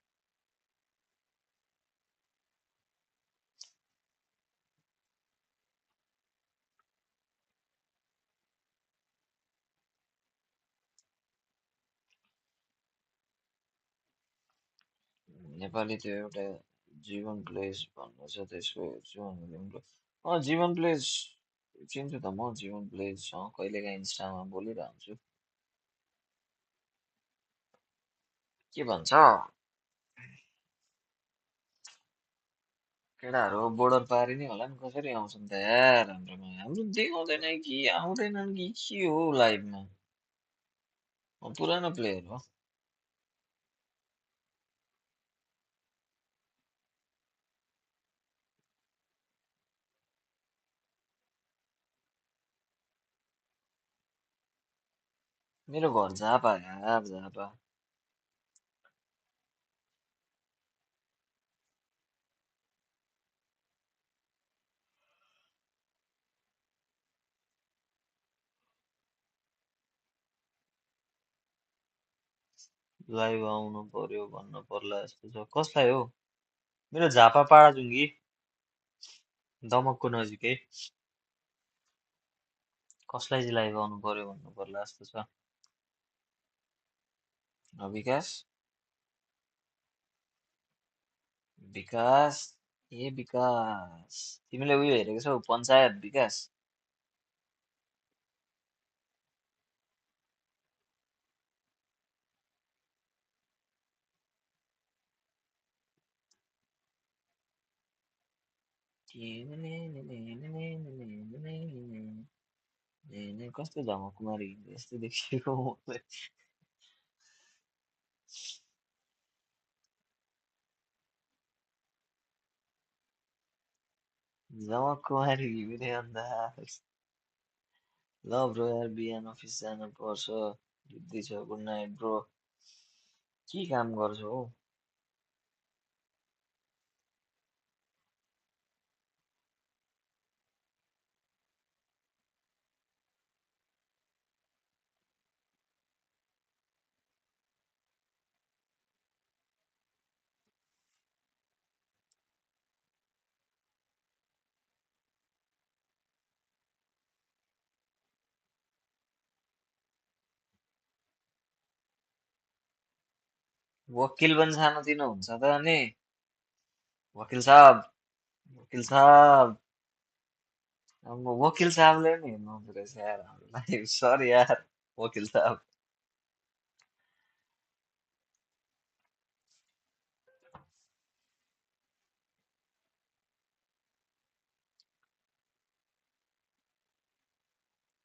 नेपाली त्यो एउटा जीवन प्लेस भन्ने छ, त्यसको हेर्छु अनि जीवन प्लेस चिन्छु त म। जीवन प्लेस कहिलेकाहीँ इन्स्टामा बोलिरहन्छु। के भन्छ? केटाहरू बोर्डर पारि नै होला नि, कसरी आउँछन् त यार हाम्रोमा? हाम्रो देखाउँदैन कि आउँदैनन् कि के हो लाइभमा? पुरानो प्लेयर हो। मेरो घर झापा यार, झापा। लाइभ आउनु पर्यो भन्न पर्ला जस्तो छ। कसलाई हो? मेरो झापा पाडा जुङ्गी दमकको नजिकै। कसलाई चाहिँ लाइभ आउनु पर्यो भन्नु पर्ला जस्तो छ। विकास विकास ए विकास, तिमीले उयो हेरेको छौ पञ्चायत विकास? कस्तो झमकमारी यस्तो देखिएको मलाई। झमकमारी घिमिरे अन्दाज। ल ब्रो यार बिहान अफिस जानु पर्छ। बित्दै छ गुड नाइट ब्रो। के काम गर्छौ हौ? वकिल पनि सानोतिनो हुन्छ त अनि। वकिल साहब, वकिल साहब। अब वकिल साहबले पनि हेर्नु हुँदो रहेछ यार हामीलाई। सरी यार वकिल साहब।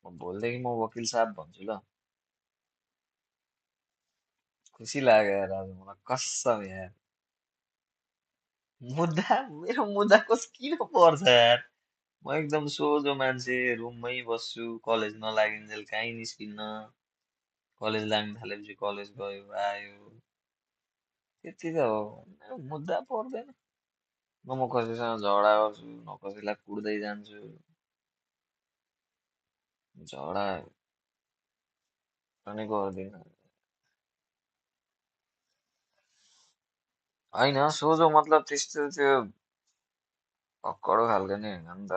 भोलिदेखि म वकिल साहब भन्छु ल। खुसी लाग्यो यार आज मलाई कसम यार। मुद्दा मेरो मुद्दा किन पर्छ यार। म एकदम सोझो मान्छे रुममै बस्छु कलेज नलागिन्जेल काहीँ निस्किन्न। कलेज लाग्न थालेपछि कलेज गयो आयो त्यति त हो। मेरो मुद्दा पर्दैन। न म कसैसँग झगडा गर्छु न कसैलाई कुट्दै जान्छु। झगडा पनि गर्दिनँ। होइन सोझो मतलब त्यस्तो त्यो अक्कडो खालको नि होइन नि त।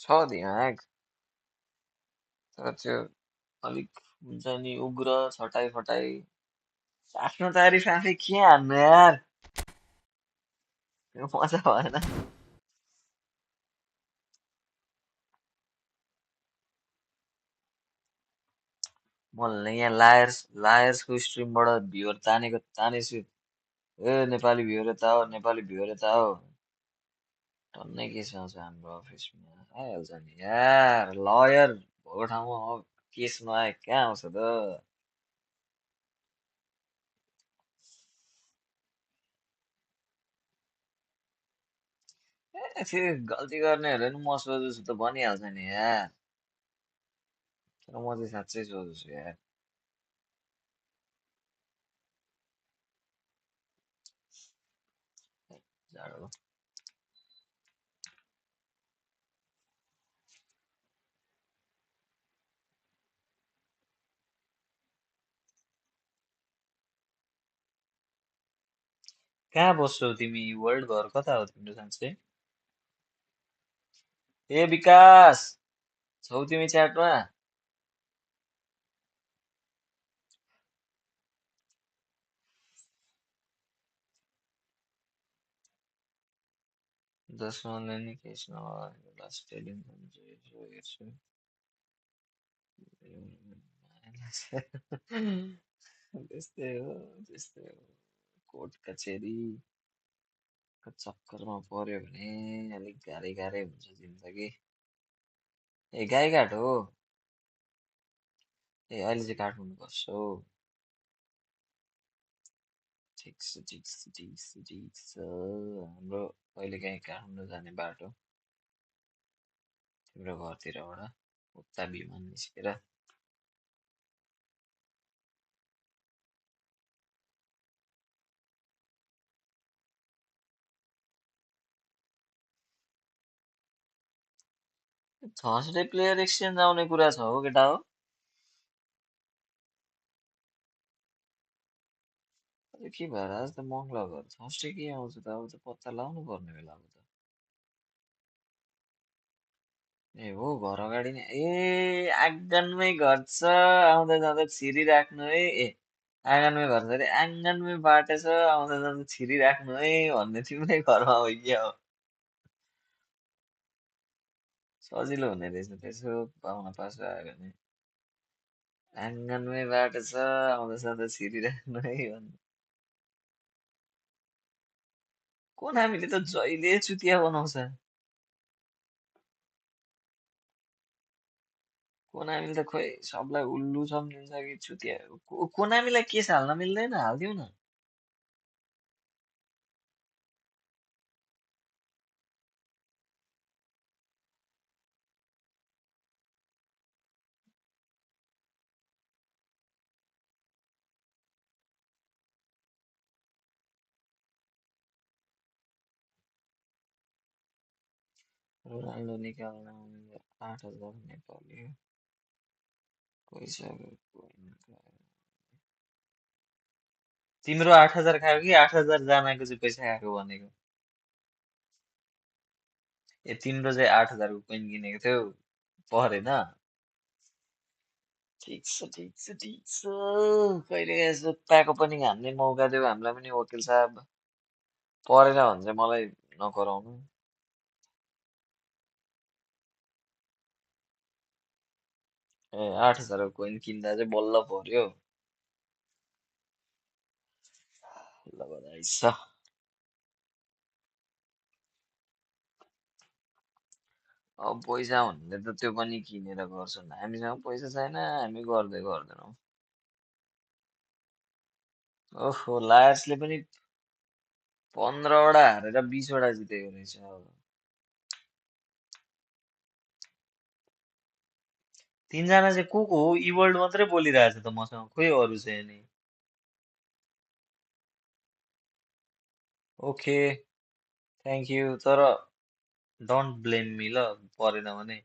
छ दिमाग तर त्यो अलिक हुन्छ नि उग्र छटाई फटाई। आफ्नो तारिफ आफै के हान्नु यार। त्यो मजा भएन। मैले यहाँ लायर्सको स्ट्रिमबाट भ्युवर तानेछु। ए नेपाली भ्युवर यता हो नेपाली भ्युवर यता हो। टन्नै केस आउँछ हाम्रो अफिसमा आइहाल्छ नि यार लयर भएको ठाउँमा अब केस नआए कहाँ आउँछ त। ए फेरि गल्ती गर्नेहरूले नि म सोझो छु त भनिहाल्छ नि यार। तर म चाहिँ साँच्चै सोझो छु यार। जाडो कहाँ बस्छौ तिमी वर्ल्ड घर कता हो तिम्रो साँच्चै। ए विकास छौ तिमी च्याटमा। 10 नि केस नभएको लास्ट टेलिङ हेर्छु। त्यस्तै हो त्यस्तै हो। कोर्ट कचेरीको चक्करमा पर्यो भने अलिक गाह्रै गाह्रै हुन्छ जिन्दगी। ए गाईघाट हो। ए अहिले चाहिँ काठमाडौँ बस्छौ। ठिक छ ठिक छ ठिक छ ठिक छ। हाम्रो कहिले काहीँ काठमाडौँ जाने बाटो तिम्रो घरतिरबाट उता विमान निस्केर। थर्सडे प्लेयर एक्सचेन्ज आउने कुरा छ हो केटा हो। अझै के भएर आज त मङ्गलबार थर्सडे के आउँछ त अब त पत्ता लगाउनु पर्ने बेला अब त। ए हो घर अगाडि नै ए आँगनमै घर छ आउँदा जाँदा छिरिराख्नु है ए आँगनमै घर छ अरे आँगनमै बाटो छ आउँदा जाँदा छिरिराख्नु है भन्ने तिम्रै घरमा हो क्या हो। सजिलो हुने रहेछ त्यसो पाहुना पासो आयो भने। आँगनमै बाटो छ आउँदा जाँदा छिरिराख्नु है भन्नु। कोनामीले त जहिले चुतिया बनाउँछ। कोनामीले त खोइ सबलाई उल्लु सम्झिन्छ कि चुतिया। कोनामीलाई केस हाल्न मिल्दैन, हालिदिउ न। रोनाल्डो निकाल्न 8,000 नेपाली पैसाको कोइन खायो। तिम्रो 8,000 खायो कि 8,000 जनाको चाहिँ पैसा खाएको भनेको? ए तिम्रो चाहिँ 8,000 को कोइन किनेको थियौ, परेन? ठिक छ ठिक छ ठिक छ। कहिले यसो प्याको पनि हान्ने मौका देऊ हामीलाई पनि वकिल साहब। परेन भने चाहिँ मलाई नकराउनु। ए 8,000 को कोइन किन्दा चाहिँ बल्ल पर्यो। ल बधाई छ। अब पैसा हुनेले त त्यो पनि किनेर गर्छन्, हामीसँग पैसा छैन, हामी गर्दैनौँ। ओहो, लायर्सले पनि 15 वटा हारेर 20 वटा जितेको रहेछ। तीनजना चाहिँ को हो? इवर्ल्ड मात्रै बोलिरहेछ त मसँग, खोइ अरू चाहिँ नि। ओके, थ्याङ्क यू, तर डोन्ट ब्लेम मी ल, परेन भने।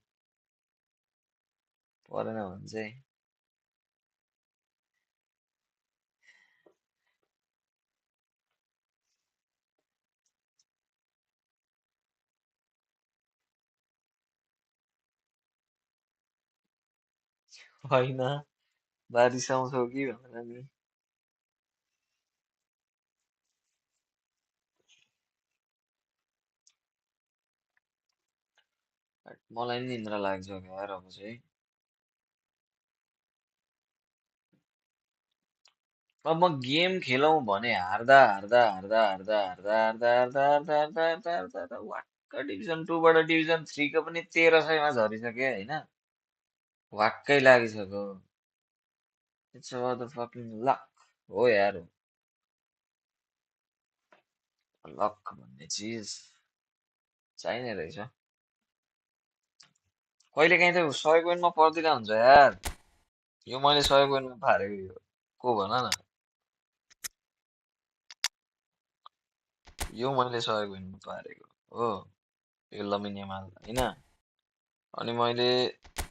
परेन भने चाहिँ होइन, बारिस आउँछौ कि भनेर नि। मलाई नि निन्द्रा लाग्छ यार अब चाहिँ। अब म गेम खेलौँ भने हार्दा हार्दा हार्दा हार्दा हार्दा हार्दा हार्दा हार्दा हार्दा हार्दा हार्दा हार्दा वाक्क डिभिजन 2 बाट डिभिजन 3 को पनि 1300 मा झरिसके होइन। वाक्कै लागिसक्यो। It's about the fucking luck हो यार। लक भन्ने चिज चाहिने रहेछ। कहिलेकाहीँ त 100 कोइनमा पर्दिन हुन्छ यार। यो मैले 100 कोइनमा पारेको यो को भन न। यो मैले 100 कोइनमा पारेको हो। यो लमिनियमाल होइन। अनि मैले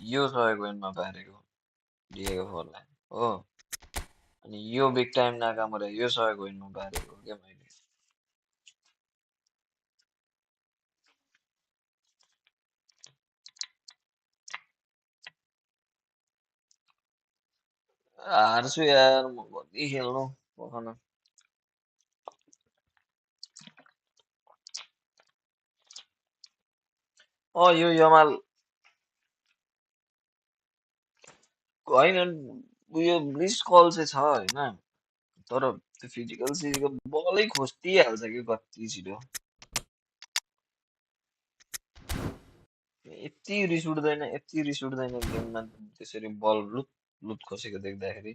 यो 100 कोइनमा पारेको डिएगो फोरलाई हो। अनि यो बिग टाइम नाकामुरा यो 100 कोइनमा पारेको हो क्या मैले। हार्छु यार, म कति खेल्नु पखन। यो यमाल होइन, उयो मिस कल चाहिँ छ होइन, तर त्यो फिजिकल सिजिकल बलै खोस्टिहाल्छ कि कति छिटो। यति रिस उठ्दैन गेममा त्यसरी बल लुत लुत खोसेको देख्दाखेरि।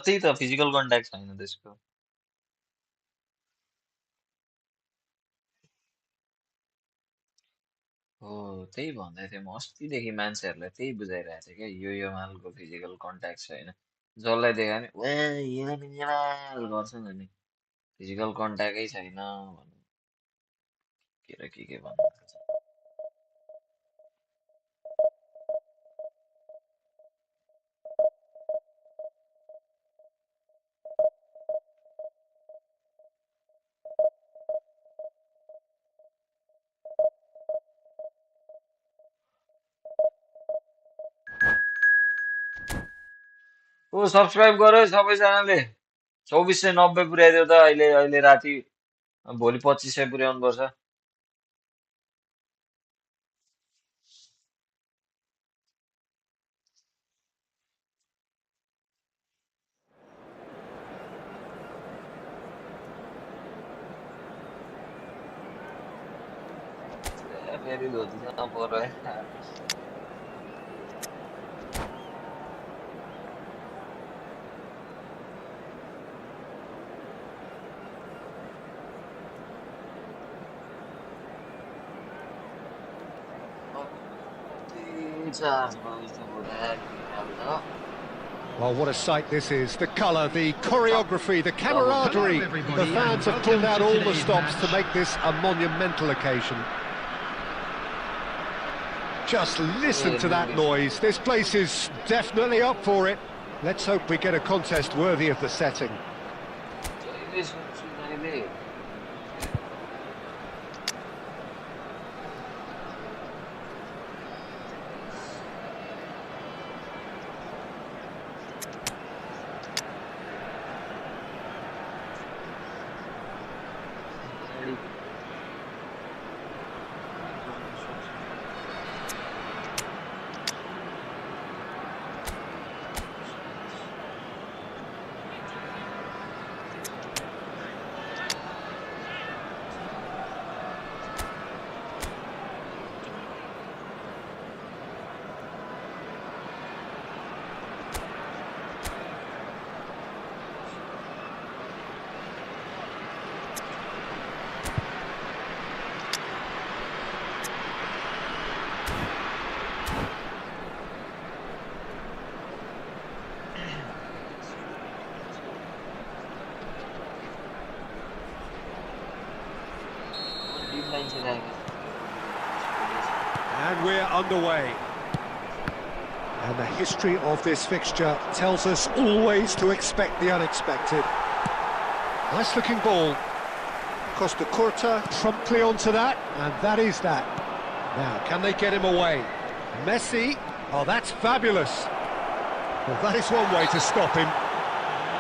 त्यही त फिजिकल कन्ट्याक्ट छैन त्यसको। हो, त्यही भन्दै थिएँ म अस्तिदेखि मान्छेहरूलाई त्यही बुझाइरहेको थिएँ क्या, यो मालको फिजिकल कन्ट्याक्ट छैन। जसलाई देखायो नि ए यो गर्छन् नि, फिजिकल कन्ट्याक्टै छैन भन्नु के र के भन्नु। सब्सक्राइब गर है सबैजनाले। 2490 पुर्याइदियो त अहिले अहिले राति। भोलि 2500 पुर्याउनु पर्छ। फेरि धोतीसँग पर्यो यार। चार्ज भयो त्यो बुढा। Well, what a sight this is. The colour, the choreography, the camaraderie. Hello, everybody, The fans and have pulled out welcome to all the today's stops to match. make this a monumental occasion. Just listen to that noise. This place is definitely up for it. Let's hope we get a contest worthy of the setting. जहिले सुन्छु जहिले। And we're underway. And the history of this fixture tells us always to expect the unexpected. Nice looking ball. Costa Curta promptly onto that, and that is that. Now, can they get him away? Messi, oh, that's fabulous. Well, that is one way to stop him.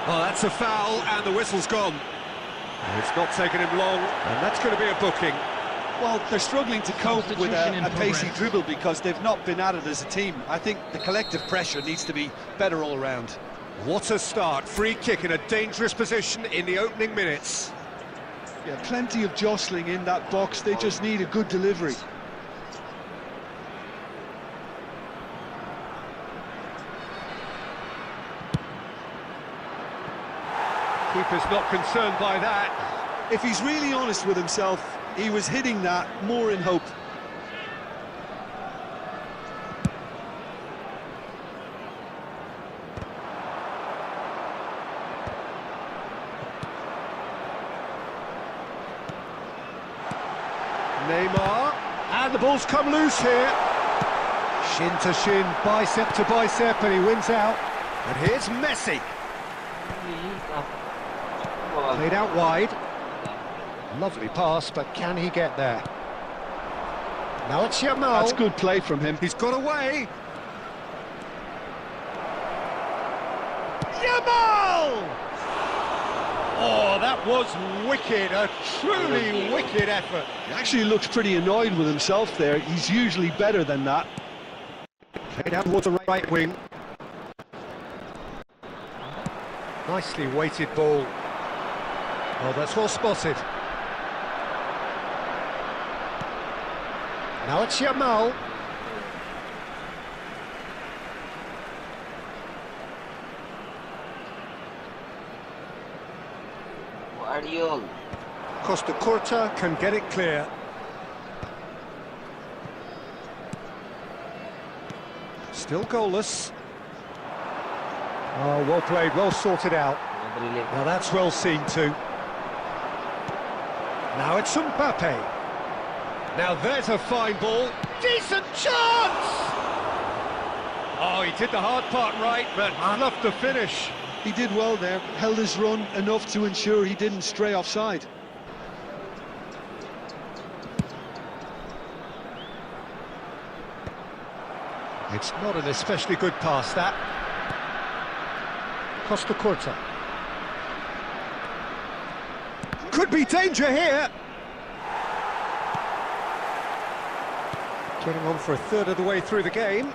Oh, that's a foul, and the whistle's gone. And it's not taken him long, and that's going to be a booking. Well, they're struggling to cope with Substitution in a pacey progress. dribble because they've not been at it as a team. I think the collective pressure needs to be better all round. What a start. Free kick in a dangerous position in the opening minutes. Yeah, plenty of jostling in that box. They just need a good delivery. Keeper's not concerned by that. If he's really honest with himself, he was hitting that more in hope. Neymar, and the ball's come loose here. Shin to shin, bicep to bicep, and he wins out. And here's Messi, played out wide. Lovely pass, but can he get there? Now it's Yamal. That's good play from him. He's got away. Yamal! Oh, that was wicked, a truly wicked effort. He actually looks pretty annoyed with himself there. He's usually better than that. Played out towards the right wing. Nicely weighted ball. Oh, that's well spotted. Now it's Yamal. Guardiola. Costa Curta can get it clear. Still goalless. Oh, well played, well sorted out. Now that's well seen too. Now it's Mbappe. Now there's a fine ball. Decent chance! Oh, he did the hard part right, but enough to finish. He did well there, held his run enough to ensure he didn't stray offside. It's not an especially good pass, that. Costa Curta. Could be danger here. Getting on for a third of the way through the game.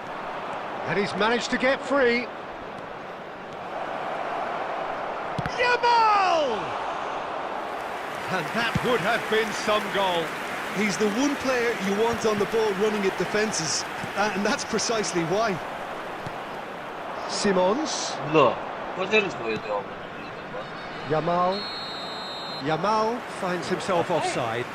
And he's managed to get free. Yamal! And that would have been some goal. He's the one player you want on the ball running at defences, and that's precisely why. Simons. ल कसरी छोयो त्यो अपोनेन्टले त्यो बल Yamal. Yamal finds himself offside.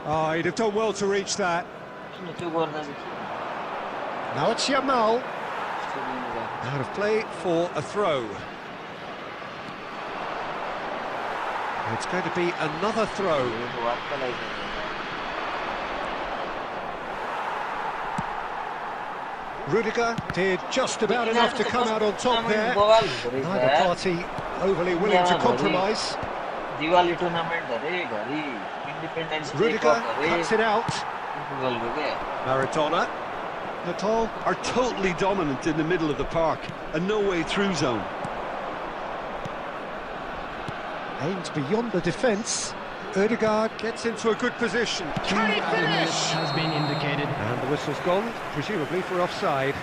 Oh, he'd have done well to reach that. किन त्यो गर्दा चाहिँ के Now it's Yamal. यस्तो गर्नु भएको Out of play for a throw. It's going to be another throw. यो त वाक्क लागिसक्यो Rudiger did just about enough to come out on top there. बवाल हुँदो रहेछ Neither यार party overly willing to compromise. Diwali tournament धरे घरि इन्डिपेन्डेन्स डे Rudiger कप धरे cuts it out. फुटबलको के Maradona. Natal are totally dominant in the middle of the park, a no-way through zone. Aims beyond the defence. Ødegaard gets into a good position. Can he finish? Has been indicated. And the whistle's gone, presumably for offside.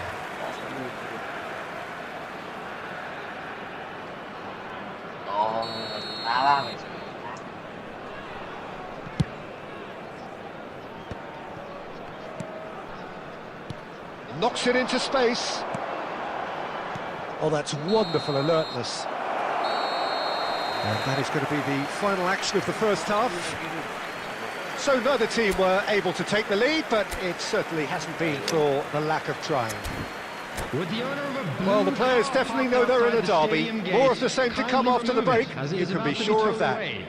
Knocks it into space. Oh, that's wonderful alertness. And that is going to be the final action of the first half. So neither team were able to take the lead, but it certainly hasn't been for the lack of trying. With the owner of a blue Well, the players car definitely parked know they're in a outside the derby. stadium More gate, of the same to come kindly after the remove break. it, as it You is can be about to sure towed of that. away.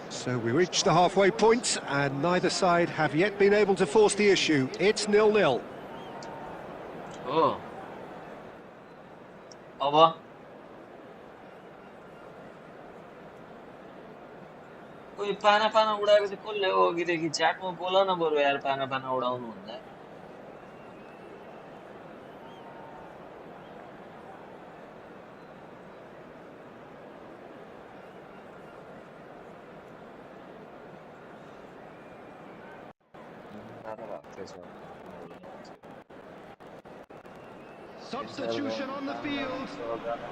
So we reach the halfway point, and neither side have yet been able to force the issue. It's 0-0. हो अब कोही पाना पाना उडाएको चाहिँ कसले हो अघिदेखि च्याटमा बोल न बरु यार पाना पाना उडाउनु भन्दा Substitution on the field.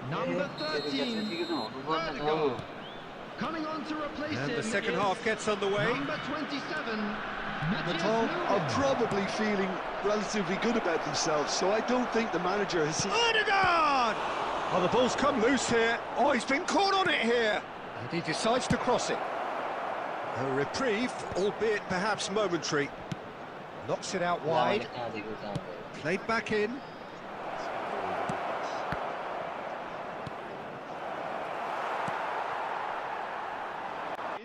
Number 13. Coming on to replace And him. the second is half gets underway. Number 27. Natal are probably feeling relatively good about themselves, so I don't think the manager has seen... Ødegaard! Oh, the ball's come loose here. Oh, he's been caught on it here. And he decides to cross it. A reprieve, albeit perhaps momentary. Knocks it out wide. Played back in.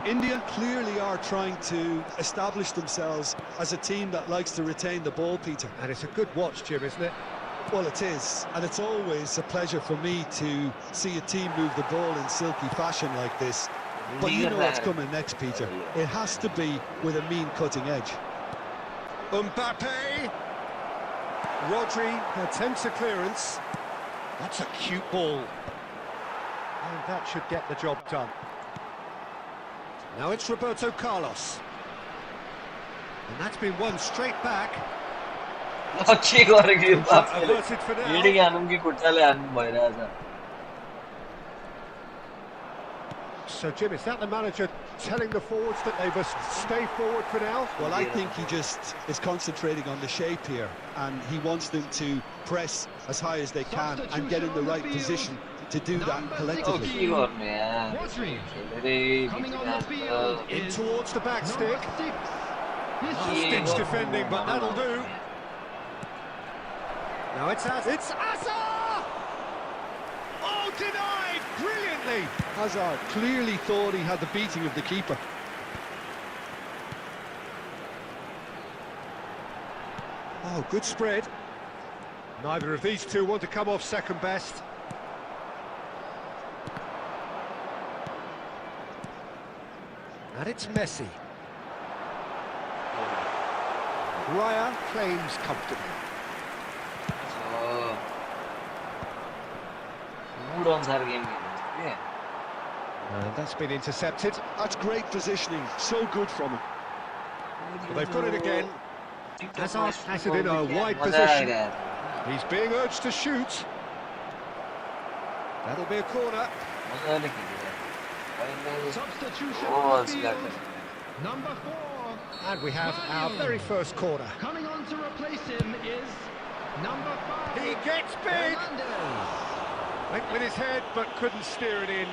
India clearly are trying to establish themselves as a team that likes to retain the ball, Peter. And it's a good watch, Jim, isn't it? Well, it is, and it's always a pleasure for me to see a team move the ball in silky fashion like this. But you know what's coming next, Peter. It has to be with a mean cutting edge. Mbappe. Rodri attempts a clearance. That's a cute ball. And that should get the job done. Now it's Roberto Carlos. And that's been won straight back. के गरेको यो बापले Averted for now. Heading हानौँ कि खुट्टाले हान्नु भइरहेछ So, Jim, is that the manager telling the forwards that they must stay forward for now? Well, I think he just is concentrating on the shape here, and he wants them to press as high as they can and get in the right position to do that collectively. के गर्नु यार धेरै Coming on the field In is towards the back stick. number 6. This Oh, is stitch defending, but that'll do. Now it's Asa! Oh, denied brilliantly. Hazard clearly thought he had the beating of the keeper. Oh, good spread. Neither of these two want to come off second best. And it's Messi. Raya claims comfortably. मुड अनुसार game खेल्नु के And that's been intercepted. That's great positioning, so good from him. Well, they've got it again. Hazard has it in a wide मजा position. आइरहेको He's being urged to shoot. That'll be a corner. मजाले खेल्यो अहिले Substitution O on the अल्छी field. Number 4. And we have our very first corner. Coming on to replace him is number 5. He gets big. Hernandez. Went with his head but couldn't steer it in.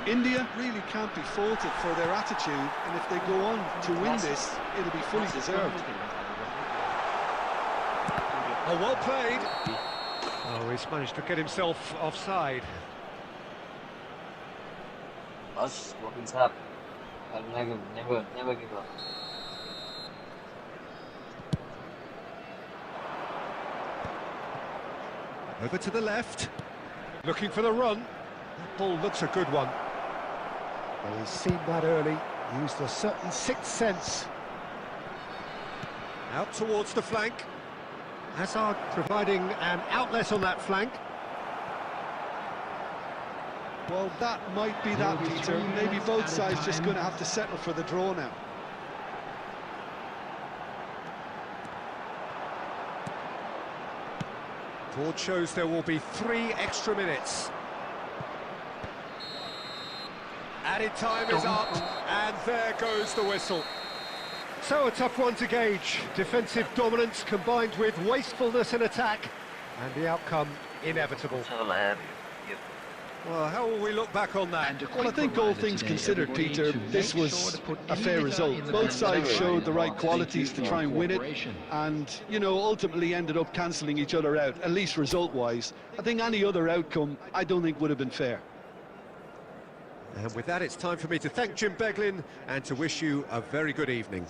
India really can't be faulted for their attitude, and if they go on to win this, it'll be fully deserved. Oh, well played. Oh, he's managed to get himself offside. बस working sharp. Never give up. Over to the left. Looking for the run. That ball looks a good one. Well, he's seen that early. Used a certain sixth sense. Out towards the flank. Hazard providing an outlet on that flank. Well, that might be that, Peter. Maybe both sides just going to have to settle for the draw now. Board shows there will be 3 extra minutes. Added time is up, and there goes the whistle. So a tough one to gauge. Defensive dominance combined with wastefulness in attack, and the outcome inevitable. Well, how will we look back on that? Well, I think all things considered, Peter, this was a fair result. Both sides showed the right qualities to try and win it, and, you know, ultimately ended up cancelling each other out, at least result-wise. I think any other outcome, I don't think would have been fair. And with that, it's time for me to thank Jim Beglin and to wish you a very good evening.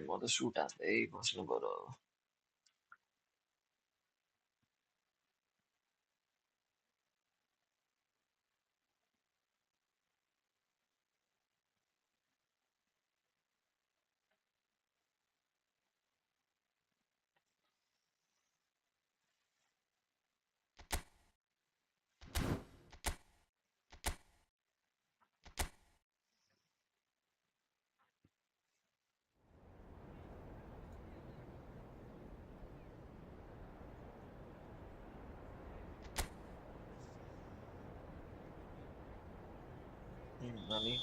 म त suit हान्दै बस्नु पर्यो अनि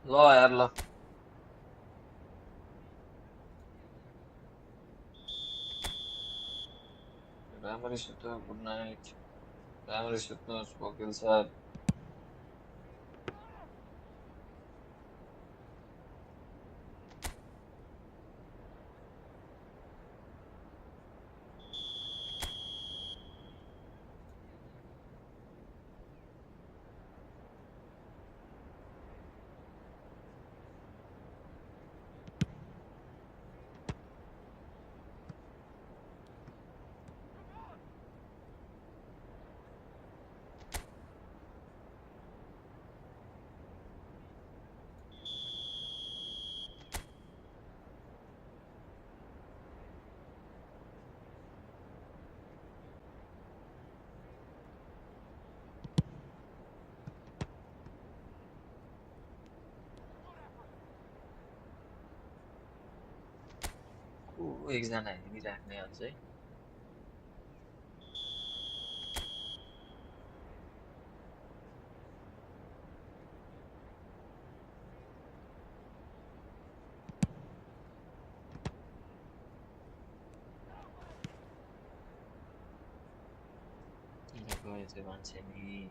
ल यार ल राम्ररी सुत्नु गुड नाइट राम्ररी सुत्नुहोस् वकिल साहब एकजना हेरिराख्ने अझै किन गयो त्यो मान्छे नि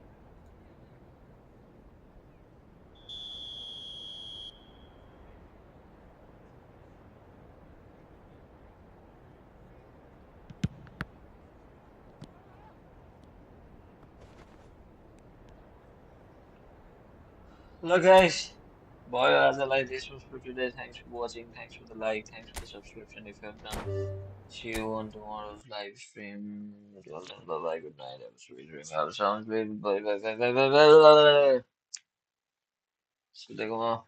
ल गाइस भयो आजलाई this was for today. Thanks for watching, thanks for the like, thanks for the subscription if you have done. See you on tomorrow's live stream. Till then, bye bye, good night, have a sweet dream, have a sound great, bye bye bye bye bye bye bye. 是这个吗？